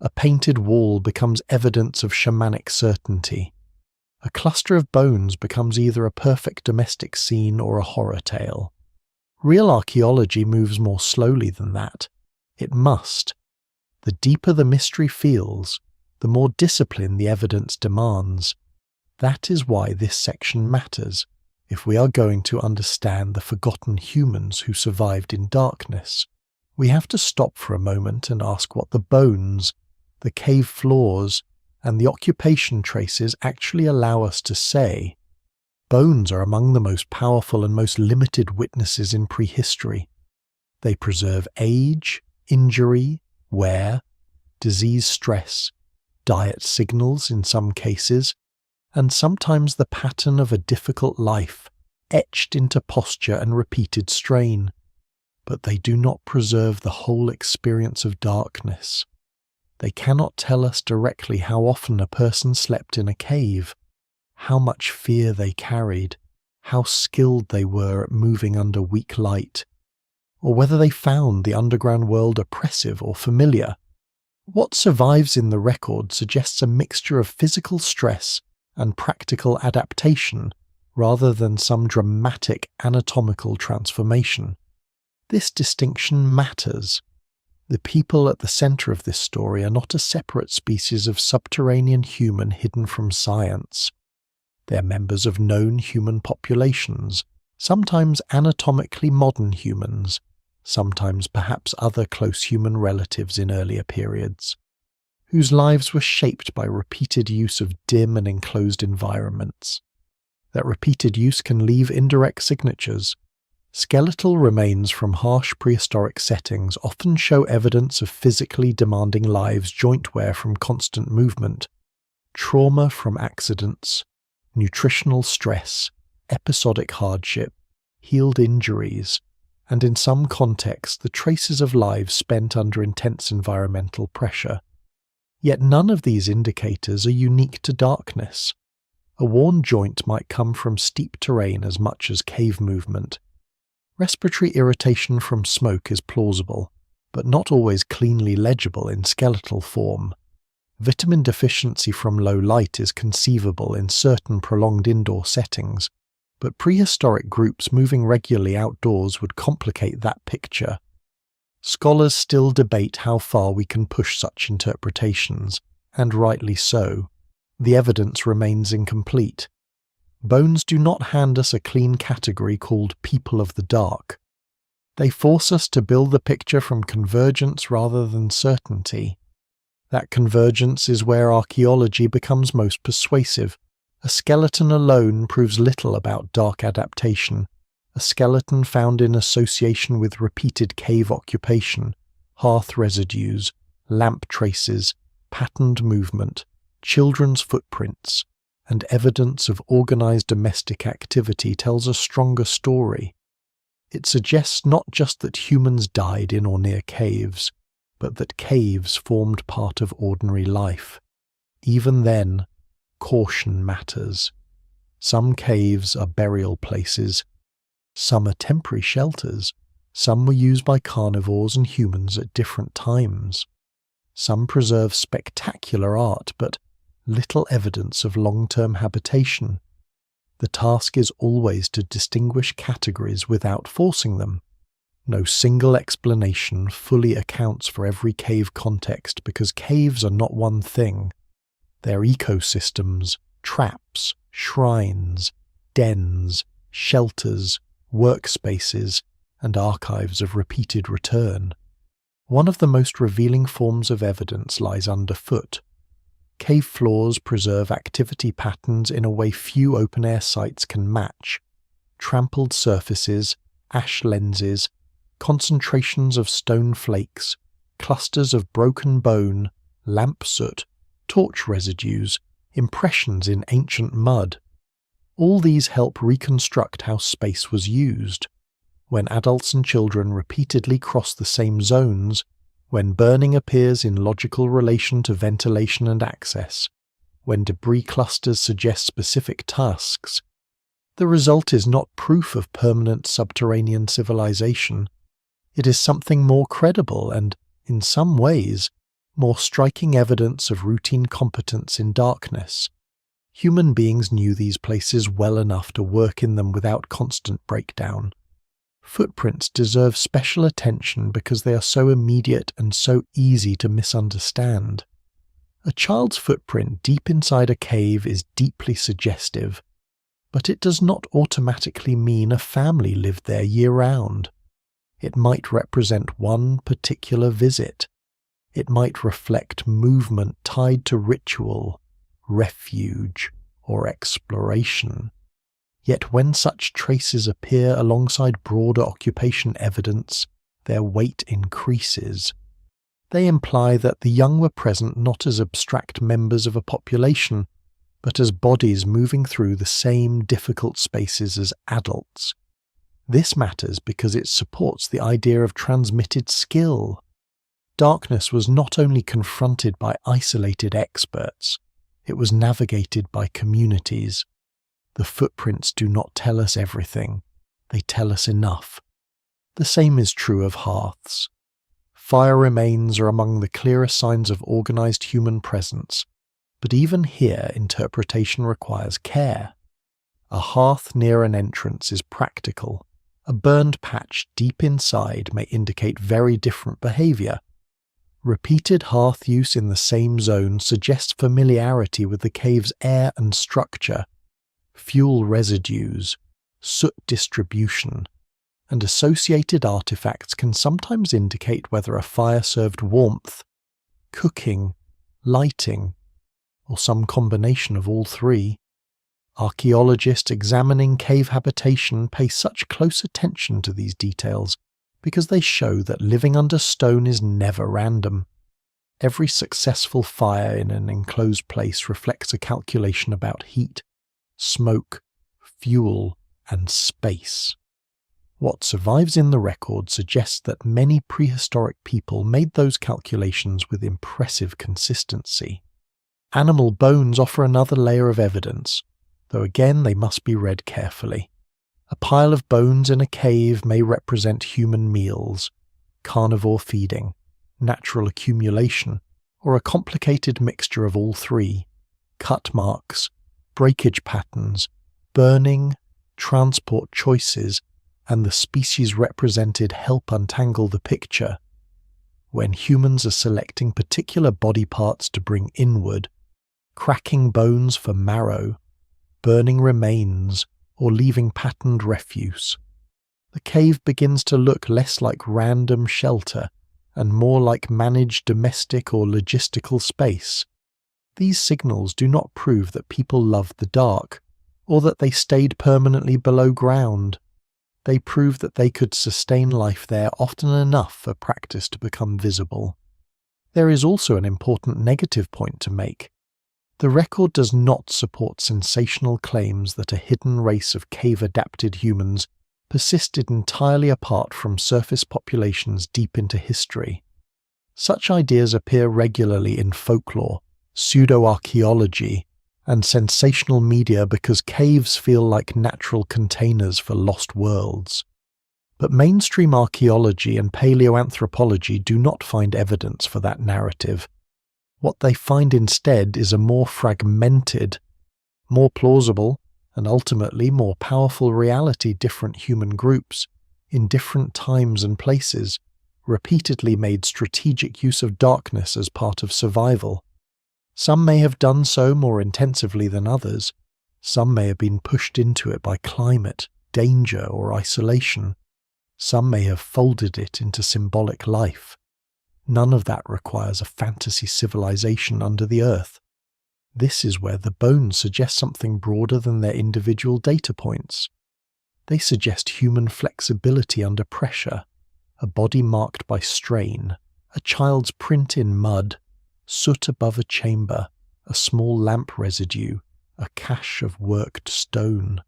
A painted wall becomes evidence of shamanic certainty. A cluster of bones becomes either a perfect domestic scene or a horror tale. Real archaeology moves more slowly than that. It must. The deeper the mystery feels, the more discipline the evidence demands. That is why this section matters, if we are going to understand the forgotten humans who survived in darkness. We have to stop for a moment and ask what the bones, the cave floors, and the occupation traces actually allow us to say. Bones are among the most powerful and most limited witnesses in prehistory. They preserve age, injury, wear, disease stress, diet signals in some cases, and sometimes the pattern of a difficult life, etched into posture and repeated strain. But they do not preserve the whole experience of darkness. They cannot tell us directly how often a person slept in a cave, how much fear they carried, how skilled they were at moving under weak light, or whether they found the underground world oppressive or familiar. What survives in the record suggests a mixture of physical stress and practical adaptation rather than some dramatic anatomical transformation. This distinction matters. The people at the center of this story are not a separate species of subterranean human hidden from science. They are members of known human populations, sometimes anatomically modern humans, sometimes perhaps other close human relatives in earlier periods, whose lives were shaped by repeated use of dim and enclosed environments. That repeated use can leave indirect signatures. Skeletal remains from harsh prehistoric settings often show evidence of physically demanding lives, joint wear from constant movement, trauma from accidents, nutritional stress, episodic hardship, healed injuries, and in some contexts the traces of lives spent under intense environmental pressure. Yet none of these indicators are unique to darkness. A worn joint might come from steep terrain as much as cave movement. Respiratory irritation from smoke is plausible, but not always cleanly legible in skeletal form. Vitamin deficiency from low light is conceivable in certain prolonged indoor settings, but prehistoric groups moving regularly outdoors would complicate that picture. Scholars still debate how far we can push such interpretations, and rightly so. The evidence remains incomplete. Bones do not hand us a clean category called people of the dark. They force us to build the picture from convergence rather than certainty. That convergence is where archaeology becomes most persuasive. A skeleton alone proves little about dark adaptation. a skeleton found in association with repeated cave occupation, hearth residues, lamp traces, patterned movement, children's footprints, and evidence of organized domestic activity tells a stronger story. It suggests not just that humans died in or near caves, but that caves formed part of ordinary life. Even then, caution matters. Some caves are burial places, some are temporary shelters, some were used by carnivores and humans at different times. Some preserve spectacular art, but little evidence of long-term habitation. The task is always to distinguish categories without forcing them. No single explanation fully accounts for every cave context because caves are not one thing. They're ecosystems, traps, shrines, dens, shelters, workspaces, and archives of repeated return. One of the most revealing forms of evidence lies underfoot. Cave floors preserve activity patterns in a way few open-air sites can match. Trampled surfaces, ash lenses, concentrations of stone flakes, clusters of broken bone, lamp soot, torch residues, impressions in ancient mud. All these help reconstruct how space was used. When adults and children repeatedly cross the same zones, when burning appears in logical relation to ventilation and access, when debris clusters suggest specific tasks, the result is not proof of permanent subterranean civilization. It is something more credible and, in some ways, more striking evidence of routine competence in darkness. Human beings knew these places well enough to work in them without constant breakdown. Footprints deserve special attention because they are so immediate and so easy to misunderstand. A child's footprint deep inside a cave is deeply suggestive, but it does not automatically mean a family lived there year-round. It might represent one particular visit. It might reflect movement tied to ritual, refuge, or exploration. Yet when such traces appear alongside broader occupation evidence, their weight increases. They imply that the young were present not as abstract members of a population, but as bodies moving through the same difficult spaces as adults. This matters because it supports the idea of transmitted skill. Darkness was not only confronted by isolated experts, it was navigated by communities. The footprints do not tell us everything, they tell us enough. The same is true of hearths. Fire remains are among the clearest signs of organized human presence, but even here interpretation requires care. A hearth near an entrance is practical. A burned patch deep inside may indicate very different behavior. Repeated hearth use in the same zone suggests familiarity with the cave's air and structure. Fuel residues, soot distribution, and associated artifacts can sometimes indicate whether a fire served warmth, cooking, lighting, or some combination of all three. Archaeologists examining cave habitation pay such close attention to these details because they show that living under stone is never random. Every successful fire in an enclosed place reflects a calculation about heat, smoke, fuel, and space. What survives in the record suggests that many prehistoric people made those calculations with impressive consistency. Animal bones offer another layer of evidence, though again they must be read carefully. A pile of bones in a cave may represent human meals, carnivore feeding, natural accumulation, or a complicated mixture of all three: cut marks, breakage patterns, burning, transport choices, and the species represented help untangle the picture. When humans are selecting particular body parts to bring inward, cracking bones for marrow, burning remains, or leaving patterned refuse, the cave begins to look less like random shelter and more like managed domestic or logistical space. These signals do not prove that people loved the dark, or that they stayed permanently below ground. They prove that they could sustain life there often enough for practice to become visible. There is also an important negative point to make. The record does not support sensational claims that a hidden race of cave-adapted humans persisted entirely apart from surface populations deep into history. Such ideas appear regularly in folklore, pseudo-archaeology, and sensational media because caves feel like natural containers for lost worlds. But mainstream archaeology and paleoanthropology do not find evidence for that narrative. What they find instead is a more fragmented, more plausible, and ultimately more powerful reality. Different human groups, in different times and places, repeatedly made strategic use of darkness as part of survival. Some may have done so more intensively than others. Some may have been pushed into it by climate, danger, or isolation. Some may have folded it into symbolic life. None of that requires a fantasy civilization under the earth. This is where the bones suggest something broader than their individual data points. They suggest human flexibility under pressure, a body marked by strain, a child's print in mud, soot above a chamber, a small lamp residue, a cache of worked stone.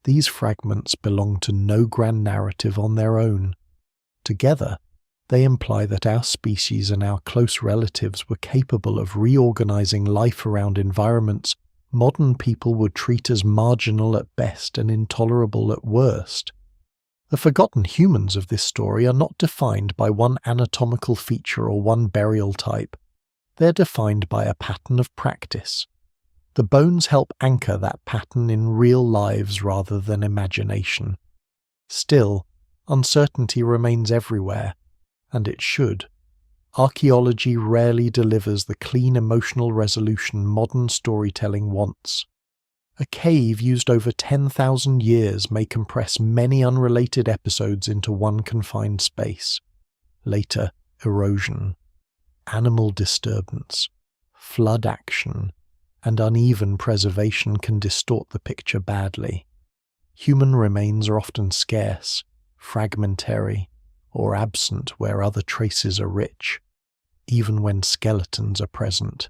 These fragments belong to no grand narrative on their own. Together, they imply that our species and our close relatives were capable of reorganizing life around environments modern people would treat as marginal at best and intolerable at worst. The forgotten humans of this story are not defined by one anatomical feature or one burial type. They're defined by a pattern of practice. The bones help anchor that pattern in real lives rather than imagination. Still, uncertainty remains everywhere, and it should. Archaeology rarely delivers the clean emotional resolution modern storytelling wants. A cave used over 10,000 years may compress many unrelated episodes into one confined space. Later, erosion, animal disturbance, flood action, and uneven preservation can distort the picture badly. Human remains are often scarce, fragmentary, or absent where other traces are rich, even when skeletons are present.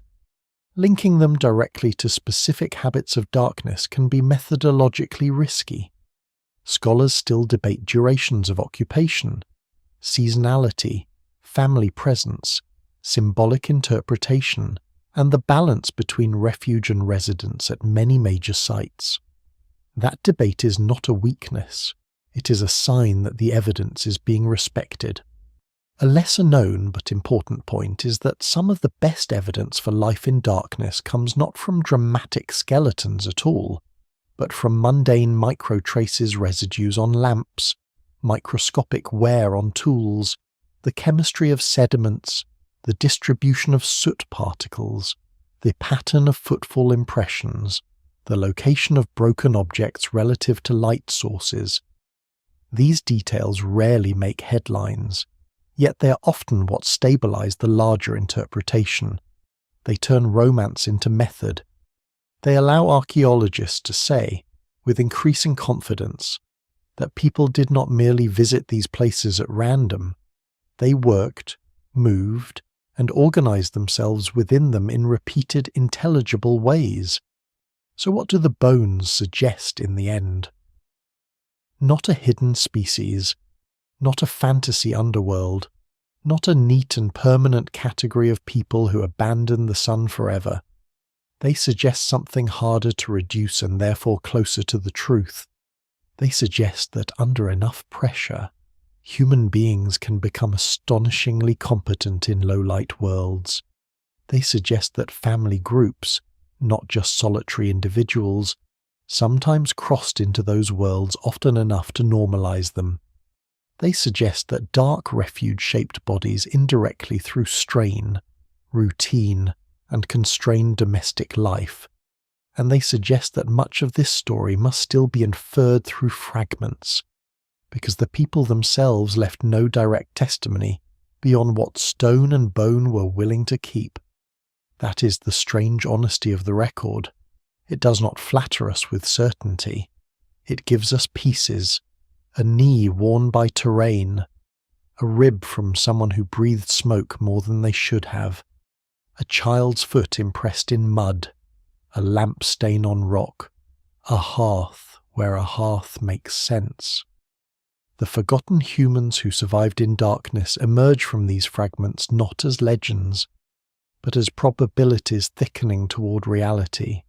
Linking them directly to specific habits of darkness can be methodologically risky. Scholars still debate durations of occupation, seasonality, family presence, symbolic interpretation, and the balance between refuge and residence at many major sites. That debate is not a weakness. It is a sign that the evidence is being respected. A lesser known but important point is that some of the best evidence for life in darkness comes not from dramatic skeletons at all, but from mundane microtraces residues on lamps, microscopic wear on tools, the chemistry of sediments, the distribution of soot particles, the pattern of footfall impressions, the location of broken objects relative to light sources. These details rarely make headlines, yet they are often what stabilize the larger interpretation. They turn romance into method. They allow archaeologists to say, with increasing confidence, that people did not merely visit these places at random. They worked, moved, and organized themselves within them in repeated, intelligible ways. So what do the bones suggest in the end? Not a hidden species, not a fantasy underworld, not a neat and permanent category of people who abandon the sun forever. They suggest something harder to reduce and therefore closer to the truth. They suggest that under enough pressure, human beings can become astonishingly competent in low-light worlds. They suggest that family groups, not just solitary individuals, sometimes crossed into those worlds often enough to normalize them. They suggest that dark refuge-shaped bodies indirectly through strain, routine, and constrained domestic life, and they suggest that much of this story must still be inferred through fragments, because the people themselves left no direct testimony beyond what stone and bone were willing to keep. That is the strange honesty of the record. It does not flatter us with certainty. It gives us pieces, a knee worn by terrain, a rib from someone who breathed smoke more than they should have, a child's foot impressed in mud, a lamp stain on rock, a hearth where a hearth makes sense. The forgotten humans who survived in darkness emerge from these fragments not as legends, but as probabilities thickening toward reality.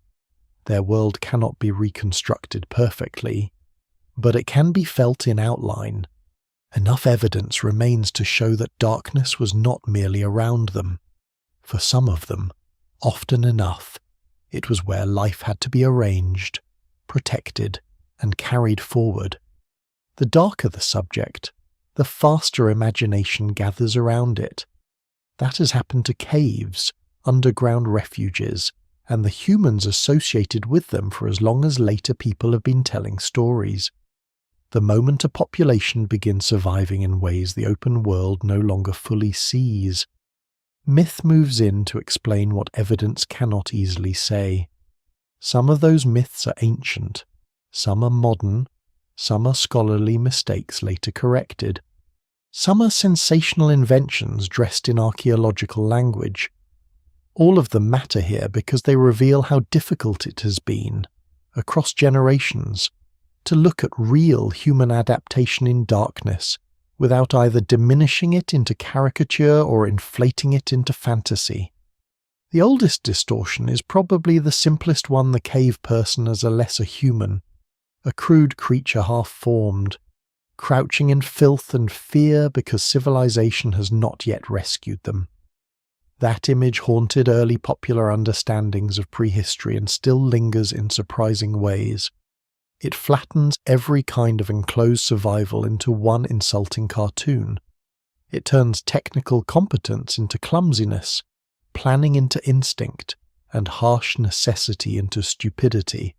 Their world cannot be reconstructed perfectly, but it can be felt in outline. Enough evidence remains to show that darkness was not merely around them. For some of them, often enough, it was where life had to be arranged, protected, and carried forward. The darker the subject, the faster imagination gathers around it. That has happened to caves, underground refuges, and the humans associated with them for as long as later people have been telling stories. The moment a population begins surviving in ways the open world no longer fully sees, myth moves in to explain what evidence cannot easily say. Some of those myths are ancient, some are modern, some are scholarly mistakes later corrected. Some are sensational inventions dressed in archaeological language. All of them matter here because they reveal how difficult it has been, across generations, to look at real human adaptation in darkness without either diminishing it into caricature or inflating it into fantasy. The oldest distortion is probably the simplest one: the cave person as a lesser human, a crude creature half-formed, crouching in filth and fear because civilization has not yet rescued them. That image haunted early popular understandings of prehistory and still lingers in surprising ways. It flattens every kind of enclosed survival into one insulting cartoon. It turns technical competence into clumsiness, planning into instinct, and harsh necessity into stupidity.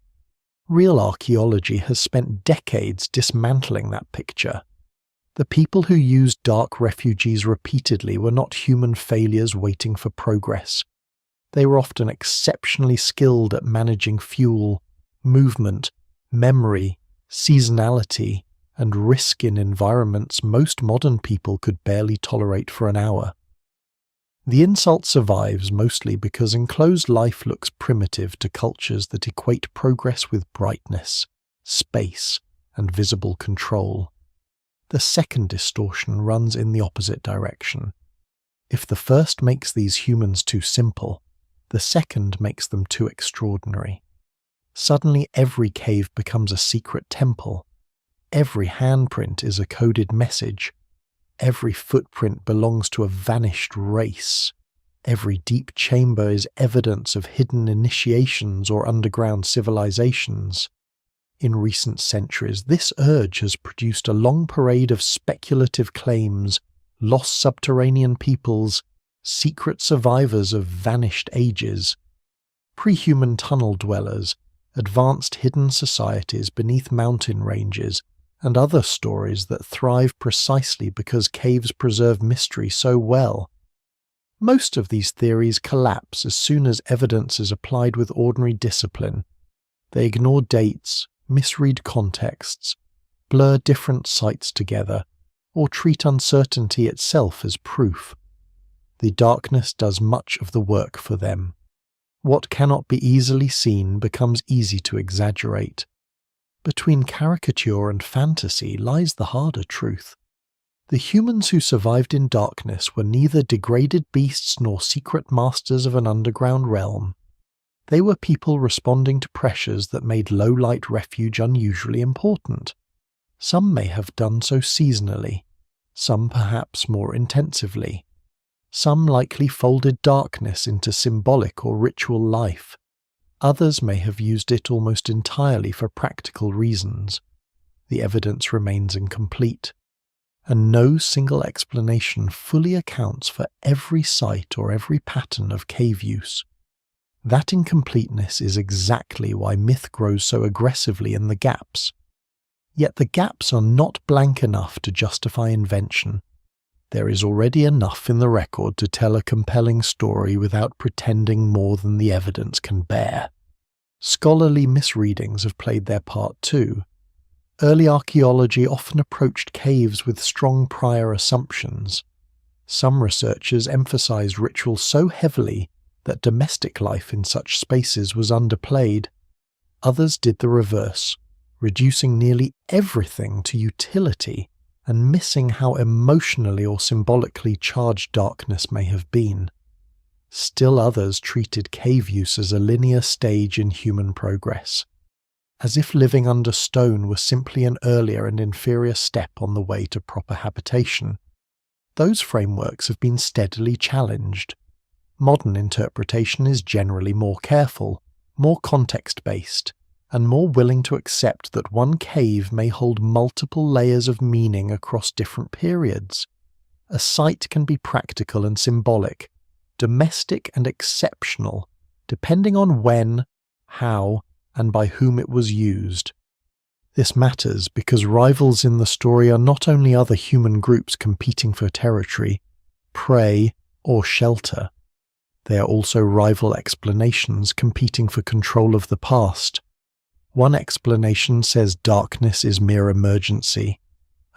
Real archaeology has spent decades dismantling that picture. The people who used dark refugees repeatedly were not human failures waiting for progress. They were often exceptionally skilled at managing fuel, movement, memory, seasonality, and risk in environments most modern people could barely tolerate for an hour. The insult survives mostly because enclosed life looks primitive to cultures that equate progress with brightness, space, and visible control. The second distortion runs in the opposite direction. If the first makes these humans too simple, the second makes them too extraordinary. Suddenly every cave becomes a secret temple. Every handprint is a coded message. Every footprint belongs to a vanished race. Every deep chamber is evidence of hidden initiations or underground civilizations. In recent centuries, this urge has produced a long parade of speculative claims, lost subterranean peoples, secret survivors of vanished ages, pre-human tunnel dwellers, advanced hidden societies beneath mountain ranges, and other stories that thrive precisely because caves preserve mystery so well. Most of these theories collapse as soon as evidence is applied with ordinary discipline. They ignore dates, misread contexts, blur different sites together, or treat uncertainty itself as proof. The darkness does much of the work for them. What cannot be easily seen becomes easy to exaggerate. Between caricature and fantasy lies the harder truth. The humans who survived in darkness were neither degraded beasts nor secret masters of an underground realm. They were people responding to pressures that made low-light refuge unusually important. Some may have done so seasonally, some perhaps more intensively. Some likely folded darkness into symbolic or ritual life. Others may have used it almost entirely for practical reasons. The evidence remains incomplete, and no single explanation fully accounts for every site or every pattern of cave use. That incompleteness is exactly why myth grows so aggressively in the gaps. Yet the gaps are not blank enough to justify invention. There is already enough in the record to tell a compelling story without pretending more than the evidence can bear. Scholarly misreadings have played their part too. Early archaeology often approached caves with strong prior assumptions. Some researchers emphasized ritual so heavily that domestic life in such spaces was underplayed. Others did the reverse, reducing nearly everything to utility and missing how emotionally or symbolically charged darkness may have been. Still others treated cave use as a linear stage in human progress, as if living under stone was simply an earlier and inferior step on the way to proper habitation. Those frameworks have been steadily challenged. Modern interpretation is generally more careful, more context-based, and more willing to accept that one cave may hold multiple layers of meaning across different periods. A site can be practical and symbolic, domestic and exceptional, depending on when, how, and by whom it was used. This matters because rivals in the story are not only other human groups competing for territory, prey, or shelter. They are also rival explanations competing for control of the past. One explanation says darkness is mere emergency.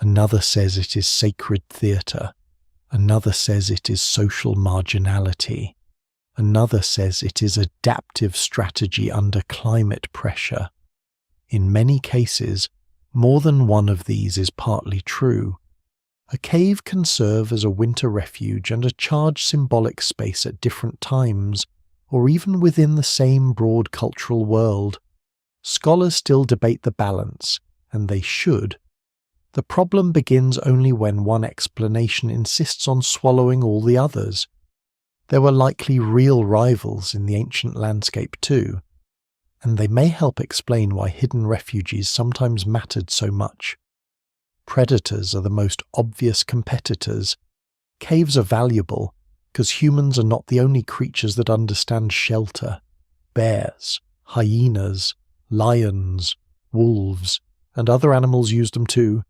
Another says it is sacred theatre. Another says it is social marginality. Another says it is adaptive strategy under climate pressure. In many cases, more than one of these is partly true. A cave can serve as a winter refuge and a charged symbolic space at different times, or even within the same broad cultural world. Scholars still debate the balance, and they should. The problem begins only when one explanation insists on swallowing all the others. There were likely real rivals in the ancient landscape too, and they may help explain why hidden refuges sometimes mattered so much. Predators are the most obvious competitors. Caves are valuable because humans are not the only creatures that understand shelter. Bears, hyenas, lions, wolves, and other animals used them too,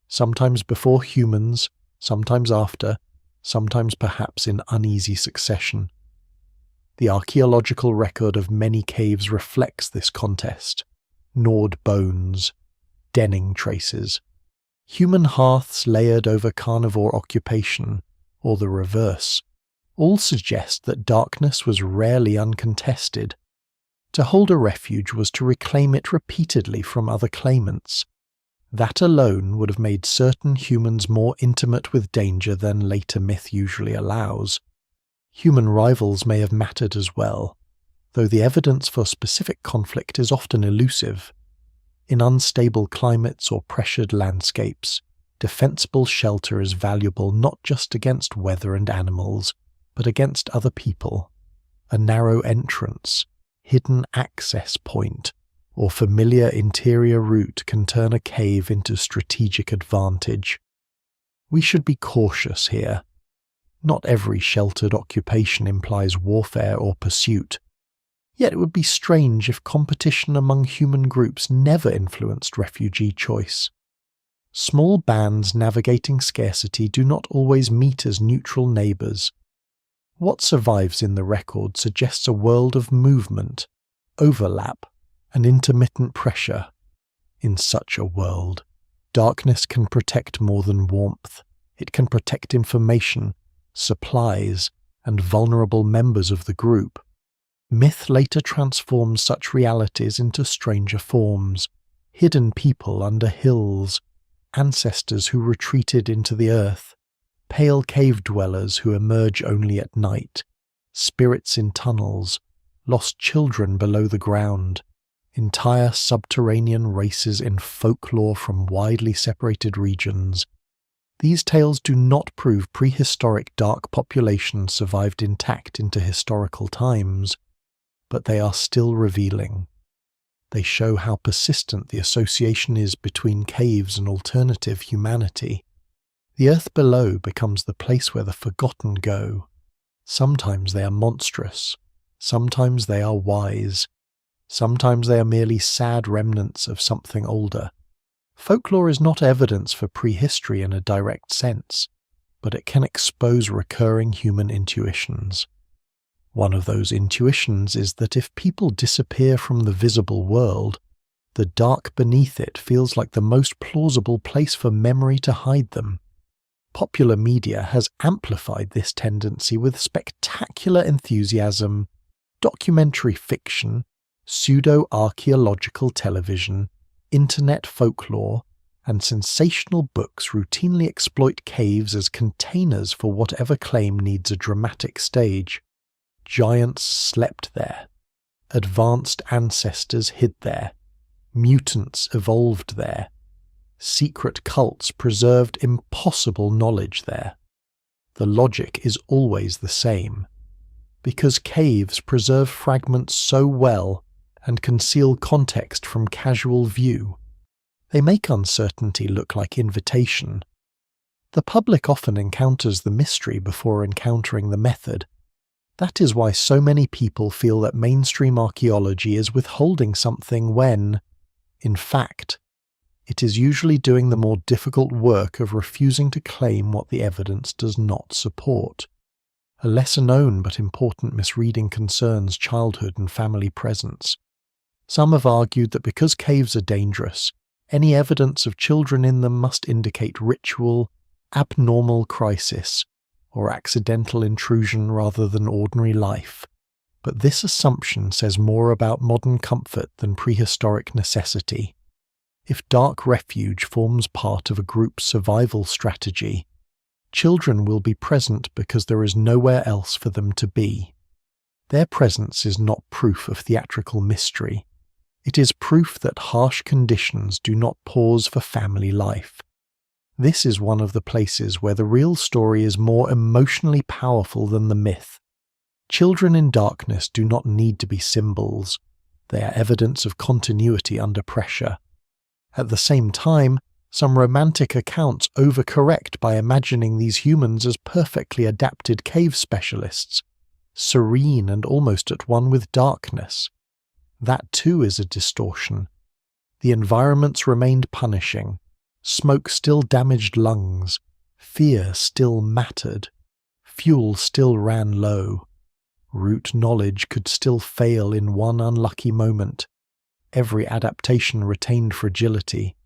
sometimes before humans, sometimes after, sometimes perhaps in uneasy succession. The archaeological record of many caves reflects this contest. Gnawed bones, denning traces, human hearths layered over carnivore occupation, or the reverse, all suggest that darkness was rarely uncontested. To hold a refuge was to reclaim it repeatedly from other claimants. That alone would have made certain humans more intimate with danger than later myth usually allows. Human rivals may have mattered as well, though the evidence for specific conflict is often elusive. In unstable climates or pressured landscapes, defensible shelter is valuable not just against weather and animals, but against other people. A narrow entrance, hidden access point, or familiar interior route can turn a cave into strategic advantage. We should be cautious here. Not every sheltered occupation implies warfare or pursuit. Yet it would be strange if competition among human groups never influenced refugee choice. Small bands navigating scarcity do not always meet as neutral neighbours. What survives in the record suggests a world of movement, overlap, and intermittent pressure. In such a world, darkness can protect more than warmth. It can protect information, supplies, and vulnerable members of the group. Myth later transforms such realities into stranger forms, hidden people under hills, ancestors who retreated into the earth, pale cave dwellers who emerge only at night, spirits in tunnels, lost children below the ground, entire subterranean races in folklore from widely separated regions. These tales do not prove prehistoric dark populations survived intact into historical times, but they are still revealing. They show how persistent the association is between caves and alternative humanity. The earth below becomes the place where the forgotten go. Sometimes they are monstrous, sometimes they are wise, sometimes they are merely sad remnants of something older. Folklore is not evidence for prehistory in a direct sense, but it can expose recurring human intuitions. One of those intuitions is that if people disappear from the visible world, the dark beneath it feels like the most plausible place for memory to hide them. Popular media has amplified this tendency with spectacular enthusiasm, documentary fiction, pseudo-archaeological television, internet folklore, and sensational books routinely exploit caves as containers for whatever claim needs a dramatic stage. Giants slept there. Advanced ancestors hid there. Mutants evolved there. Secret cults preserved impossible knowledge there. The logic is always the same. Because caves preserve fragments so well and conceal context from casual view, they make uncertainty look like invitation. The public often encounters the mystery before encountering the method. That is why so many people feel that mainstream archaeology is withholding something when, in fact, it is usually doing the more difficult work of refusing to claim what the evidence does not support. A lesser-known but important misreading concerns childhood and family presence. Some have argued that because caves are dangerous, any evidence of children in them must indicate ritual, abnormal crisis, or accidental intrusion rather than ordinary life. But this assumption says more about modern comfort than prehistoric necessity. If dark refuge forms part of a group's survival strategy, children will be present because there is nowhere else for them to be. Their presence is not proof of theatrical mystery. It is proof that harsh conditions do not pause for family life. This is one of the places where the real story is more emotionally powerful than the myth. Children in darkness do not need to be symbols. They are evidence of continuity under pressure. At the same time, some romantic accounts overcorrect by imagining these humans as perfectly adapted cave specialists, serene and almost at one with darkness. That too is a distortion. The environments remained punishing. Smoke still damaged lungs. Fear still mattered. Fuel still ran low. Root knowledge could still fail in one unlucky moment. Every adaptation retained fragility.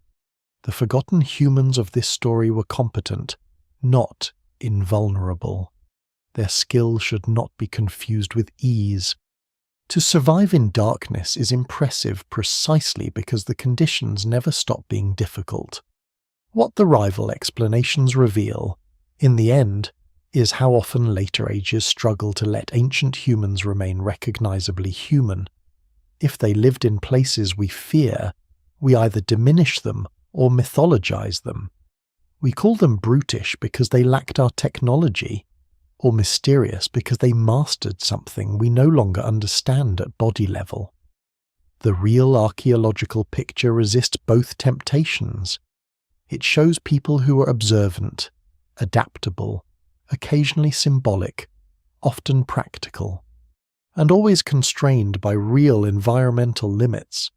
The forgotten humans of this story were competent, not invulnerable. Their skill should not be confused with ease. To survive in darkness is impressive precisely because the conditions never stop being difficult. What the rival explanations reveal, in the end, is how often later ages struggle to let ancient humans remain recognizably human. If they lived in places we fear, we either diminish them or mythologize them. We call them brutish because they lacked our technology, or mysterious because they mastered something we no longer understand at body level. The real archaeological picture resists both temptations. It shows people who are observant, adaptable, occasionally symbolic, often practical, and always constrained by real environmental limits.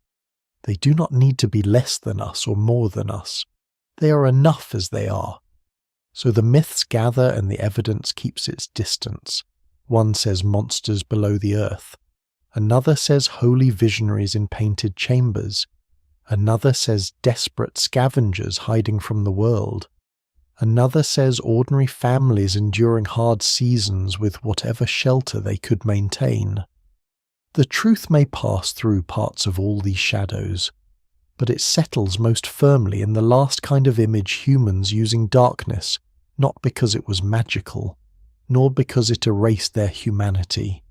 They do not need to be less than us or more than us. They are enough as they are. So the myths gather and the evidence keeps its distance. One says monsters below the earth. Another says holy visionaries in painted chambers. Another says desperate scavengers hiding from the world. Another says ordinary families enduring hard seasons with whatever shelter they could maintain. The truth may pass through parts of all these shadows, but it settles most firmly in the last kind of image humans using darkness, not because it was magical, nor because it erased their humanity,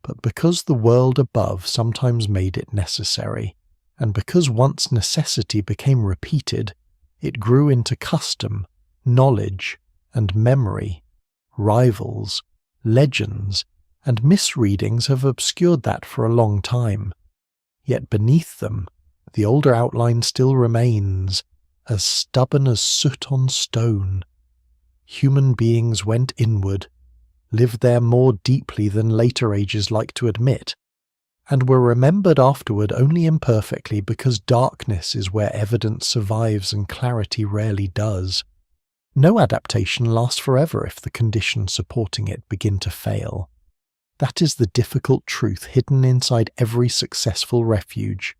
but because the world above sometimes made it necessary, and because once necessity became repeated, it grew into custom, knowledge, and memory. Rivals, legends, and misreadings have obscured that for a long time. Yet beneath them, the older outline still remains, as stubborn as soot on stone. Human beings went inward, lived there more deeply than later ages like to admit, and were remembered afterward only imperfectly because darkness is where evidence survives and clarity rarely does. No adaptation lasts forever if the conditions supporting it begin to fail. That is the difficult truth hidden inside every successful refuge.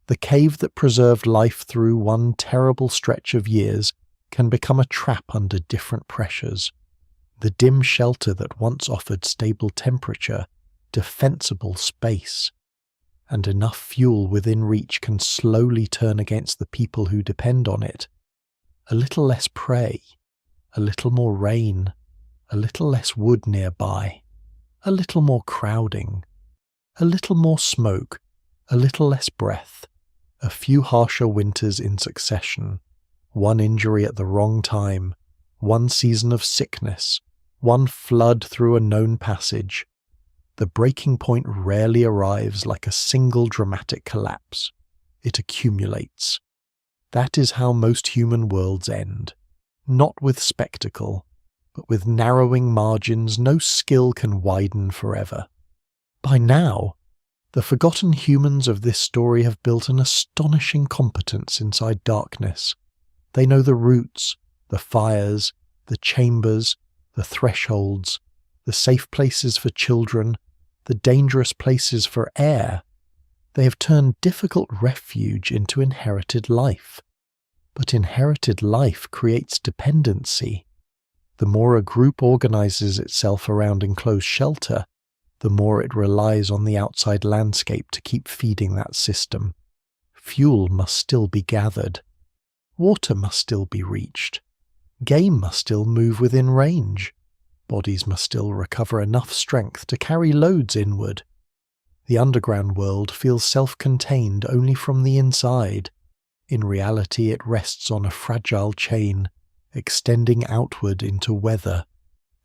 The cave that preserved life through one terrible stretch of years can become a trap under different pressures. The dim shelter that once offered stable temperature, defensible space, and enough fuel within reach can slowly turn against the people who depend on it. A little less prey, a little more rain, a little less wood nearby, a little more crowding, a little more smoke, a little less breath, a few harsher winters in succession, one injury at the wrong time, one season of sickness, one flood through a known passage. The breaking point rarely arrives like a single dramatic collapse. It accumulates. That is how most human worlds end. Not with spectacle, but with narrowing margins no skill can widen forever. By now, the forgotten humans of this story have built an astonishing competence inside darkness. They know the routes, the fires, the chambers, the thresholds, the safe places for children, the dangerous places for air. They have turned difficult refuge into inherited life. But inherited life creates dependency. The more a group organizes itself around enclosed shelter, the more it relies on the outside landscape to keep feeding that system. Fuel must still be gathered. Water must still be reached. Game must still move within range. Bodies must still recover enough strength to carry loads inward. The underground world feels self-contained only from the inside. In reality, it rests on a fragile chain, extending outward into weather,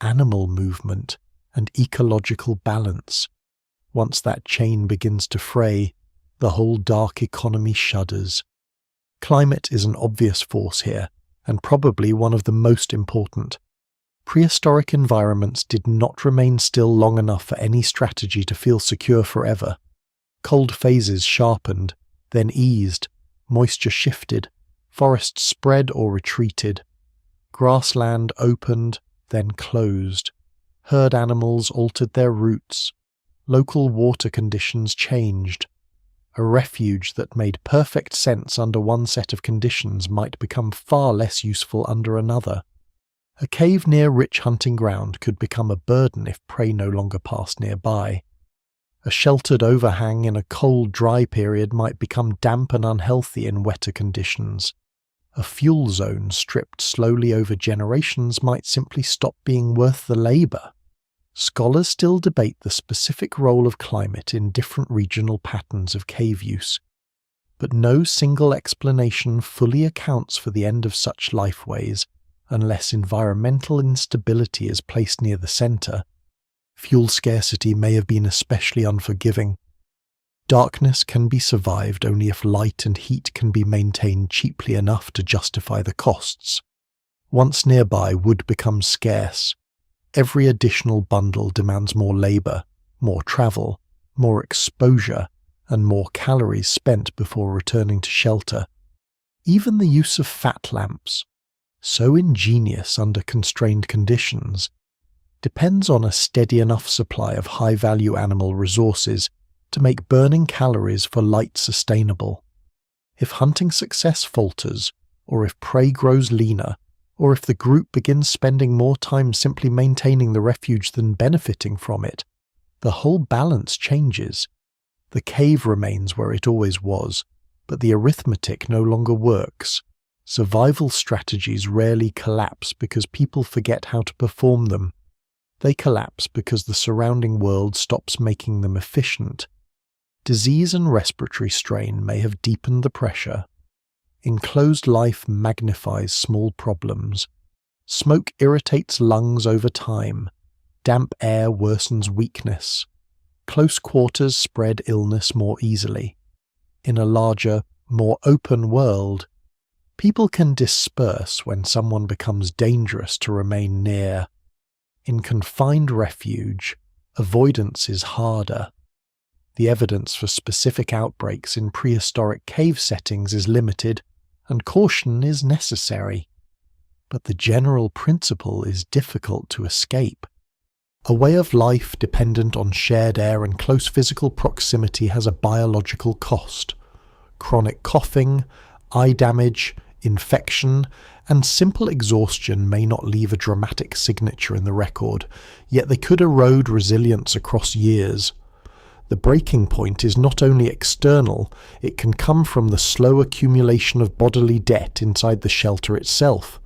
animal movement, and ecological balance. Once that chain begins to fray, the whole dark economy shudders. Climate is an obvious force here, and probably one of the most important. Prehistoric environments did not remain still long enough for any strategy to feel secure forever. Cold phases sharpened, then eased, moisture shifted, forests spread or retreated. Grassland opened, then closed. Herd animals altered their routes. Local water conditions changed. A refuge that made perfect sense under one set of conditions might become far less useful under another. A cave near rich hunting ground could become a burden if prey no longer passed nearby. A sheltered overhang in a cold, dry period might become damp and unhealthy in wetter conditions. A fuel zone stripped slowly over generations might simply stop being worth the labour. Scholars still debate the specific role of climate in different regional patterns of cave use, but no single explanation fully accounts for the end of such lifeways unless environmental instability is placed near the centre. Fuel scarcity may have been especially unforgiving. Darkness can be survived only if light and heat can be maintained cheaply enough to justify the costs. Once nearby, wood becomes scarce. Every additional bundle demands more labour, more travel, more exposure, and more calories spent before returning to shelter. Even the use of fat lamps, so ingenious under constrained conditions, depends on a steady enough supply of high-value animal resources to make burning calories for light sustainable. If hunting success falters, or if prey grows leaner, or if the group begins spending more time simply maintaining the refuge than benefiting from it, the whole balance changes. The cave remains where it always was, but the arithmetic no longer works. Survival strategies rarely collapse because people forget how to perform them. They collapse because the surrounding world stops making them efficient. Disease and respiratory strain may have deepened the pressure. Enclosed life magnifies small problems. Smoke irritates lungs over time. Damp air worsens weakness. Close quarters spread illness more easily. In a larger, more open world, people can disperse when someone becomes dangerous to remain near. In confined refuge, avoidance is harder. The evidence for specific outbreaks in prehistoric cave settings is limited, and caution is necessary. But the general principle is difficult to escape. A way of life dependent on shared air and close physical proximity has a biological cost. Chronic coughing, eye damage, infection, and simple exhaustion may not leave a dramatic signature in the record, yet they could erode resilience across years. The breaking point is not only external, it can come from the slow accumulation of bodily debt inside the shelter itself.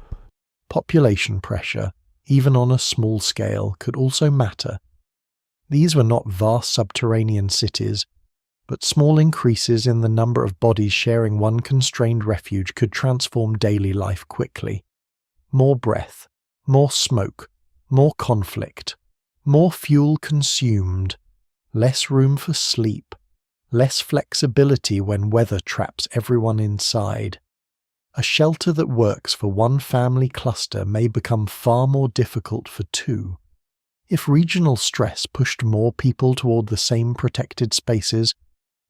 Population pressure, even on a small scale, could also matter. These were not vast subterranean cities, but small increases in the number of bodies sharing one constrained refuge could transform daily life quickly. More breath, more smoke, more conflict, more fuel consumed, less room for sleep, less flexibility when weather traps everyone inside. A shelter that works for one family cluster may become far more difficult for two. If regional stress pushed more people toward the same protected spaces,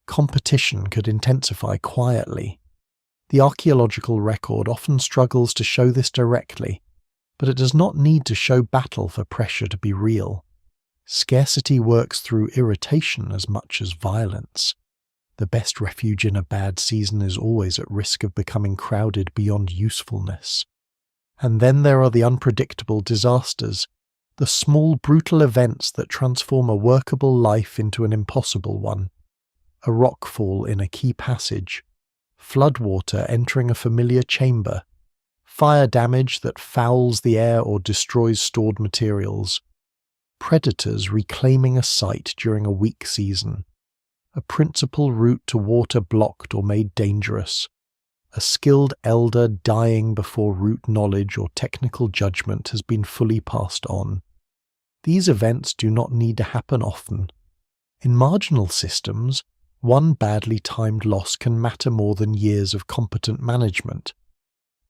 competition could intensify quietly. The archaeological record often struggles to show this directly, but it does not need to show battle for pressure to be real. Scarcity works through irritation as much as violence. The best refuge in a bad season is always at risk of becoming crowded beyond usefulness. And then there are the unpredictable disasters, the small brutal events that transform a workable life into an impossible one. A rockfall in a key passage, floodwater entering a familiar chamber, fire damage that fouls the air or destroys stored materials, predators reclaiming a site during a weak season, a principal route to water blocked or made dangerous, a skilled elder dying before root knowledge or technical judgment has been fully passed on. These events do not need to happen often. In marginal systems, one badly timed loss can matter more than years of competent management.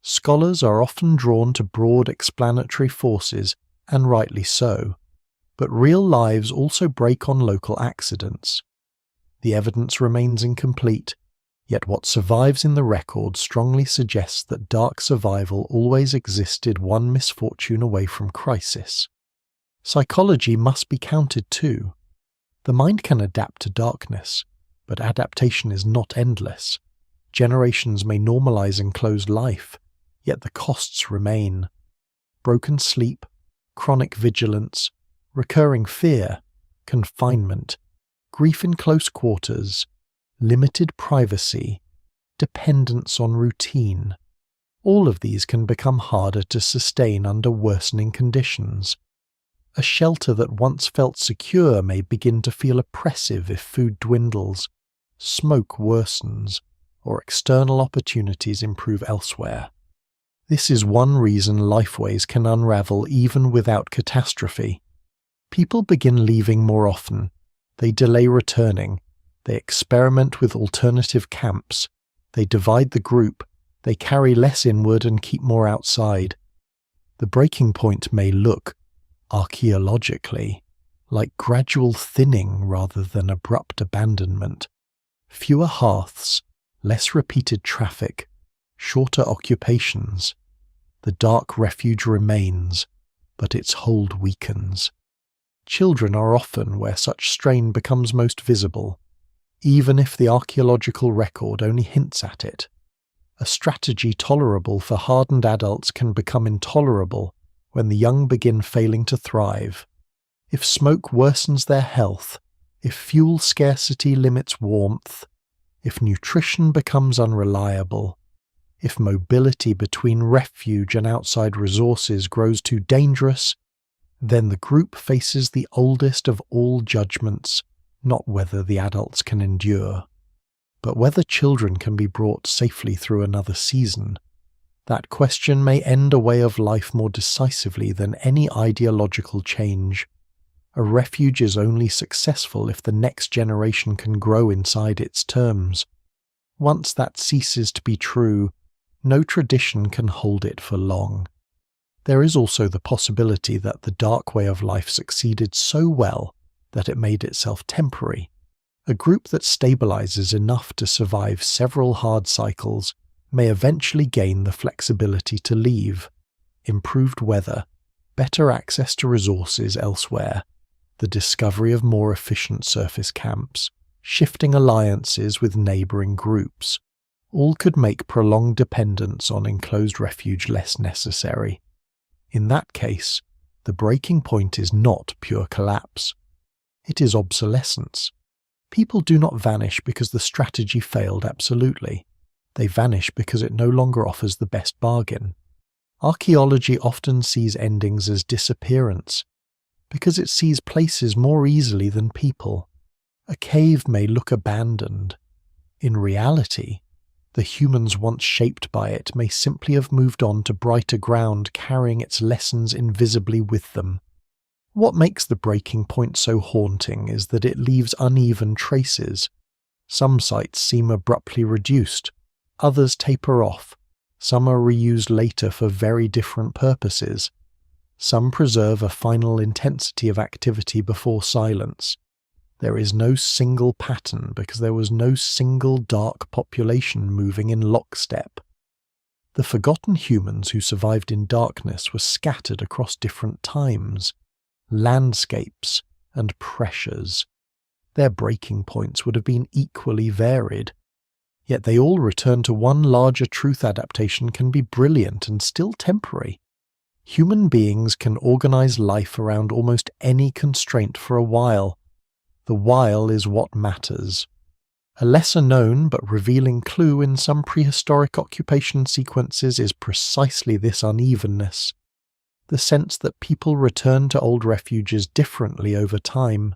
Scholars are often drawn to broad explanatory forces, and rightly so, but real lives also break on local accidents. The evidence remains incomplete, yet what survives in the record strongly suggests that dark survival always existed one misfortune away from crisis. Psychology must be counted too. The mind can adapt to darkness, but adaptation is not endless. Generations may normalize enclosed life, yet the costs remain. Broken sleep, chronic vigilance, recurring fear, confinement, grief in close quarters, limited privacy, dependence on routine. All of these can become harder to sustain under worsening conditions. A shelter that once felt secure may begin to feel oppressive if food dwindles, smoke worsens, or external opportunities improve elsewhere. This is one reason lifeways can unravel even without catastrophe. People begin leaving more often, they delay returning, they experiment with alternative camps, they divide the group, they carry less inward and keep more outside. The breaking point may look, archaeologically, like gradual thinning rather than abrupt abandonment. Fewer hearths, less repeated traffic, shorter occupations. The dark refuge remains, but its hold weakens. Children are often where such strain becomes most visible, even if the archaeological record only hints at it. A strategy tolerable for hardened adults can become intolerable when the young begin failing to thrive. If smoke worsens their health, if fuel scarcity limits warmth, if nutrition becomes unreliable, if mobility between refuge and outside resources grows too dangerous, then the group faces the oldest of all judgments, not whether the adults can endure, but whether children can be brought safely through another season. That question may end a way of life more decisively than any ideological change. A refuge is only successful if the next generation can grow inside its terms. Once that ceases to be true, no tradition can hold it for long. There is also the possibility that the dark way of life succeeded so well that it made itself temporary. A group that stabilizes enough to survive several hard cycles may eventually gain the flexibility to leave. Improved weather, better access to resources elsewhere, the discovery of more efficient surface camps, shifting alliances with neighboring groups. All could make prolonged dependence on enclosed refuge less necessary. In that case, the breaking point is not pure collapse. It is obsolescence. People do not vanish because the strategy failed absolutely. They vanish because it no longer offers the best bargain. Archaeology often sees endings as disappearance, because it sees places more easily than people. A cave may look abandoned. In reality, the humans once shaped by it may simply have moved on to brighter ground, carrying its lessons invisibly with them. What makes the breaking point so haunting is that it leaves uneven traces. Some sites seem abruptly reduced, others taper off, some are reused later for very different purposes. Some preserve a final intensity of activity before silence. There is no single pattern because there was no single dark population moving in lockstep. The forgotten humans who survived in darkness were scattered across different times, landscapes, and pressures. Their breaking points would have been equally varied. Yet they all return to one larger truth. Adaptation can be brilliant and still temporary. Human beings can organize life around almost any constraint for a while. The while is what matters. A lesser-known but revealing clue in some prehistoric occupation sequences is precisely this unevenness. The sense that people return to old refuges differently over time.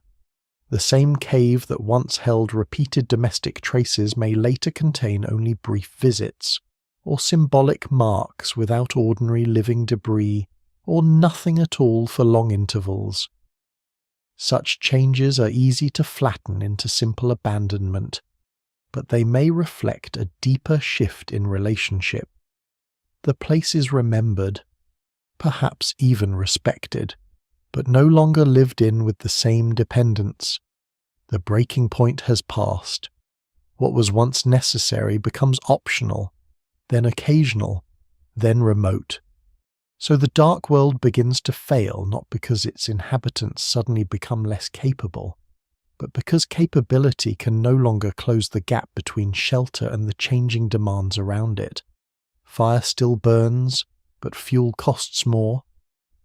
The same cave that once held repeated domestic traces may later contain only brief visits, or symbolic marks without ordinary living debris, or nothing at all for long intervals. Such changes are easy to flatten into simple abandonment, but they may reflect a deeper shift in relationship. The place is remembered, perhaps even respected, but no longer lived in with the same dependence. The breaking point has passed. What was once necessary becomes optional, then occasional, then remote. So the dark world begins to fail not because its inhabitants suddenly become less capable, but because capability can no longer close the gap between shelter and the changing demands around it. Fire still burns, but fuel costs more.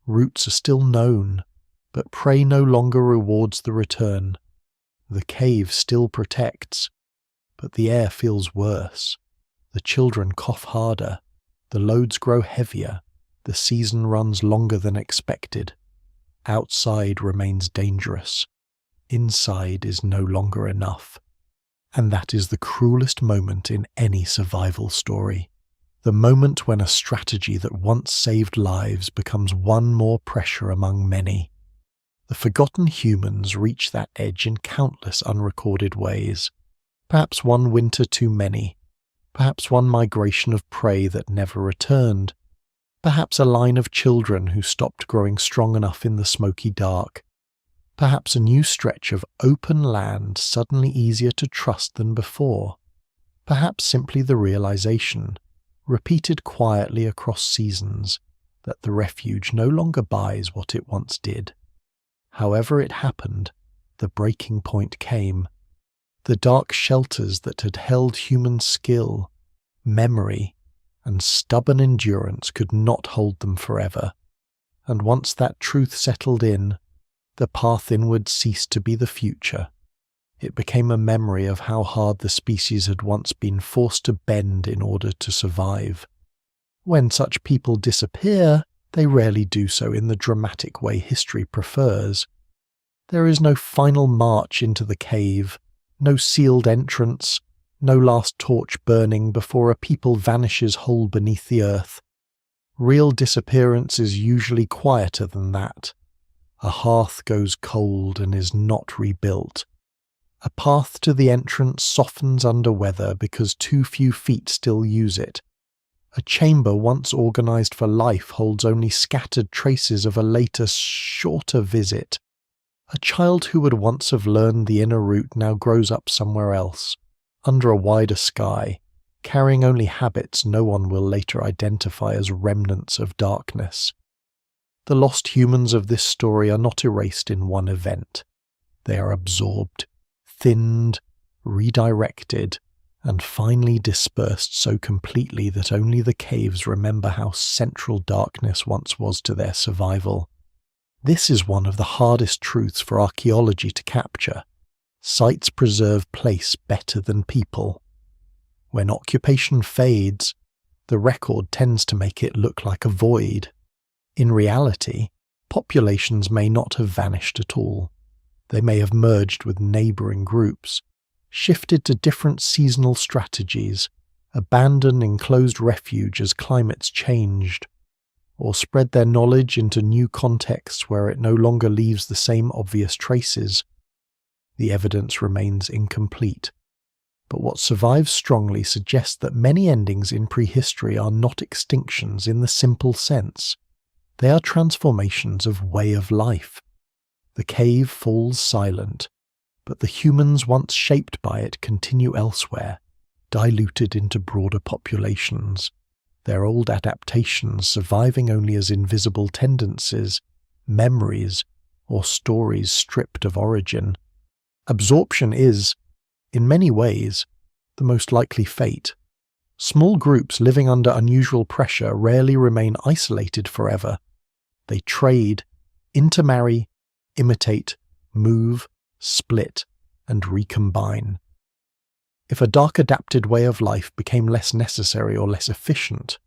Routes are still known, but prey no longer rewards the return. The cave still protects, but the air feels worse. The children cough harder, the loads grow heavier, the season runs longer than expected. Outside remains dangerous. Inside is no longer enough. And that is the cruelest moment in any survival story. The moment when a strategy that once saved lives becomes one more pressure among many. The forgotten humans reach that edge in countless unrecorded ways. Perhaps one winter too many. Perhaps one migration of prey that never returned. Perhaps a line of children who stopped growing strong enough in the smoky dark. Perhaps a new stretch of open land suddenly easier to trust than before. Perhaps simply the realization, repeated quietly across seasons, that the refuge no longer buys what it once did. However it happened, the breaking point came. The dark shelters that had held human skill, memory, and stubborn endurance could not hold them forever. And once that truth settled in, the path inward ceased to be the future. It became a memory of how hard the species had once been forced to bend in order to survive. When such people disappear, they rarely do so in the dramatic way history prefers. There is no final march into the cave, no sealed entrance, no last torch burning before a people vanishes whole beneath the earth. Real disappearance is usually quieter than that. A hearth goes cold and is not rebuilt. A path to the entrance softens under weather because too few feet still use it. A chamber once organized for life holds only scattered traces of a later, shorter visit. A child who would once have learned the inner route now grows up somewhere else, under a wider sky, carrying only habits no one will later identify as remnants of darkness. The lost humans of this story are not erased in one event. They are absorbed, thinned, redirected, and finally dispersed so completely that only the caves remember how central darkness once was to their survival. This is one of the hardest truths for archaeology to capture. Sites preserve place better than people. When occupation fades, the record tends to make it look like a void. In reality, populations may not have vanished at all. They may have merged with neighbouring groups, shifted to different seasonal strategies, abandoned enclosed refuge as climates changed, or spread their knowledge into new contexts where it no longer leaves the same obvious traces. The evidence remains incomplete, but what survives strongly suggests that many endings in prehistory are not extinctions in the simple sense. They are transformations of way of life. The cave falls silent, but the humans once shaped by it continue elsewhere, diluted into broader populations, their old adaptations surviving only as invisible tendencies, memories, or stories stripped of origin. Absorption is, in many ways, the most likely fate. Small groups living under unusual pressure rarely remain isolated forever. They trade, intermarry, imitate, move, split, and recombine. If a dark-adapted way of life became less necessary or less efficient,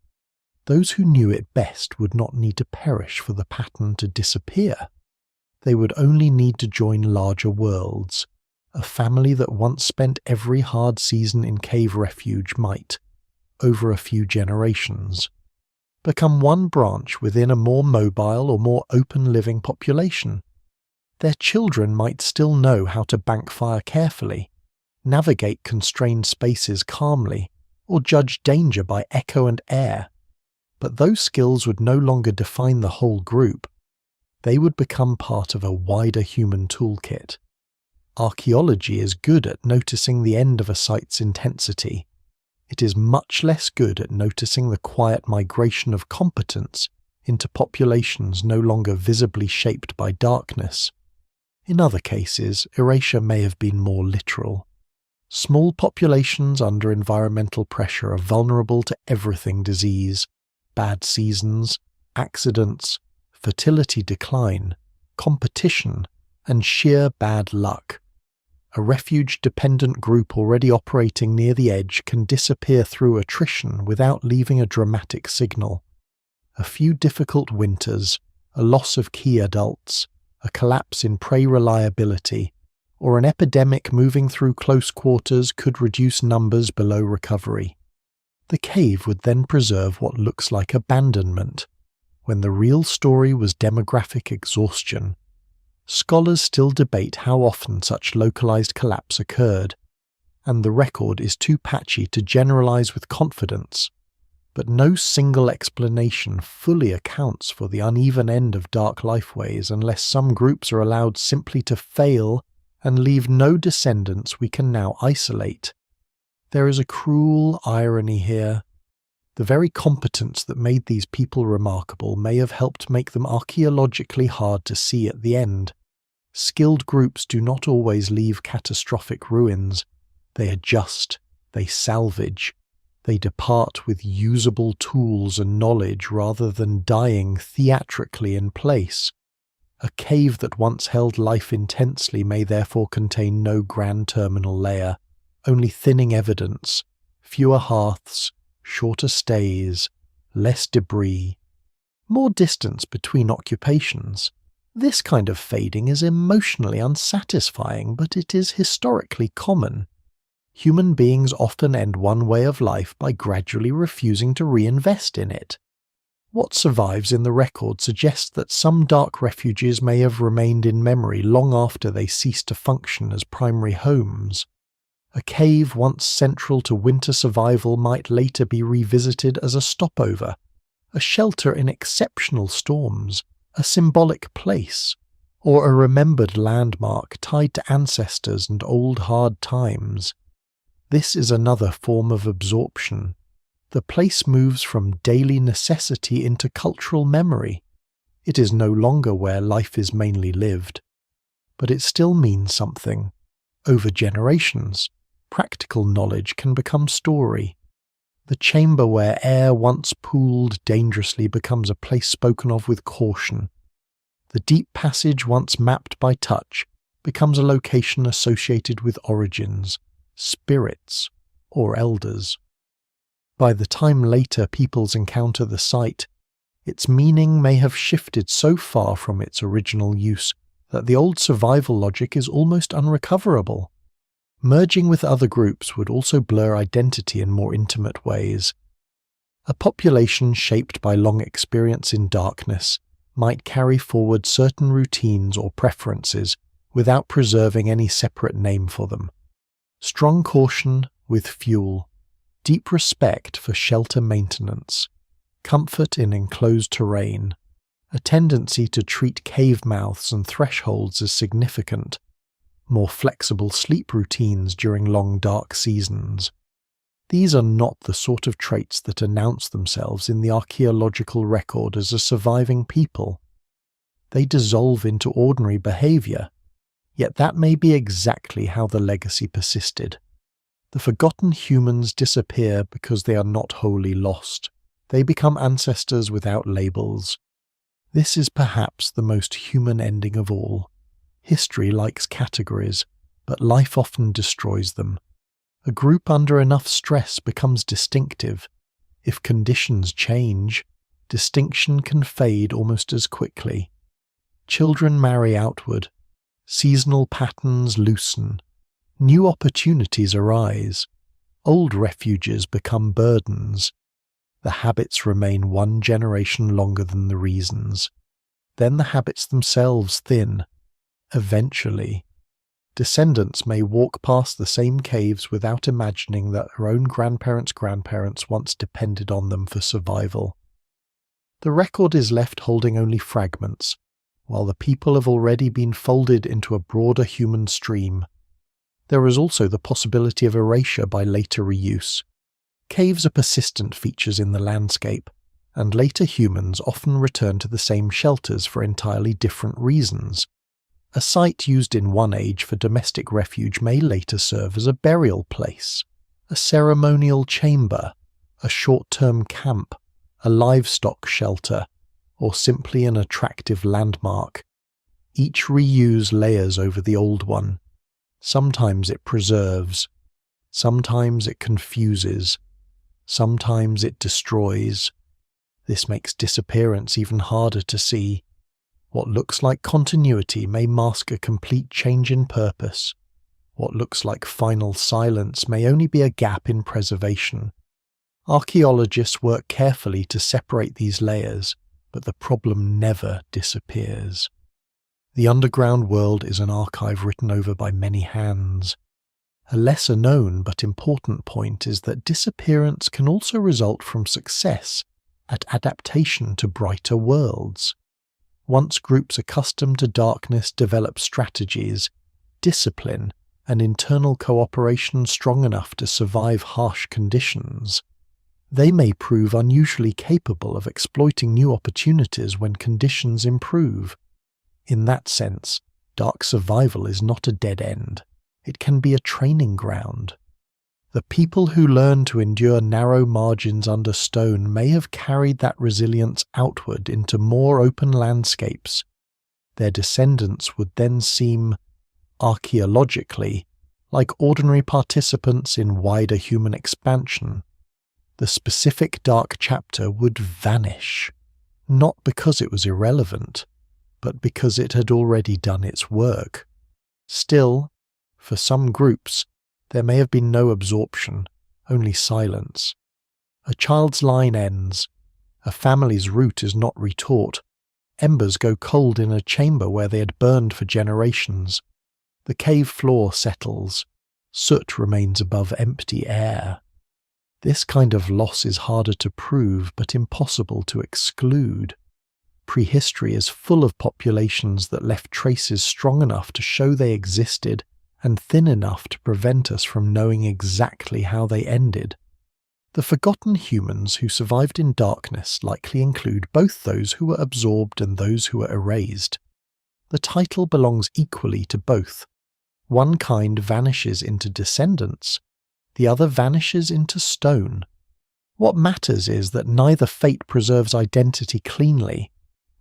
those who knew it best would not need to perish for the pattern to disappear. They would only need to join larger worlds. A family that once spent every hard season in cave refuge might, over a few generations, become one branch within a more mobile or more open-living population. Their children might still know how to bank fire carefully, navigate constrained spaces calmly, or judge danger by echo and air. But those skills would no longer define the whole group. They would become part of a wider human toolkit. Archaeology is good at noticing the end of a site's intensity. It is much less good at noticing the quiet migration of competence into populations no longer visibly shaped by darkness. In other cases, erasure may have been more literal. Small populations under environmental pressure are vulnerable to everything: disease, bad seasons, accidents, fertility decline, competition, and sheer bad luck. A refuge-dependent group already operating near the edge can disappear through attrition without leaving a dramatic signal. A few difficult winters, a loss of key adults, a collapse in prey reliability, or an epidemic moving through close quarters could reduce numbers below recovery. The cave would then preserve what looks like abandonment, when the real story was demographic exhaustion. Scholars still debate how often such localized collapse occurred, and the record is too patchy to generalize with confidence. But no single explanation fully accounts for the uneven end of dark lifeways unless some groups are allowed simply to fail and leave no descendants we can now isolate. There is a cruel irony here. The very competence that made these people remarkable may have helped make them archaeologically hard to see at the end. Skilled groups do not always leave catastrophic ruins. They adjust, they salvage, they depart with usable tools and knowledge rather than dying theatrically in place. A cave that once held life intensely may therefore contain no grand terminal layer, only thinning evidence, fewer hearths, shorter stays, less debris, more distance between occupations. This kind of fading is emotionally unsatisfying, but it is historically common. Human beings often end one way of life by gradually refusing to reinvest in it. What survives in the record suggests that some dark refuges may have remained in memory long after they ceased to function as primary homes. A cave once central to winter survival might later be revisited as a stopover, a shelter in exceptional storms, a symbolic place, or a remembered landmark tied to ancestors and old hard times. This is another form of absorption. The place moves from daily necessity into cultural memory. It is no longer where life is mainly lived, but it still means something, over generations, Practical knowledge can become story. The chamber where air once pooled dangerously becomes a place spoken of with caution. The deep passage once mapped by touch becomes a location associated with origins, spirits, or elders. By the time later peoples encounter the site, its meaning may have shifted so far from its original use that the old survival logic is almost unrecoverable. Merging with other groups would also blur identity in more intimate ways. A population shaped by long experience in darkness might carry forward certain routines or preferences without preserving any separate name for them. Strong caution with fuel, deep respect for shelter maintenance, comfort in enclosed terrain, a tendency to treat cave mouths and thresholds as significant, more flexible sleep routines during long dark seasons. These are not the sort of traits that announce themselves in the archaeological record as a surviving people. They dissolve into ordinary behavior, yet that may be exactly how the legacy persisted. The forgotten humans disappear because they are not wholly lost. They become ancestors without labels. This is perhaps the most human ending of all. History likes categories, but life often destroys them. A group under enough stress becomes distinctive. If conditions change, distinction can fade almost as quickly. Children marry outward. Seasonal patterns loosen. New opportunities arise. Old refuges become burdens. The habits remain one generation longer than the reasons. Then the habits themselves thin. Eventually, descendants may walk past the same caves without imagining that their own grandparents' grandparents once depended on them for survival. The record is left holding only fragments, while the people have already been folded into a broader human stream. There is also the possibility of erasure by later reuse. Caves are persistent features in the landscape, and later humans often return to the same shelters for entirely different reasons. A site used in one age for domestic refuge may later serve as a burial place, a ceremonial chamber, a short-term camp, a livestock shelter, or simply an attractive landmark. Each reuse layers over the old one. Sometimes it preserves, sometimes it confuses, sometimes it destroys. This makes disappearance even harder to see. What looks like continuity may mask a complete change in purpose. What looks like final silence may only be a gap in preservation. Archaeologists work carefully to separate these layers, but the problem never disappears. The underground world is an archive written over by many hands. A lesser known but important point is that disappearance can also result from success at adaptation to brighter worlds. Once groups accustomed to darkness develop strategies, discipline, and internal cooperation strong enough to survive harsh conditions, they may prove unusually capable of exploiting new opportunities when conditions improve. In that sense, dark survival is not a dead end. It can be a training ground. The people who learn to endure narrow margins under stone may have carried that resilience outward into more open landscapes. Their descendants would then seem, archaeologically, like ordinary participants in wider human expansion. The specific dark chapter would vanish, not because it was irrelevant, but because it had already done its work. Still, for some groups, there may have been no absorption, only silence. A child's line ends. A family's root is not retaught. Embers go cold in a chamber where they had burned for generations. The cave floor settles. Soot remains above empty air. This kind of loss is harder to prove but impossible to exclude. Prehistory is full of populations that left traces strong enough to show they existed and thin enough to prevent us from knowing exactly how they ended. The forgotten humans who survived in darkness likely include both those who were absorbed and those who were erased. The title belongs equally to both. One kind vanishes into descendants, the other vanishes into stone. What matters is that neither fate preserves identity cleanly.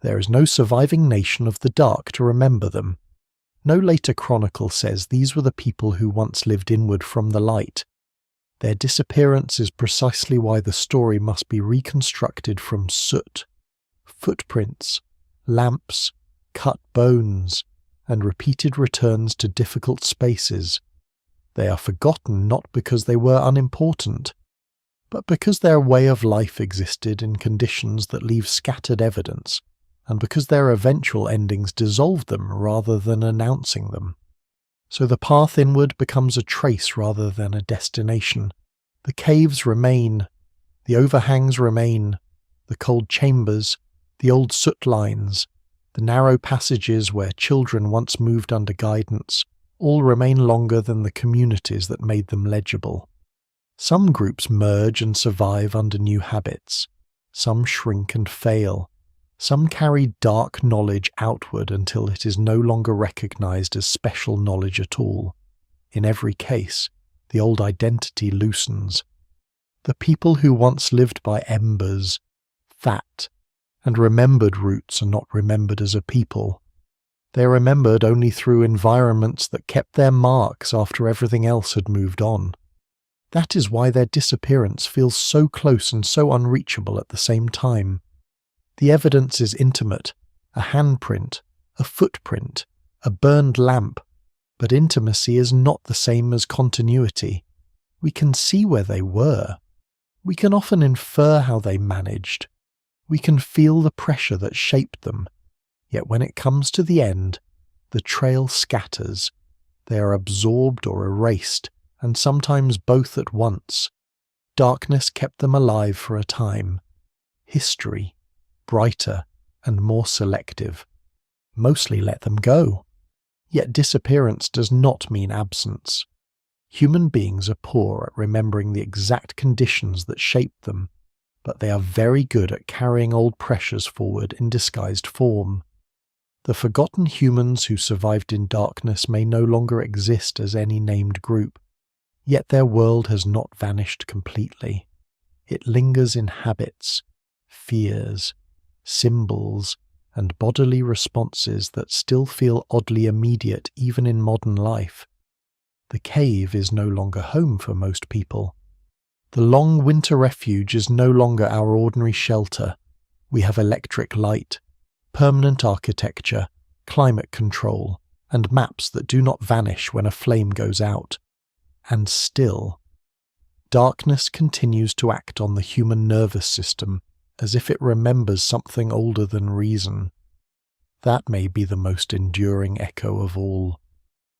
There is no surviving nation of the dark to remember them. No later chronicle says these were the people who once lived inward from the light. Their disappearance is precisely why the story must be reconstructed from soot, footprints, lamps, cut bones, and repeated returns to difficult spaces. They are forgotten not because they were unimportant, but because their way of life existed in conditions that leave scattered evidence, and because their eventual endings dissolve them rather than announcing them. So the path inward becomes a trace rather than a destination. The caves remain, the overhangs remain, the cold chambers, the old soot lines, the narrow passages where children once moved under guidance, all remain longer than the communities that made them legible. Some groups merge and survive under new habits. Some shrink and fail. Some carry dark knowledge outward until it is no longer recognized as special knowledge at all. In every case, the old identity loosens. The people who once lived by embers, fat, and remembered roots are not remembered as a people. They are remembered only through environments that kept their marks after everything else had moved on. That is why their disappearance feels so close and so unreachable at the same time. The evidence is intimate, a handprint, a footprint, a burned lamp, but intimacy is not the same as continuity. We can see where they were. We can often infer how they managed. We can feel the pressure that shaped them. Yet when it comes to the end, the trail scatters. They are absorbed or erased, and sometimes both at once. Darkness kept them alive for a time. History, brighter and more selective, mostly let them go. Yet disappearance does not mean absence. Human beings are poor at remembering the exact conditions that shaped them, but they are very good at carrying old pressures forward in disguised form. The forgotten humans who survived in darkness may no longer exist as any named group, yet their world has not vanished completely. It lingers in habits, fears, symbols, and bodily responses that still feel oddly immediate even in modern life. The cave is no longer home for most people. The long winter refuge is no longer our ordinary shelter. We have electric light, permanent architecture, climate control, and maps that do not vanish when a flame goes out. And still, darkness continues to act on the human nervous system as if it remembers something older than reason. That may be the most enduring echo of all.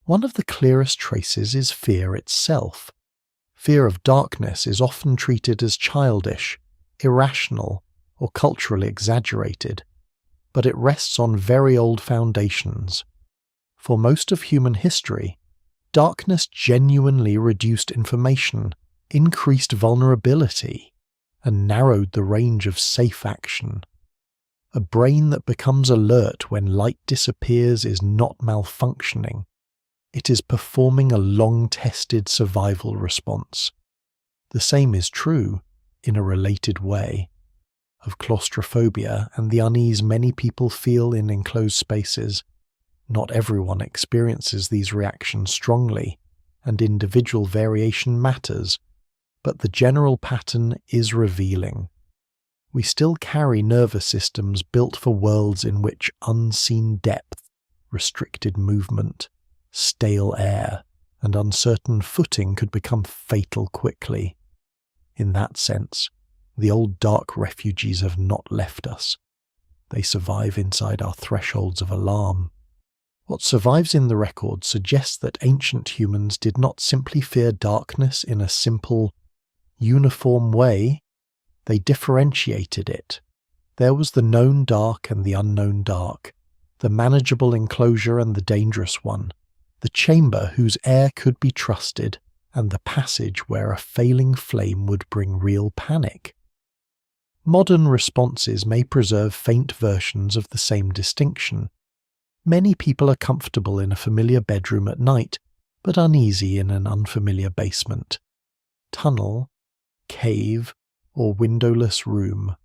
One of the clearest traces is fear itself. Fear of darkness is often treated as childish, irrational, or culturally exaggerated, but it rests on very old foundations. For most of human history, darkness genuinely reduced information, increased vulnerability, and narrowed the range of safe action. A brain that becomes alert when light disappears is not malfunctioning. It is performing a long-tested survival response. The same is true, in a related way, of claustrophobia and the unease many people feel in enclosed spaces. Not everyone experiences these reactions strongly, and individual variation matters, but the general pattern is revealing. We still carry nervous systems built for worlds in which unseen depth, restricted movement, stale air, and uncertain footing could become fatal quickly. In that sense, the old dark refugees have not left us. They survive inside our thresholds of alarm. What survives in the record suggests that ancient humans did not simply fear darkness in a simple, uniform way. They differentiated it. There was the known dark and the unknown dark, the manageable enclosure and the dangerous one, the chamber whose air could be trusted, and the passage where a failing flame would bring real panic. Modern responses may preserve faint versions of the same distinction. Many people are comfortable in a familiar bedroom at night but uneasy in an unfamiliar basement, tunnel, cave, or windowless room.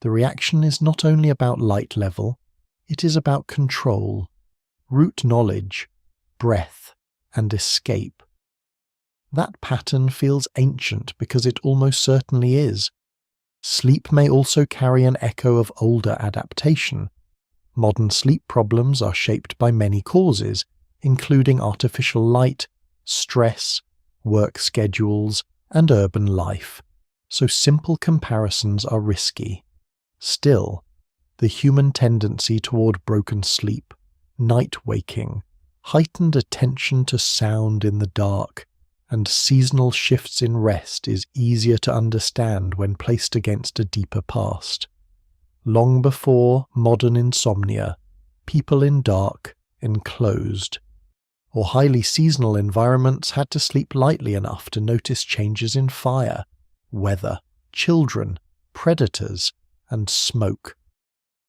The reaction is not only about light level, it is about control, root knowledge, breath, and escape. That pattern feels ancient because it almost certainly is. Sleep may also carry an echo of older adaptation. Modern sleep problems are shaped by many causes, including artificial light, stress, work schedules, and urban life, so simple comparisons are risky. Still, the human tendency toward broken sleep, night waking, heightened attention to sound in the dark, and seasonal shifts in rest is easier to understand when placed against a deeper past. Long before modern insomnia, people in dark, enclosed, or highly seasonal environments had to sleep lightly enough to notice changes in fire, weather, children, predators, and smoke.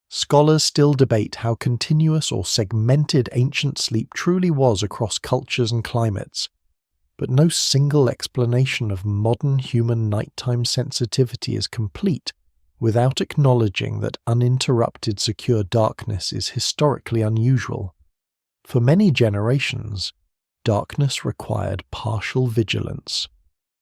Scholars still debate how continuous or segmented ancient sleep truly was across cultures and climates, but no single explanation of modern human nighttime sensitivity is complete without acknowledging that uninterrupted secure darkness is historically unusual. For many generations, darkness required partial vigilance.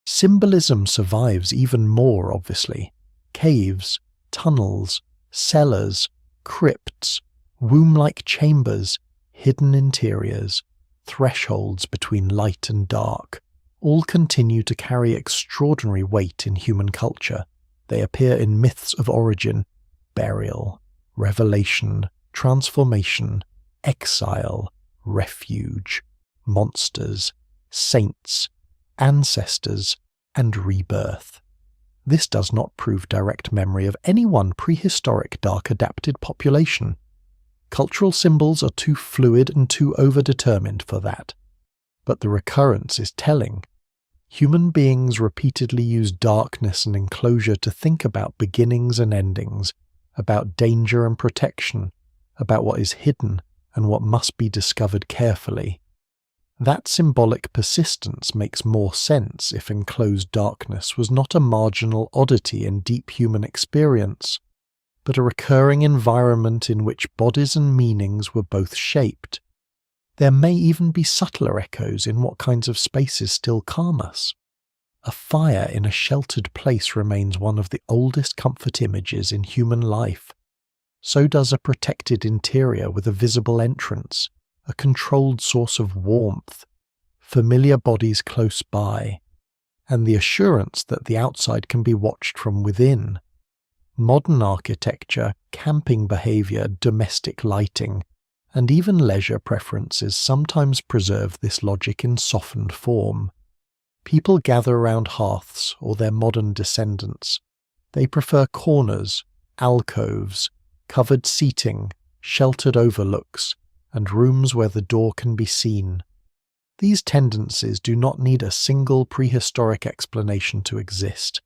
Symbolism survives even more, obviously. Caves, tunnels, cellars, crypts, womb-like chambers, hidden interiors, thresholds between light and dark, all continue to carry extraordinary weight in human culture. They appear in myths of origin, burial, revelation, transformation, exile, refuge, monsters, saints, ancestors, and rebirth. This does not prove direct memory of any one prehistoric dark-adapted population. Cultural symbols are too fluid and too overdetermined for that. But the recurrence is telling. Human beings repeatedly use darkness and enclosure to think about beginnings and endings, about danger and protection, about what is hidden and what must be discovered carefully. That symbolic persistence makes more sense if enclosed darkness was not a marginal oddity in deep human experience, but a recurring environment in which bodies and meanings were both shaped. There may even be subtler echoes in what kinds of spaces still calm us. A fire in a sheltered place remains one of the oldest comfort images in human life. So does a protected interior with a visible entrance, a controlled source of warmth, familiar bodies close by, and the assurance that the outside can be watched from within. Modern architecture, camping behavior, domestic lighting, and even leisure preferences sometimes preserve this logic in softened form. People gather around hearths or their modern descendants. They prefer corners, alcoves, covered seating, sheltered overlooks, and rooms where the door can be seen. These tendencies do not need a single prehistoric explanation to exist,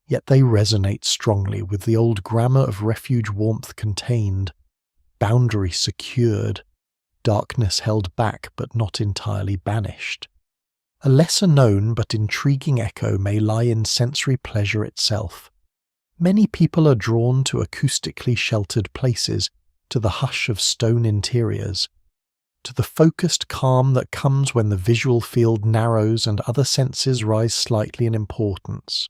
yet they resonate strongly with the old grammar of refuge warmth contained, boundary secured, darkness held back but not entirely banished. A lesser-known but intriguing echo may lie in sensory pleasure itself. Many people are drawn to acoustically sheltered places, to the hush of stone interiors, to the focused calm that comes when the visual field narrows and other senses rise slightly in importance.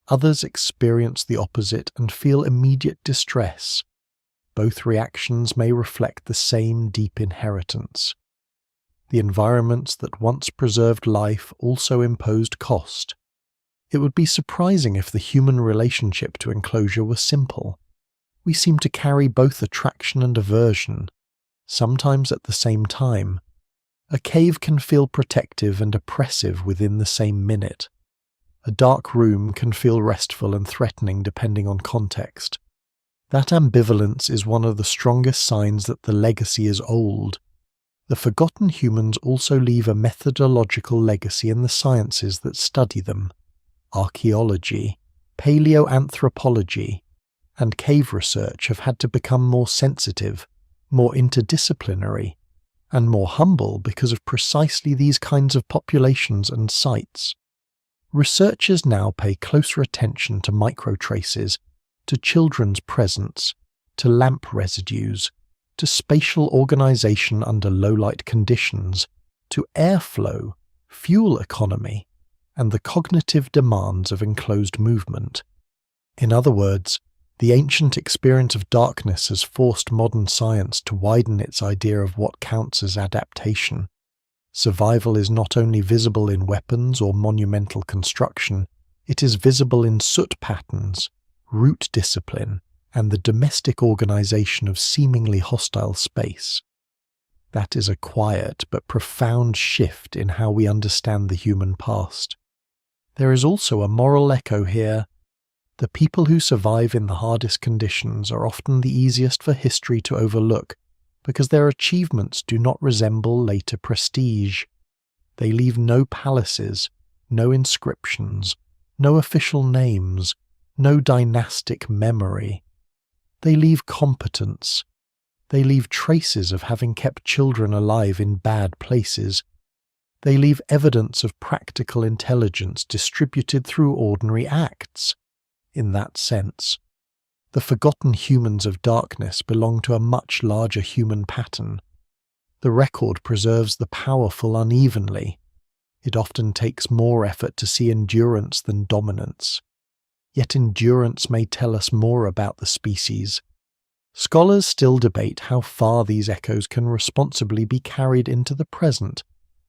Others experience the opposite and feel immediate distress. Both reactions may reflect the same deep inheritance. The environments that once preserved life also imposed cost. It would be surprising if the human relationship to enclosure was simple. We seem to carry both attraction and aversion, sometimes at the same time. A cave can feel protective and oppressive within the same minute. A dark room can feel restful and threatening depending on context. That ambivalence is one of the strongest signs that the legacy is old. The forgotten humans also leave a methodological legacy in the sciences that study them. Archaeology, paleoanthropology, and cave research have had to become more sensitive, more interdisciplinary, and more humble because of precisely these kinds of populations and sites. Researchers now pay closer attention to microtraces, to children's presence, to lamp residues, to spatial organization under low-light conditions, to airflow, fuel economy, and the cognitive demands of enclosed movement. In other words, the ancient experience of darkness has forced modern science to widen its idea of what counts as adaptation. Survival is not only visible in weapons or monumental construction, it is visible in soot patterns, root discipline, and the domestic organization of seemingly hostile space. That is a quiet but profound shift in how we understand the human past. There is also a moral echo here. The people who survive in the hardest conditions are often the easiest for history to overlook because their achievements do not resemble later prestige. They leave no palaces, no inscriptions, no official names, no dynastic memory. They leave competence. They leave traces of having kept children alive in bad places. They leave evidence of practical intelligence distributed through ordinary acts. In that sense, the forgotten humans of darkness belong to a much larger human pattern. The record preserves the powerful unevenly. It often takes more effort to see endurance than dominance. Yet endurance may tell us more about the species. Scholars still debate how far these echoes can responsibly be carried into the present,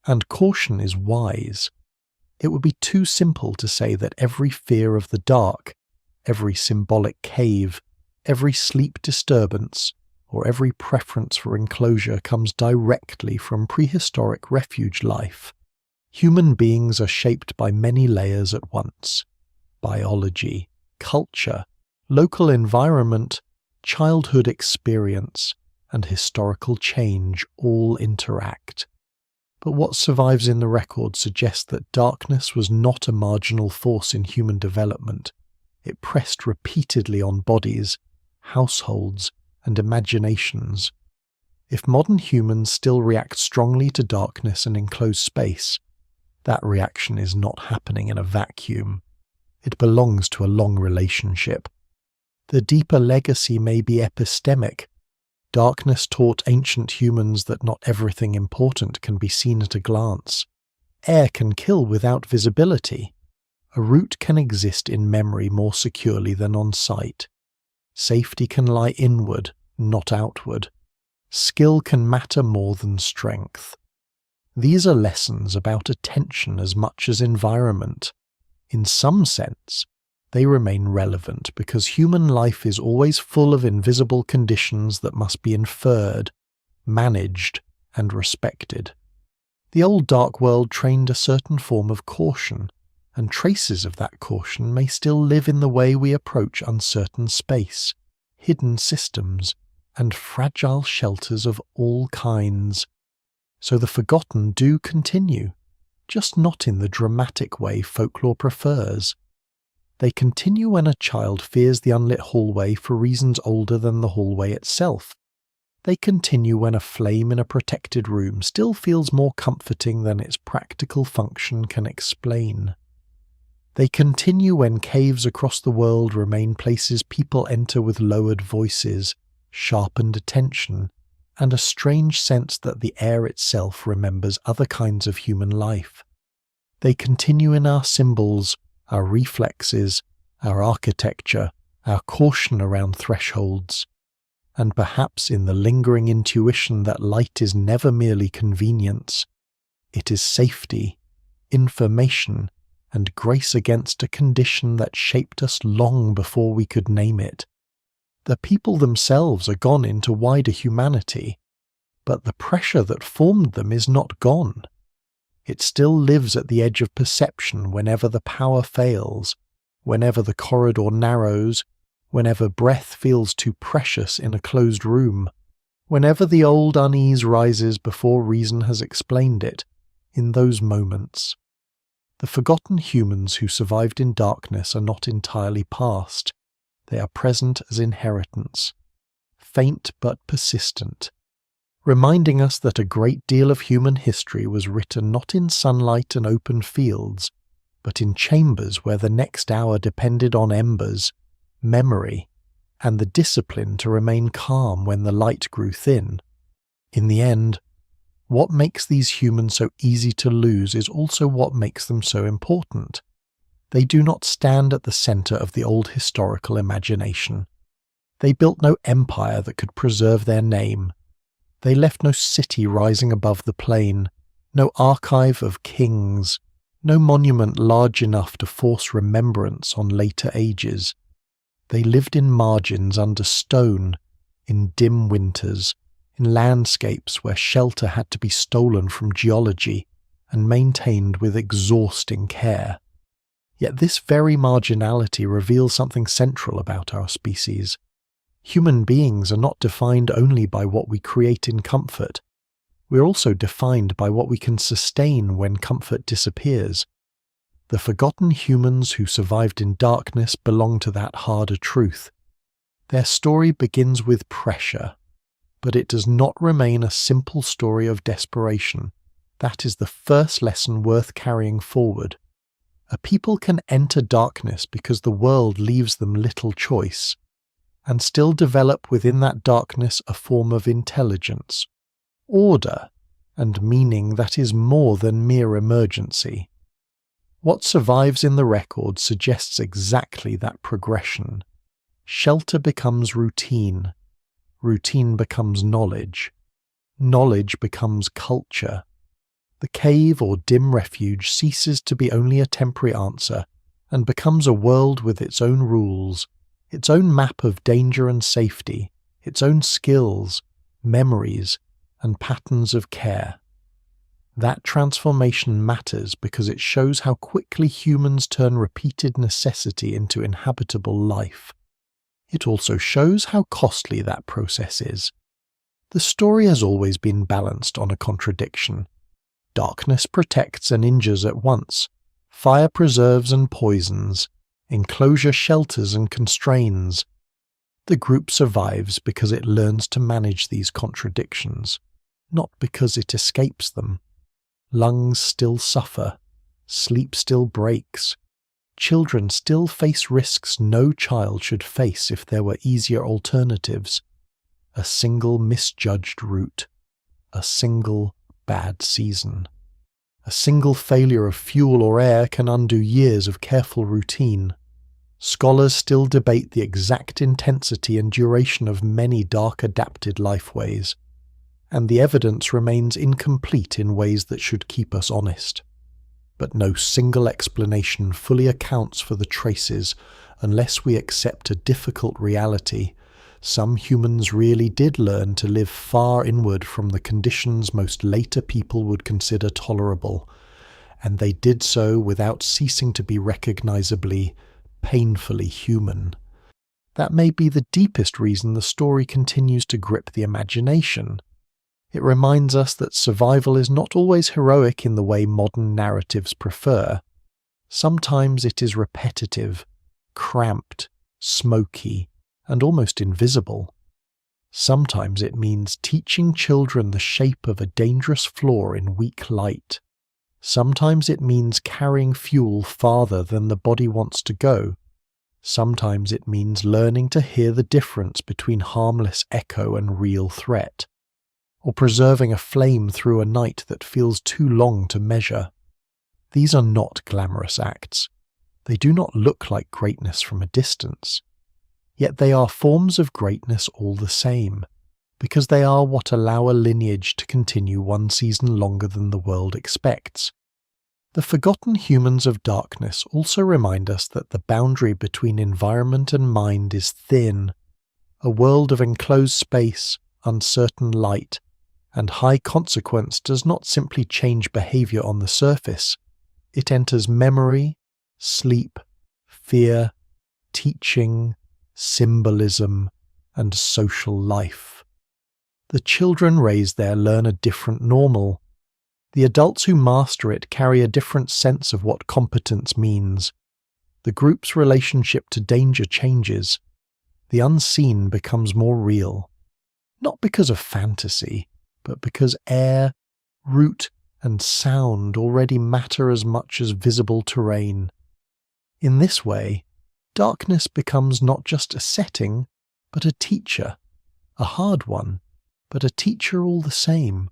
and caution is wise. It would be too simple to say that every fear of the dark, every symbolic cave, every sleep disturbance, or every preference for enclosure comes directly from prehistoric refuge life. Human beings are shaped by many layers at once. Biology, culture, local environment, childhood experience, and historical change all interact. But what survives in the record suggests that darkness was not a marginal force in human development. It pressed repeatedly on bodies, households, and imaginations. If modern humans still react strongly to darkness and enclosed space, that reaction is not happening in a vacuum. It belongs to a long relationship. The deeper legacy may be epistemic. Darkness taught ancient humans that not everything important can be seen at a glance. Air can kill without visibility. A root can exist in memory more securely than on sight. Safety can lie inward, not outward. Skill can matter more than strength. These are lessons about attention as much as environment. In some sense, they remain relevant because human life is always full of invisible conditions that must be inferred, managed, and respected. The old dark world trained a certain form of caution, and traces of that caution may still live in the way we approach uncertain space, hidden systems, and fragile shelters of all kinds. So the forgotten do continue, just not in the dramatic way folklore prefers. They continue when a child fears the unlit hallway for reasons older than the hallway itself. They continue when a flame in a protected room still feels more comforting than its practical function can explain. They continue when caves across the world remain places people enter with lowered voices, sharpened attention, and a strange sense that the air itself remembers other kinds of human life. They continue in our symbols, our reflexes, our architecture, our caution around thresholds, and perhaps in the lingering intuition that light is never merely convenience. It is safety, information, and grace against a condition that shaped us long before we could name it. The people themselves are gone into wider humanity, but the pressure that formed them is not gone. It still lives at the edge of perception whenever the power fails, whenever the corridor narrows, whenever breath feels too precious in a closed room, whenever the old unease rises before reason has explained it. In those moments, the forgotten humans who survived in darkness are not entirely past. They are present as inheritance, faint but persistent, reminding us that a great deal of human history was written not in sunlight and open fields, but in chambers where the next hour depended on embers, memory, and the discipline to remain calm when the light grew thin. In the end, what makes these humans so easy to lose is also what makes them so important. They do not stand at the centre of the old historical imagination. They built no empire that could preserve their name. They left no city rising above the plain, no archive of kings, no monument large enough to force remembrance on later ages. They lived in margins under stone, in dim winters, in landscapes where shelter had to be stolen from geology and maintained with exhausting care. Yet this very marginality reveals something central about our species. Human beings are not defined only by what we create in comfort. We're also defined by what we can sustain when comfort disappears. The forgotten humans who survived in darkness belong to that harder truth. Their story begins with pressure, but it does not remain a simple story of desperation. That is the first lesson worth carrying forward. A people can enter darkness because the world leaves them little choice, and still develop within that darkness a form of intelligence, order, and meaning that is more than mere emergency. What survives in the record suggests exactly that progression. Shelter becomes routine. Routine becomes knowledge. Knowledge becomes culture. The cave or dim refuge ceases to be only a temporary answer and becomes a world with its own rules, its own map of danger and safety, its own skills, memories, and patterns of care. That transformation matters because it shows how quickly humans turn repeated necessity into inhabitable life. It also shows how costly that process is. The story has always been balanced on a contradiction. Darkness protects and injures at once. Fire preserves and poisons. Enclosure shelters and constrains. The group survives because it learns to manage these contradictions, not because it escapes them. Lungs still suffer. Sleep still breaks. Children still face risks no child should face if there were easier alternatives. A single misjudged route. A single bad season. A single failure of fuel or air can undo years of careful routine. Scholars still debate the exact intensity and duration of many dark adapted lifeways, and the evidence remains incomplete in ways that should keep us honest. But no single explanation fully accounts for the traces unless we accept a difficult reality. Some humans really did learn to live far inward from the conditions most later people would consider tolerable, and they did so without ceasing to be recognizably, painfully human. That may be the deepest reason the story continues to grip the imagination. It reminds us that survival is not always heroic in the way modern narratives prefer. Sometimes it is repetitive, cramped, smoky, and almost invisible. Sometimes it means teaching children the shape of a dangerous flaw in weak light. Sometimes it means carrying fuel farther than the body wants to go. Sometimes it means learning to hear the difference between harmless echo and real threat, or preserving a flame through a night that feels too long to measure. These are not glamorous acts. They do not look like greatness from a distance. Yet they are forms of greatness all the same, because they are what allow a lineage to continue one season longer than the world expects. The forgotten humans of darkness also remind us that the boundary between environment and mind is thin. A world of enclosed space, uncertain light, and high consequence does not simply change behavior on the surface. It enters memory, sleep, fear, teaching, symbolism, and social life. The children raised there learn a different normal. The adults who master it carry a different sense of what competence means. The group's relationship to danger changes. The unseen becomes more real. Not because of fantasy, but because air, root, and sound already matter as much as visible terrain. In this way, darkness becomes not just a setting, but a teacher, a hard one, but a teacher all the same.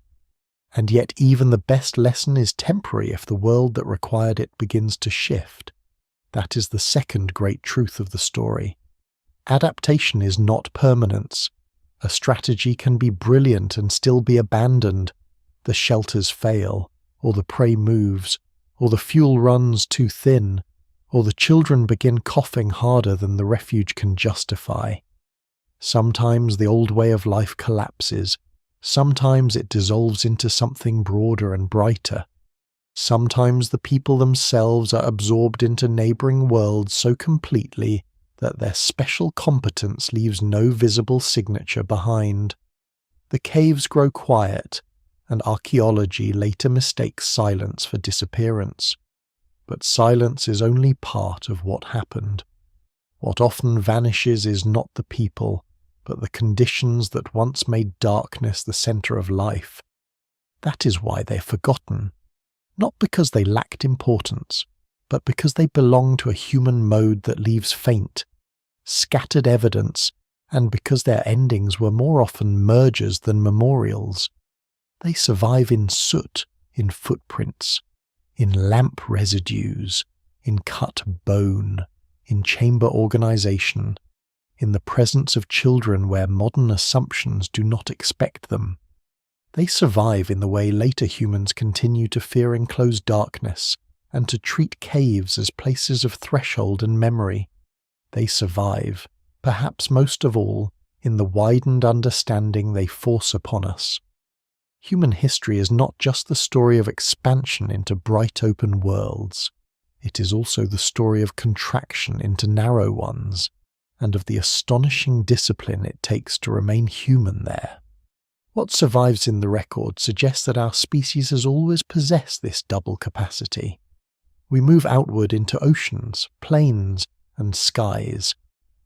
And yet even the best lesson is temporary if the world that required it begins to shift. That is the second great truth of the story. Adaptation is not permanence. A strategy can be brilliant and still be abandoned. The shelters fail, or the prey moves, or the fuel runs too thin, or the children begin coughing harder than the refuge can justify. Sometimes the old way of life collapses. Sometimes it dissolves into something broader and brighter. Sometimes the people themselves are absorbed into neighbouring worlds so completely that their special competence leaves no visible signature behind. The caves grow quiet, and archaeology later mistakes silence for disappearance. But silence is only part of what happened. What often vanishes is not the people, but the conditions that once made darkness the centre of life. That is why they're forgotten, not because they lacked importance, but because they belong to a human mode that leaves faint, scattered evidence, and because their endings were more often mergers than memorials. They survive in soot, in footprints, in lamp residues, in cut bone, in chamber organization, in the presence of children where modern assumptions do not expect them. They survive in the way later humans continue to fear enclosed darkness and to treat caves as places of threshold and memory. They survive, perhaps most of all, in the widened understanding they force upon us. Human history is not just the story of expansion into bright open worlds. It is also the story of contraction into narrow ones, and of the astonishing discipline it takes to remain human there. What survives in the record suggests that our species has always possessed this double capacity. We move outward into oceans, plains, and skies.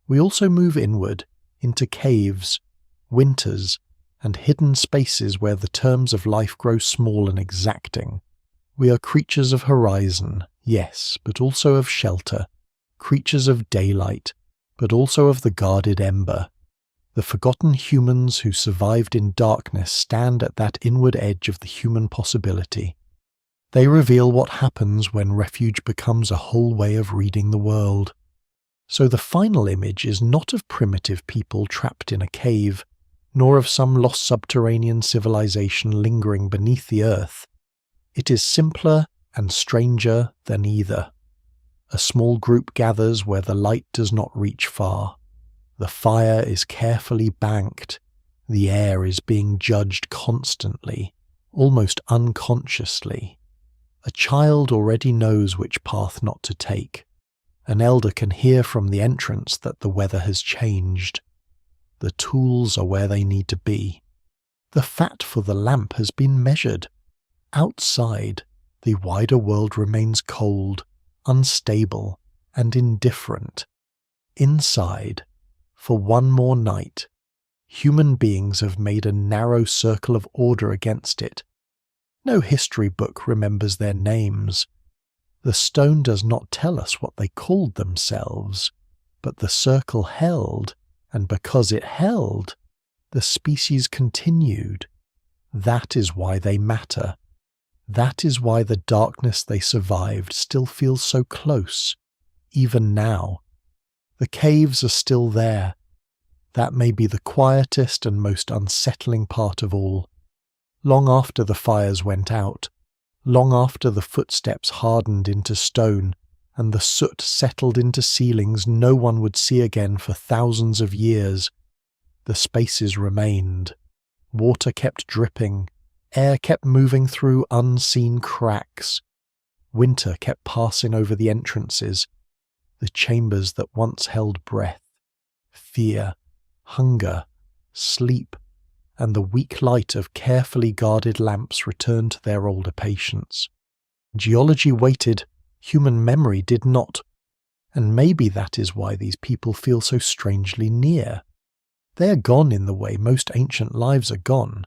We also move inward, into caves, winters, and hidden spaces where the terms of life grow small and exacting. We are creatures of horizon, yes, but also of shelter, creatures of daylight, but also of the guarded ember. The forgotten humans who survived in darkness stand at that inward edge of the human possibility. They reveal what happens when refuge becomes a whole way of reading the world. So the final image is not of primitive people trapped in a cave, nor of some lost subterranean civilization lingering beneath the earth. It is simpler and stranger than either. A small group gathers where the light does not reach far. The fire is carefully banked. The air is being judged constantly, almost unconsciously. A child already knows which path not to take. An elder can hear from the entrance that the weather has changed. The tools are where they need to be. The fat for the lamp has been measured. Outside, the wider world remains cold, unstable, and indifferent. Inside, for one more night, human beings have made a narrow circle of order against it. No history book remembers their names. The stone does not tell us what they called themselves, but the circle held, and because it held, the species continued. That is why they matter. That is why the darkness they survived still feels so close, even now. The caves are still there. That may be the quietest and most unsettling part of all. Long after the fires went out, long after the footsteps hardened into stone and the soot settled into ceilings no one would see again for thousands of years, the spaces remained. Water kept dripping, air kept moving through unseen cracks. Winter kept passing over the entrances, the chambers that once held breath, fear, hunger, sleep, and the weak light of carefully guarded lamps returned to their older patience. Geology waited, human memory did not, and maybe that is why these people feel so strangely near. They are gone in the way most ancient lives are gone,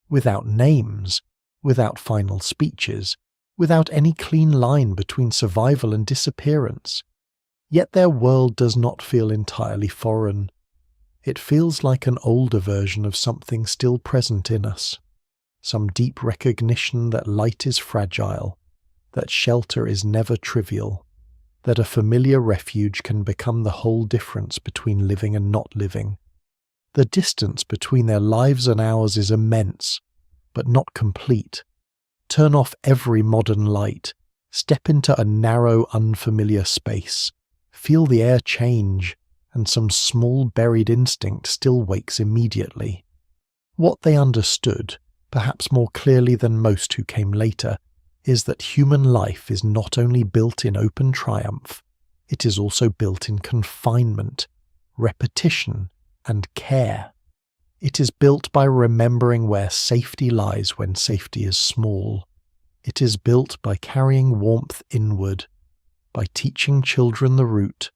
without names, without final speeches, without any clean line between survival and disappearance. Yet their world does not feel entirely foreign. It feels like an older version of something still present in us. Some deep recognition that light is fragile, that shelter is never trivial, that a familiar refuge can become the whole difference between living and not living. The distance between their lives and ours is immense, but not complete. Turn off every modern light, step into a narrow, unfamiliar space, feel the air change, and some small buried instinct still wakes immediately. What they understood, perhaps more clearly than most who came later, is that human life is not only built in open triumph, it is also built in confinement, repetition, and care. It is built by remembering where safety lies when safety is small. It is built by carrying warmth inward, by teaching children the route,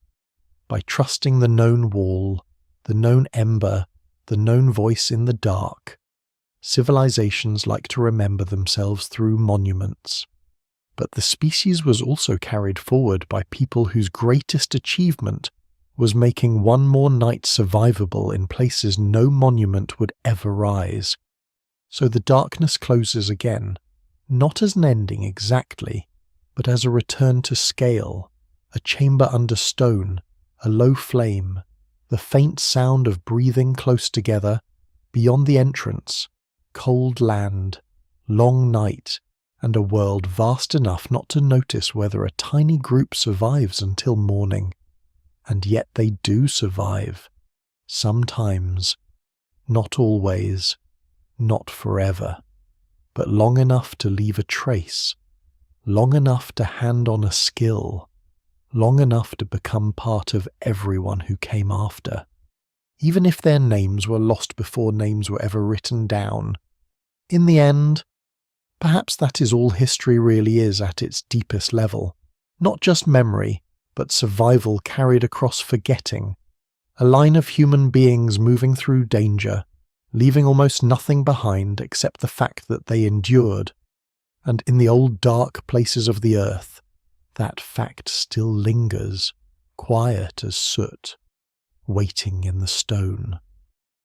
by trusting the known wall, the known ember, the known voice in the dark. Civilizations like to remember themselves through monuments. But the species was also carried forward by people whose greatest achievement was making one more night survivable in places no monument would ever rise. So the darkness closes again, not as an ending exactly, but as a return to scale, a chamber under stone, a low flame, the faint sound of breathing close together, beyond the entrance, cold land, long night, and a world vast enough not to notice whether a tiny group survives until morning. And yet they do survive. Sometimes. Not always. Not forever. But long enough to leave a trace. Long enough to hand on a skill. Long enough to become part of everyone who came after. Even if their names were lost before names were ever written down. In the end, perhaps that is all history really is at its deepest level. Not just memory, but survival carried across forgetting. A line of human beings moving through danger, leaving almost nothing behind except the fact that they endured. And in the old dark places of the earth, that fact still lingers, quiet as soot, waiting in the stone.